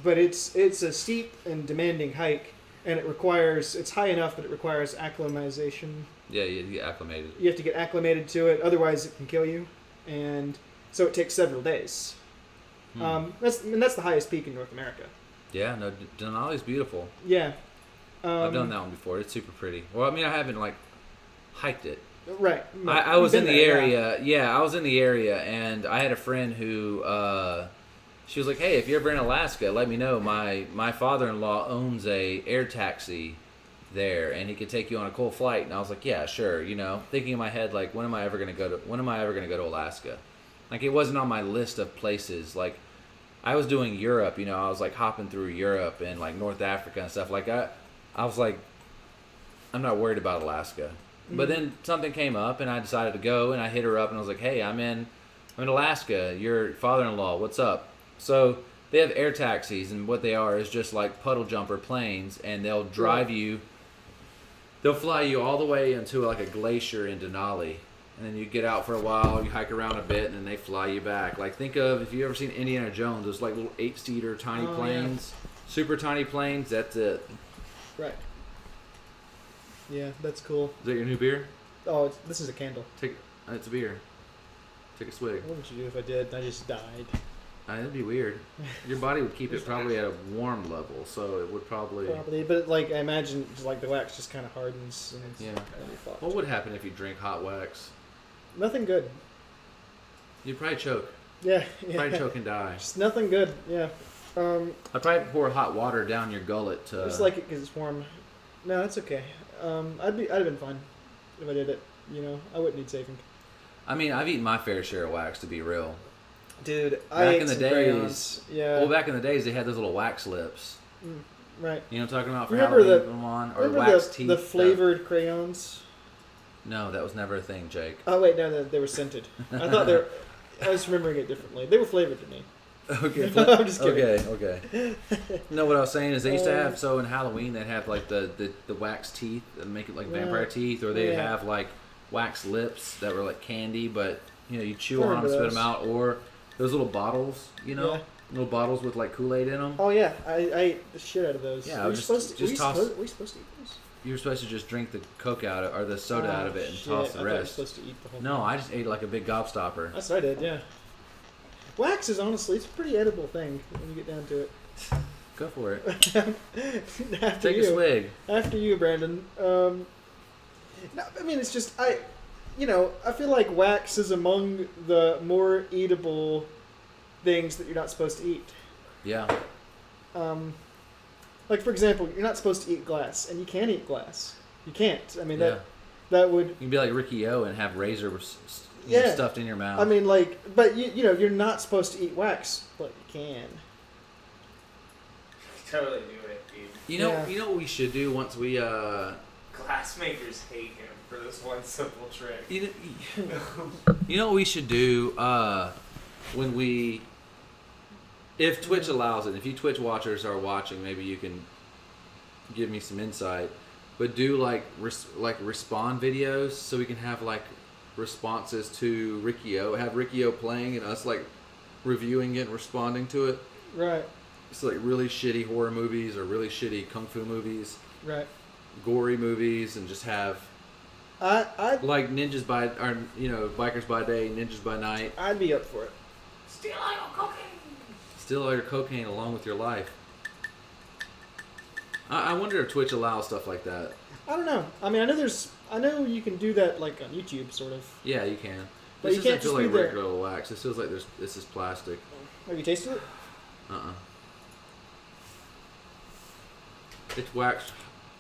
But it's a steep and demanding hike, and it's high enough that it requires acclimatization. Yeah, you get acclimated. You have to get acclimated to it, otherwise it can kill you, and so it takes several days. That's the highest peak in North America. Yeah, no, Denali's beautiful. Yeah. I've done that one before. It's super pretty. Well, I mean, I haven't like hiked it. Right. I was You've in been the there, area. Yeah, I was in the area, and I had a friend who she was like, "Hey, if you're ever in Alaska, let me know. My father-in-law owns a air taxi there, and he could take you on a cool flight." And I was like, "Yeah, sure." You know, thinking in my head like, when am I ever gonna go to Alaska? Like, it wasn't on my list of places. Like, I was doing Europe. You know, I was like hopping through Europe and like North Africa and stuff. Like, I was like, I'm not worried about Alaska. But then something came up, and I decided to go, and I hit her up, and I was like, "Hey, I'm in Alaska. Your father-in-law, what's up?" So they have air taxis, and what they are is just like puddle jumper planes, and they'll drive you. They'll fly you all the way into like a glacier in Denali, and then you get out for a while, you hike around a bit, and then they fly you back. Like, think of, if you ever seen Indiana Jones, those like little 8-seater tiny planes, super tiny planes. That's it. Right. Yeah, that's cool. Is that your new beer? Oh, this is a candle. It's a beer. Take a swig. What would you do if I did? I just died. That'd be weird. Your body would keep it probably at a warm level, so it would probably. Probably, but like I imagine, like the wax just kind of hardens. And it's Yeah. gonna be fucked. What would happen if you drink hot wax? Nothing good. You'd probably choke. Yeah. Probably choke and die. Just nothing good. Yeah. I'd probably pour hot water down your gullet to. Just like it because it's warm. No, that's okay. I'd have been fine if I did it. You know, I wouldn't need saving. I mean, I've eaten my fair share of wax, to be real. Dude, Back in the days, crayons. Yeah. Well, back in the days, they had those little wax lips. Right. You know what I'm talking about? For Remember Halloween, the- put them on, or Remember wax the, teeth. the flavored crayons? No, that was never a thing, Jake. Oh wait, no, they were scented. I thought they were. I was remembering it differently. They were flavored to me. Okay. I'm just kidding. Okay. No, what I was saying is they used to have, so in Halloween they'd have like the wax teeth and make it like vampire teeth, or they'd have like wax lips that were like candy, but you know, you chew on them, spit them out, or those little bottles, you know, little bottles with like Kool-Aid in them. Oh yeah, I ate the shit out of those. Yeah, were we supposed to eat those? You were supposed to just drink the Coke out of, or the soda out of it and toss the I rest. supposed to eat the whole No, thing. I just ate like a big gobstopper. That's what I did. Yeah. Wax is honestly, it's a pretty edible thing when you get down to it. Go for it. After Take you. a swig. After you, Brandon. No, I mean, it's just I feel like wax is among the more eatable things that you're not supposed to eat. Yeah. Like, for example, you're not supposed to eat glass, and you can't eat glass. You can't. I mean, Yeah. that would. You can be like Ricky O and have razor stuffed in your mouth. I mean, like, but you know, you're not supposed to eat wax, but you can. Totally do it, dude. You know what we should do once we Glassmakers hate him for this one simple trick. You know what we should do when we, if Twitch allows it, if you Twitch watchers are watching, maybe you can give me some insight. But do like respond videos so we can have like responses to Ricky O. Have Ricky O playing and us like reviewing it and responding to it. Right. It's like really shitty horror movies or really shitty kung fu movies. Right. Gory movies, and just have I like ninjas by, or you know, bikers by day, ninjas by night. I'd be up for it. Steal all your cocaine. Steal all your cocaine along with your life. I wonder if Twitch allows stuff like that. I don't know. I mean, I know you can do that like on YouTube, sort of. Yeah, you can. But This you doesn't can't feel just like be there. regular wax. This feels like this is plastic. Have you tasted it? It's wax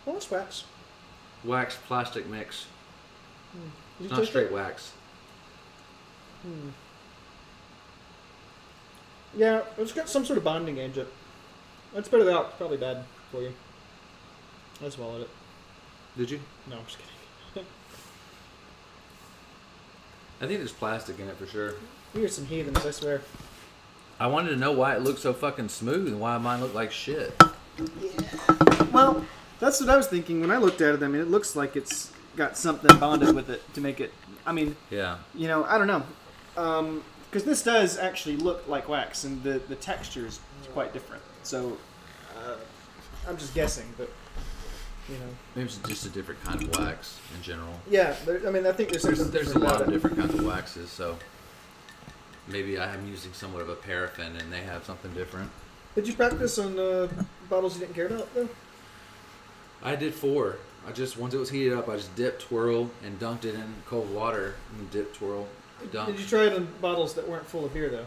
Well, it's wax. plastic mix. Did you It's not taste straight it? wax. Yeah, it's got some sort of bonding agent. I'd spit it out. It's probably bad for you. I swallowed it. Did you? No, I'm just kidding. I think there's plastic in it for sure. We are some heathens, I swear. I wanted to know why it looked so fucking smooth and why mine looked like shit. Well, that's what I was thinking when I looked at it. I mean, it looks like it's got something bonded with it to make it. I mean, Yeah. you know, I don't know. Because this does actually look like wax, and the texture is quite different. So, I'm just guessing, but, you know. Maybe it's just a different kind of wax in general. Yeah, I mean, I think there's something There's a different lot about of it. different kinds of waxes, so. maybe I am using somewhat of a paraffin and they have something different. Did you practice on bottles you didn't care about though? I did 4. Once it was heated up, I just dipped, twirl, and dunked it in cold water. And dip, twirl, dunk. Did you try it on bottles that weren't full of beer though?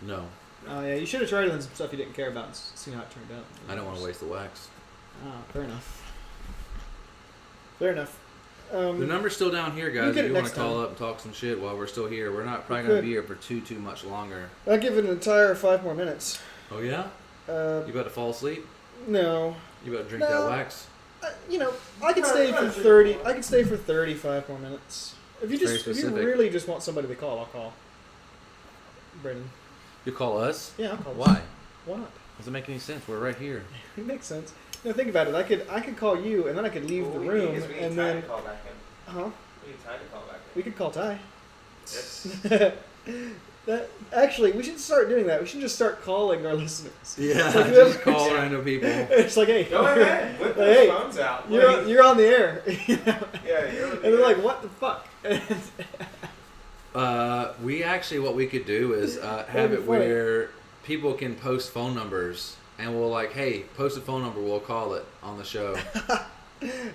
No, Oh yeah, you should have tried it on some stuff you didn't care about and see how it turned out. I don't want to waste the wax. Oh, fair enough. Fair enough. The number's still down here, guys. get If it you want next to call time. up and talk some shit while we're still here, we're not probably We going to could. be here for too much longer. I'll give it an entire 5 more minutes. Oh yeah? Uh, You about to fall asleep? no. You about to drink No. that wax? You know, I could stay for 30. I could stay for 35 more minutes. If you Very if you specific. really just want somebody to call, I'll call. Brendan. You call us? Yeah, I'll call. Why? Why not? Doesn't make any sense. We're right here. It makes sense. No, think about it. I could call you, and then I could leave What the we room, need is we need and time then to call back in. huh? We need time to call back We could call Ty. in. That actually, we should start doing that. We should just start calling our listeners. Yeah, It's like just whoever- call random people. It's like, hey, Go ahead. Whip those Hey, phones out. you're on the air. You know? Yeah, you're And they're like, what the fuck? We actually, what we could do is have That'd be it funny. where people can post phone numbers, and we'll like, hey, post a phone number, we'll call it on the show.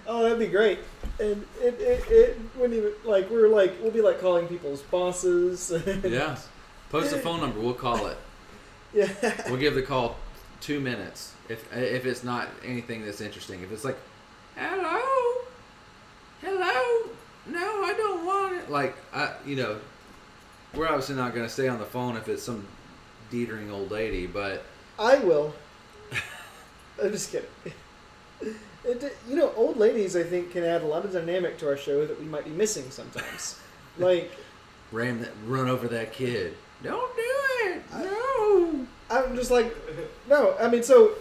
Oh, that'd be great. And it wouldn't even like we'll be like calling people's bosses. Yeah, post a phone number, we'll call it. Yeah. We'll give the call 2 minutes if it's not anything that's interesting. If it's like, hello, no, I don't want it. Like we're obviously not going to stay on the phone if it's some deetering old lady, but I will. I'm just kidding. Old ladies, I think, can add a lot of dynamic to our show that we might be missing sometimes. Like, run over that kid. Don't do it. No. I'm just like, no. I mean, so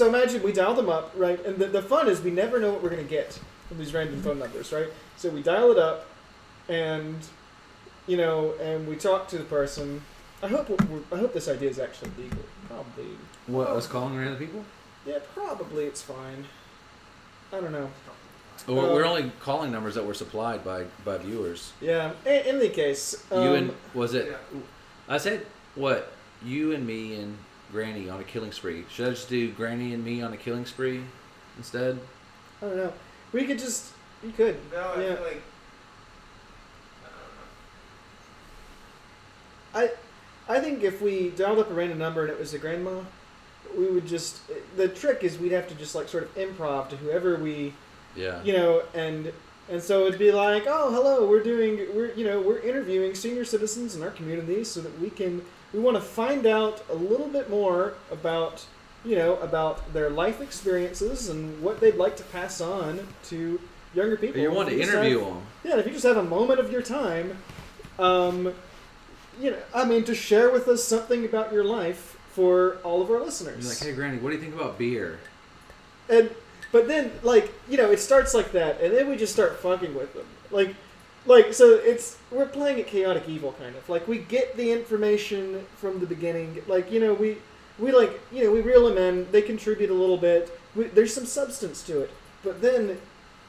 imagine we dial them up, right? And the fun is we never know what we're gonna get from these random phone numbers, right? So we dial it up, and and we talk to the person. I hope this idea is actually legal. Probably. What, us calling random people? Yeah, probably it's fine. I don't know. Well, we're only calling numbers that were supplied by viewers. Yeah. In any case, You and was it? Yeah. I said what? You and me and Granny on a killing spree. Should I just do Granny and me on a killing spree instead? I don't know. We could just. You could. No, I Yeah. feel like. I don't know. I think if we dialed up a random number and it was a grandma, we would just. The trick is we'd have to just like sort of improv to whoever we, Yeah. and so it'd be like, oh, hello, we're interviewing senior citizens in our community so that we want to find out a little bit more about their life experiences and what they'd like to pass on to younger people. You want If to you just interview have- them. Yeah, and if you just have a moment of your time, to share with us something about your life for all of our listeners. You're like, hey, Granny, what do you think about beer? But then, it starts like that, and then we just start fucking with them. So we're playing at chaotic evil, kind of. Like, we get the information from the beginning. We reel them in, they contribute a little bit. There's some substance to it. But then,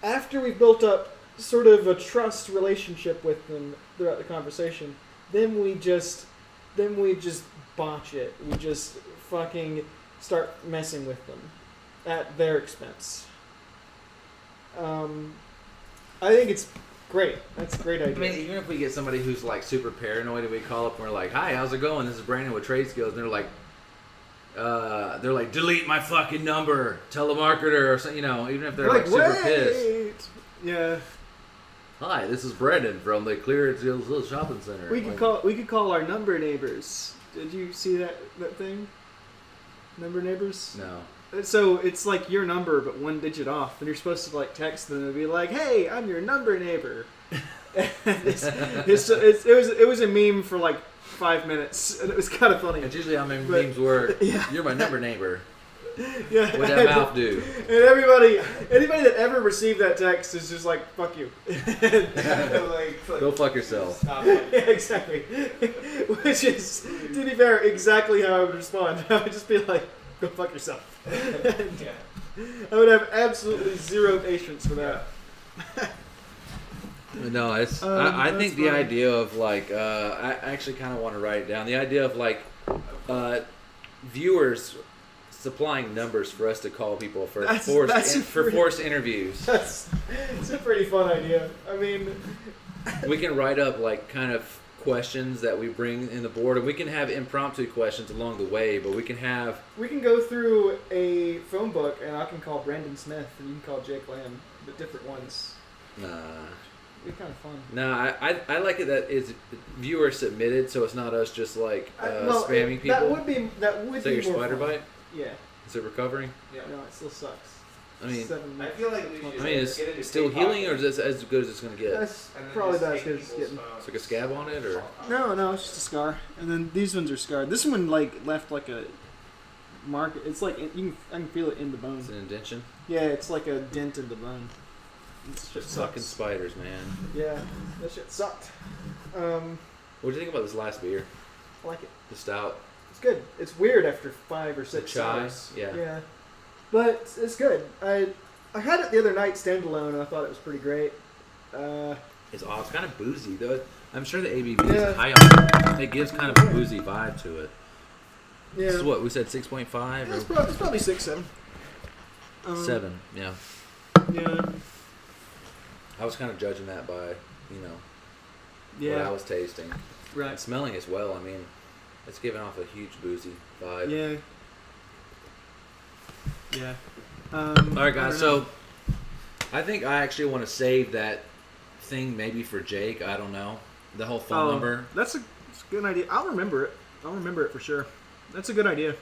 after we've built up sort of a trust relationship with them throughout the conversation, then we just botch it. We just fucking start messing with them at their expense. I think it's great. That's a great idea. I mean, even if we get somebody who's like super paranoid and we call up and we're like, hi, how's it going? This is Brandon with Trade Skills. And they're like, delete my fucking number, telemarketer, or something, even if they're like super pissed. Wait! Yeah. Hi, this is Brandon from the Clearance Hill Shopping Center. We could call our number neighbors. Did you see that thing? Number neighbors? No. So it's like your number, but one digit off, and you're supposed to like text them and be like, "Hey, I'm your number neighbor." It was a meme for like 5 minutes, and it was kind of funny. It's usually how memes work. Yeah. You're my number neighbor. Yeah. What'd that mouth do? And anybody that ever received that text is just like, "Fuck you." Go fuck yourself. Stop Yeah, it. exactly. Which is, to be fair, exactly how I would respond. I would just be like, "Go fuck yourself." Yeah. I would have absolutely zero patience for that. No, it's. I think the idea of like, I actually kind of want to write it down. The idea of like, viewers supplying numbers for us to call people for forced interviews. It's a pretty fun idea. I mean, We can write up like kind of questions that we bring in the board, and we can have impromptu questions along the way. But we can go through a phone book, and I can call Brandon Smith, and you can call Jake Lamb, the different ones. Nah. It'd be kind of fun. No, I like it that it's viewer submitted, so it's not us just like spamming people. That would be Is that your more spider fun. bite? Yeah. Is it recovering? Yeah. No, it still sucks. I mean, I feel like we should. is get it it still to healing, or pocket. is this as good as it's gonna get? That's And then probably just about as take good as it's people's getting. phones. It's like a scab on it, or No, it's just a scar. And then these ones are scarred. This one like left like a mark. It's like I can feel it in the bone. it's an indention. Yeah, it's like a dent in the bone. This shit Fucking sucks. spiders, man. Yeah, that shit sucked. What do you think about this last beer? I like it. The stout. It's good. It's weird after 5 or 6 chai, hours. yeah. Yeah. But it's good. I had it the other night standalone, and I thought it was pretty great. It's odd. It's kind of boozy, though. I'm sure the ABV Yeah. is high on it. It gives kind of a boozy vibe to it. Yeah. This is what we said, 6.5 It's or probably 6, 7. 7. Yeah. Yeah. I was kind of judging that by, what I Yeah. was tasting. Right. And smelling as well. I mean, it's giving off a huge boozy vibe. Yeah. Yeah. All right, guys. So I think I actually want to save that thing maybe for Jake. I don't know. The whole phone number. That's a good idea. I'll remember it. I'll remember it for sure. That's a good idea.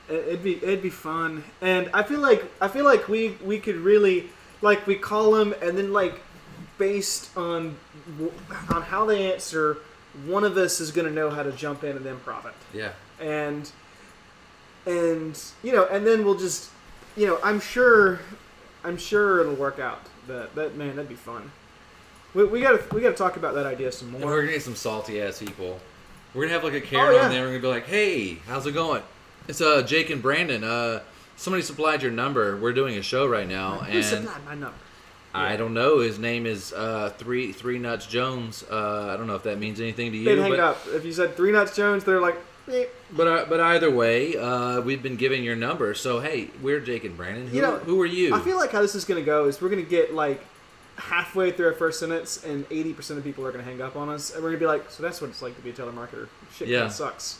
It'd be fun, and I feel like we could really like we call them, and then like based on how they answer, one of us is gonna know how to jump in and improv it, Yeah. and and then we'll just I'm sure it'll work out. That man, that'd be fun. We gotta talk about that idea some And more. we're gonna get some salty ass people. We're gonna have like a Karen yeah. on there. We're gonna be like, "Hey, how's it going? It's Jake and Brandon. Somebody supplied your number. We're doing a show right now, Who and supplied my number? I don't know. His name is Three Nuts Jones. I don't know if that means anything to you. They'd hang but, up if you said 3 Nuts Jones. They're like, eh. but either way, we've been given your number. So hey, we're Jake and Brandon. Who are you? I feel like how this is gonna go is we're gonna get like halfway through our first sentence, and 80% of people are gonna hang up on us, and we're gonna be like, so that's what it's like to be a telemarketer. Shit Yeah. kinda sucks.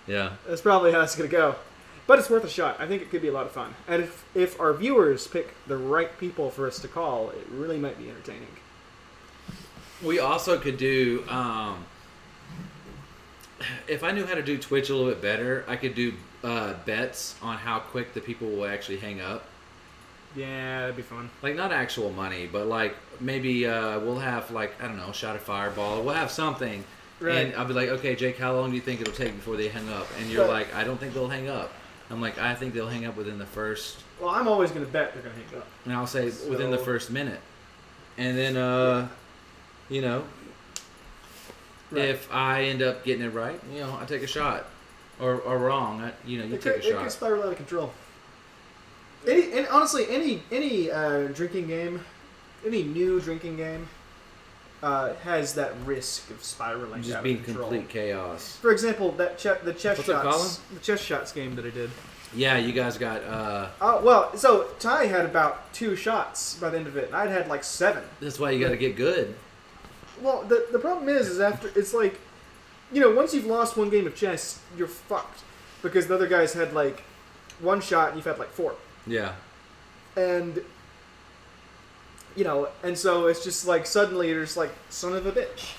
Yeah. That's probably how it's gonna go. But it's worth a shot. I think it could be a lot of fun. And if our viewers pick the right people for us to call, it really might be entertaining. We also could do. If I knew how to do Twitch a little bit better, I could do bets on how quick the people will actually hang up. Yeah, that'd be fun. Like not actual money, but like maybe we'll have like I don't know, shot a fireball. We'll have something, Right. and I'll be like, okay, Jake, how long do you think it'll take before they hang up? And you're Right. like, I don't think they'll hang up. I'm like, I think they'll hang up within the first, Well, I'm always gonna bet they're gonna hang up. and I'll say within the So- first minute, and then Right. if I end up getting it right, I take a shot, or wrong, you It take a could shot. spiral out of control. Honestly, any drinking game, any new drinking game, has that risk of spiraling Just out being of control. complete chaos. For example, the chess What's up, Colin? shots, the chess shots game that I did. Yeah, you guys got. Well, so Ty had about 2 shots by the end of it, and I'd had like 7. That's why you got to get good. Well, the problem is after it's like, once you've lost one game of chess, you're fucked because the other guys had like 1 shot and you've had like 4. Yeah. And and so it's just like suddenly you're just like son of a bitch.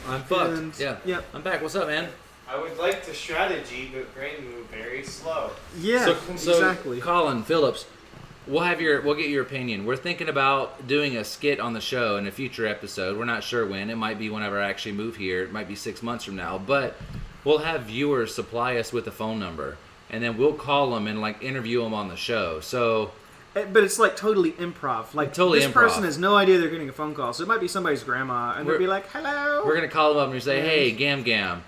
I'm fucked. And- Yeah. yeah. I'm back. What's up, man? I would like to strategy, but brain move very slow. Yeah, So, exactly. Colin Phillips, we'll get your opinion. We're thinking about doing a skit on the show in a future episode. We're not sure when. It might be whenever I actually move here. It might be 6 months from now. But we'll have viewers supply us with a phone number, and then we'll call them and like interview them on the show. So. But it's like totally improv. Like Totally this improv. person has no idea they're getting a phone call, so it might be somebody's grandma, and they'll be like, "Hello." We're gonna call them up and say, "Hey, Gam Gam,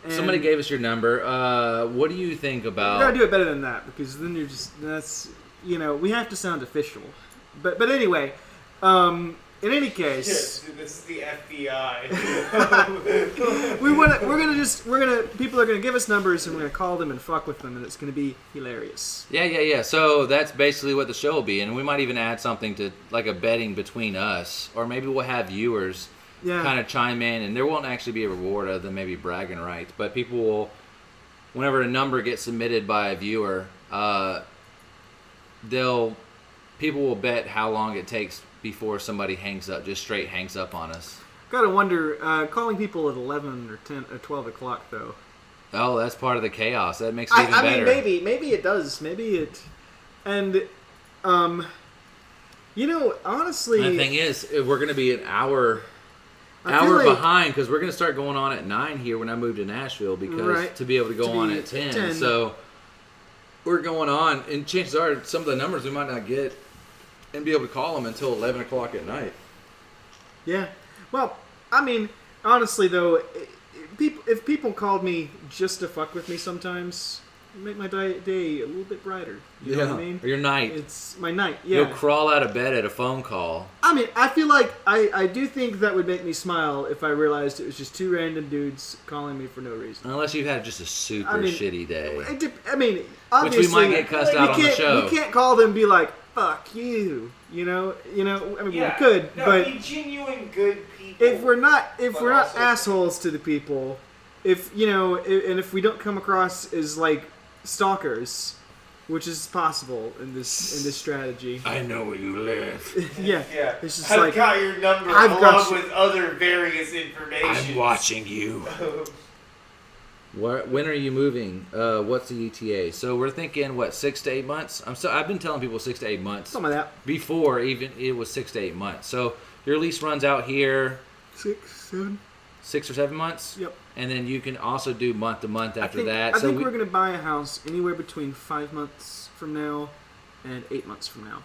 somebody gave us your number. What do you think about?" You gotta do it better than that because then that's we have to sound official. But anyway, in any case, This is the FBI. people are gonna give us numbers and we're gonna call them and fuck with them and it's gonna be hilarious. Yeah. So that's basically what the show will be, and we might even add something to like a betting between us, or maybe we'll have viewers kind of chime in, and there won't actually be a reward other than maybe bragging rights, but people will, whenever a number gets submitted by a viewer, people will bet how long it takes before somebody just straight hangs up on us. Gotta wonder, calling people at 11 or 10 or 12 o'clock though. Oh, that's part of the chaos. That makes it even better. I mean, maybe it does. Maybe it, and honestly, And the thing is, we're going to be an hour like- behind because we're going to start going on at 9 here when I move to Nashville because to be able to go on at 10. So we're going on, and chances are some of the numbers we might not get and be able to call them until 11 o'clock at night. Yeah. Well, I mean, honestly though, if people called me just to fuck with me sometimes, it'd make my day a little bit brighter. You know what I mean? Or your night. It's my night, yeah. You'll crawl out of bed at a phone call. I mean, I feel like I do think that would make me smile if I realized it was just two random dudes calling me for no reason. Unless you've had just a super shitty day. I mean, obviously, Which we might get cussed out on the show. We can't call them and be like, fuck you. You know. I mean, we could, no, but be genuine good people. if we're not also- assholes to the people, and if we don't come across as like stalkers, which is possible in this strategy. I know where you live. Yeah. It's just I've got your number along with other various information. I'm watching you. When are you moving? What's the ETA? So we're thinking 6 to 8 months. I've been telling people 6 to 8 months. Something like that. Before even it was 6 to 8 months. So your lease runs out here 6, 7. 6 or 7 months. Yep. And then you can also do month to month after that. I think we're gonna buy a house anywhere between 5 months from now and 8 months from now.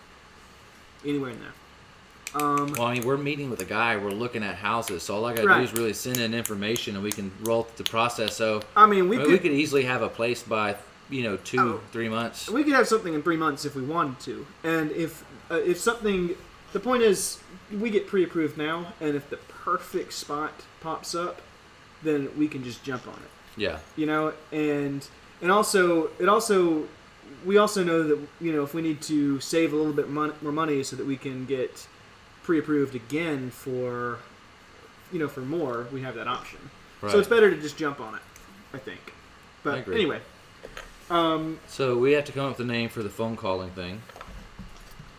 Anywhere in there. Well, I mean, we're meeting with a guy. We're looking at houses. So all I got to do is really send in information, and we can roll the process. So I mean, we could easily have a place by 2-3 months. We could have something in 3 months if we wanted to. And if something, the point is, we get pre-approved now, and if the perfect spot pops up, then we can just jump on it. Yeah. And also we also know that if we need to save a little bit more money so that we can get pre-approved again for more, we have that option. Right. So it's better to just jump on it, I think. But I agree. anyway, so we have to come up with a name for the phone calling thing.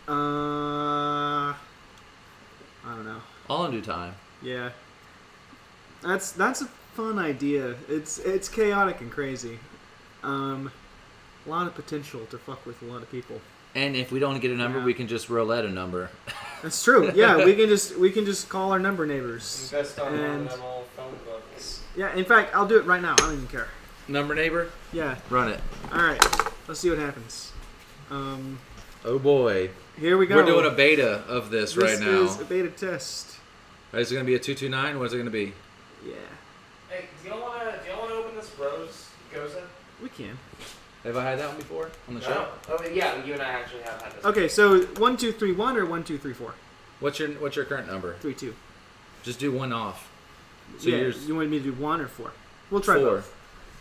I don't know. All in due time. Yeah, that's a fun idea. It's chaotic and crazy. A lot of potential to fuck with a lot of people. And if we don't get a number, we can just roulette a number. That's true. Yeah, we can just call our number neighbors. Invest on one of them old phone books. Yeah, in fact, I'll do it right now. I don't even care. Number neighbor? Yeah. Run it. All right. Let's see what happens. Oh boy. Here we go. We're doing a beta of this right now. This is a beta test. Is it going to be a 229? What is it going to be? Yeah. Hey, do y'all wanna open this rose goza? We can. Have I had that one before on the show? Oh yeah, you and I actually have had this. Okay, so 1, 2, 3, 1 or 1, 2, 3, 4? What's your current number? 3, 2. Just do one off. So Yeah, yours. you want me to do 1 or 4? We'll try 4. both.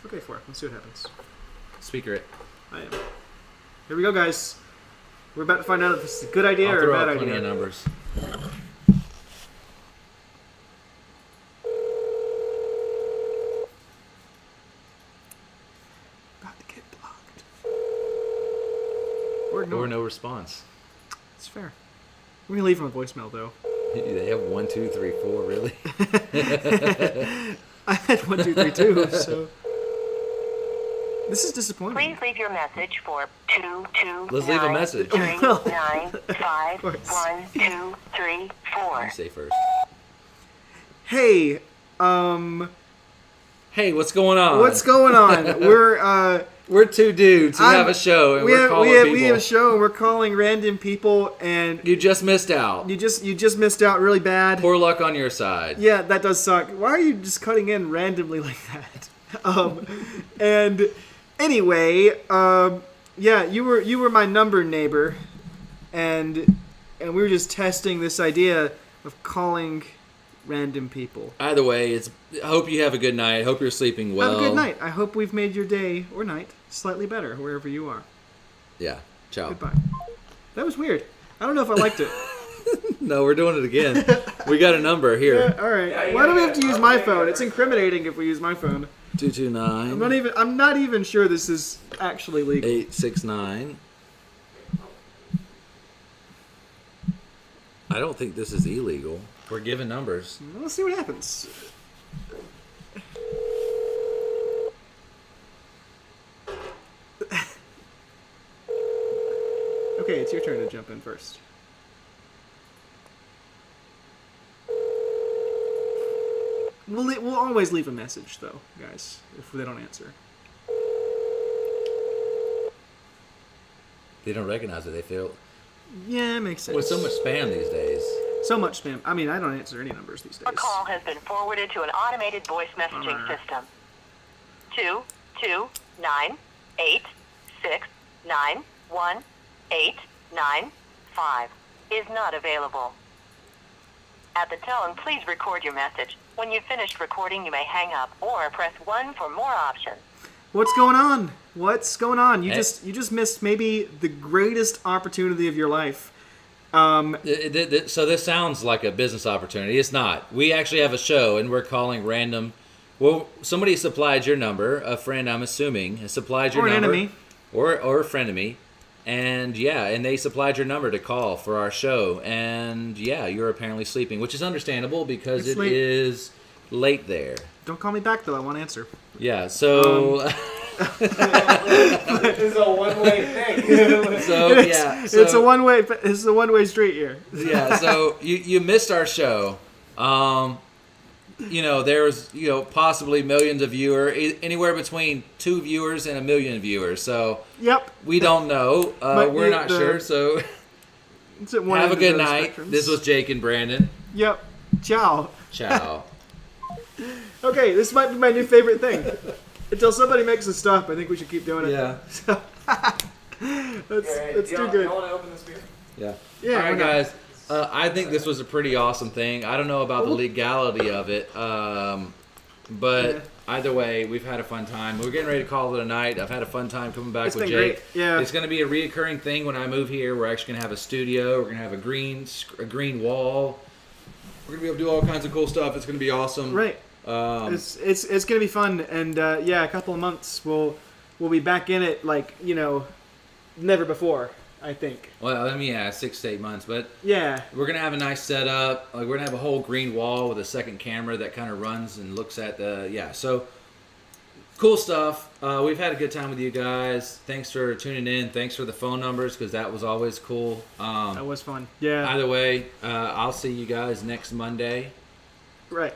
Okay, 4. Let's see what happens. Speaker it. I am. Here we go, guys. We're about to find out if this is a good idea I'll or throw a bad out plenty idea. of numbers. About to get blocked. Or Or no response. It's fair. We're gonna leave him a voicemail though. They have 1, 2, 3, 4. Really? I had 1, 2, 3, 2. So this is disappointing. Please leave your message for 229 Let's leave a message. 395 1234. You say first. Hey, Hey, what's going on? what's going on? We're two dudes who have a show, and we're calling people. we have a show, and we're calling random people, and You just missed out. you just missed out really bad. Poor luck on your side. Yeah, that does suck. Why are you just cutting in randomly like that? And anyway, yeah, you were my number neighbor, and we were just testing this idea of calling random people. Either way, I hope you have a good night. I hope you're sleeping well. Have a good night. I hope we've made your day or night slightly better wherever you are. Yeah. Ciao. Goodbye. That was weird. I don't know if I liked it. No, we're doing it again. We got a number here. Yeah, all right. Yeah, Why do we have to yeah, use my phone? It's incriminating if we use my phone. 229. I'm not even sure this is actually legal. 869. I don't think this is illegal. We're giving numbers. Let's see what happens. Okay, it's your turn to jump in first. We'll always leave a message, though, guys, if they don't answer. They don't recognize it. They feel. Yeah, it makes sense. With so much spam these days. So much spam. I mean, I don't answer any numbers these days. A call has been forwarded to an automated voice messaging system. 22986918995 is not available. At the tone, please record your message. When you've finished recording, you may hang up or press 1 for more options. What's going on? What's going on? You Hey. just missed maybe the greatest opportunity of your life. So this sounds like a business opportunity. It's not. We actually have a show, and we're calling random. Well, somebody supplied your number. A friend, I'm assuming, has supplied your Or an number. enemy. Or a friend of me. And yeah, and they supplied your number to call for our show. And yeah, you're apparently sleeping, which is understandable because It's it late. is late there. Don't call me back though. I won't answer. Yeah, so This is a one-way thing. so yeah, so, It's a one-way street here. yeah, so you missed our show. There's possibly millions of viewers, anywhere between 2 viewers and 1 million viewers. So Yep. we don't know. But We're not sure. So It's at one have a end of good those night. spectrums. This was Jake and Brandon. Yep. Ciao. Ciao. Okay, this might be my new favorite thing. Until somebody makes us stop, I think we should keep doing it. Yeah. That's too good. You want to open this beer? Yeah. Yeah. All why right, not? guys. I think this was a pretty awesome thing. I don't know about the legality of it, but Yeah. either way, we've had a fun time. We're getting ready to call it a night. I've had a fun time coming back It's with been Jake. great. Yeah. It's going to be a reoccurring thing when I move here. We're actually going to have a studio. We're going to have a green wall. We're going to be able to do all kinds of cool stuff. It's going to be awesome. Right. It's gonna be fun, and yeah, a couple of months we'll be back in it like never before. I think. Well, 6 to 8 months, but Yeah. we're gonna have a nice setup. Like we're gonna have a whole green wall with a second camera that kind of runs and looks at So cool stuff. We've had a good time with you guys. Thanks for tuning in. Thanks for the phone numbers because that was always cool. That was fun. Yeah. Either way, I'll see you guys next Monday. Right.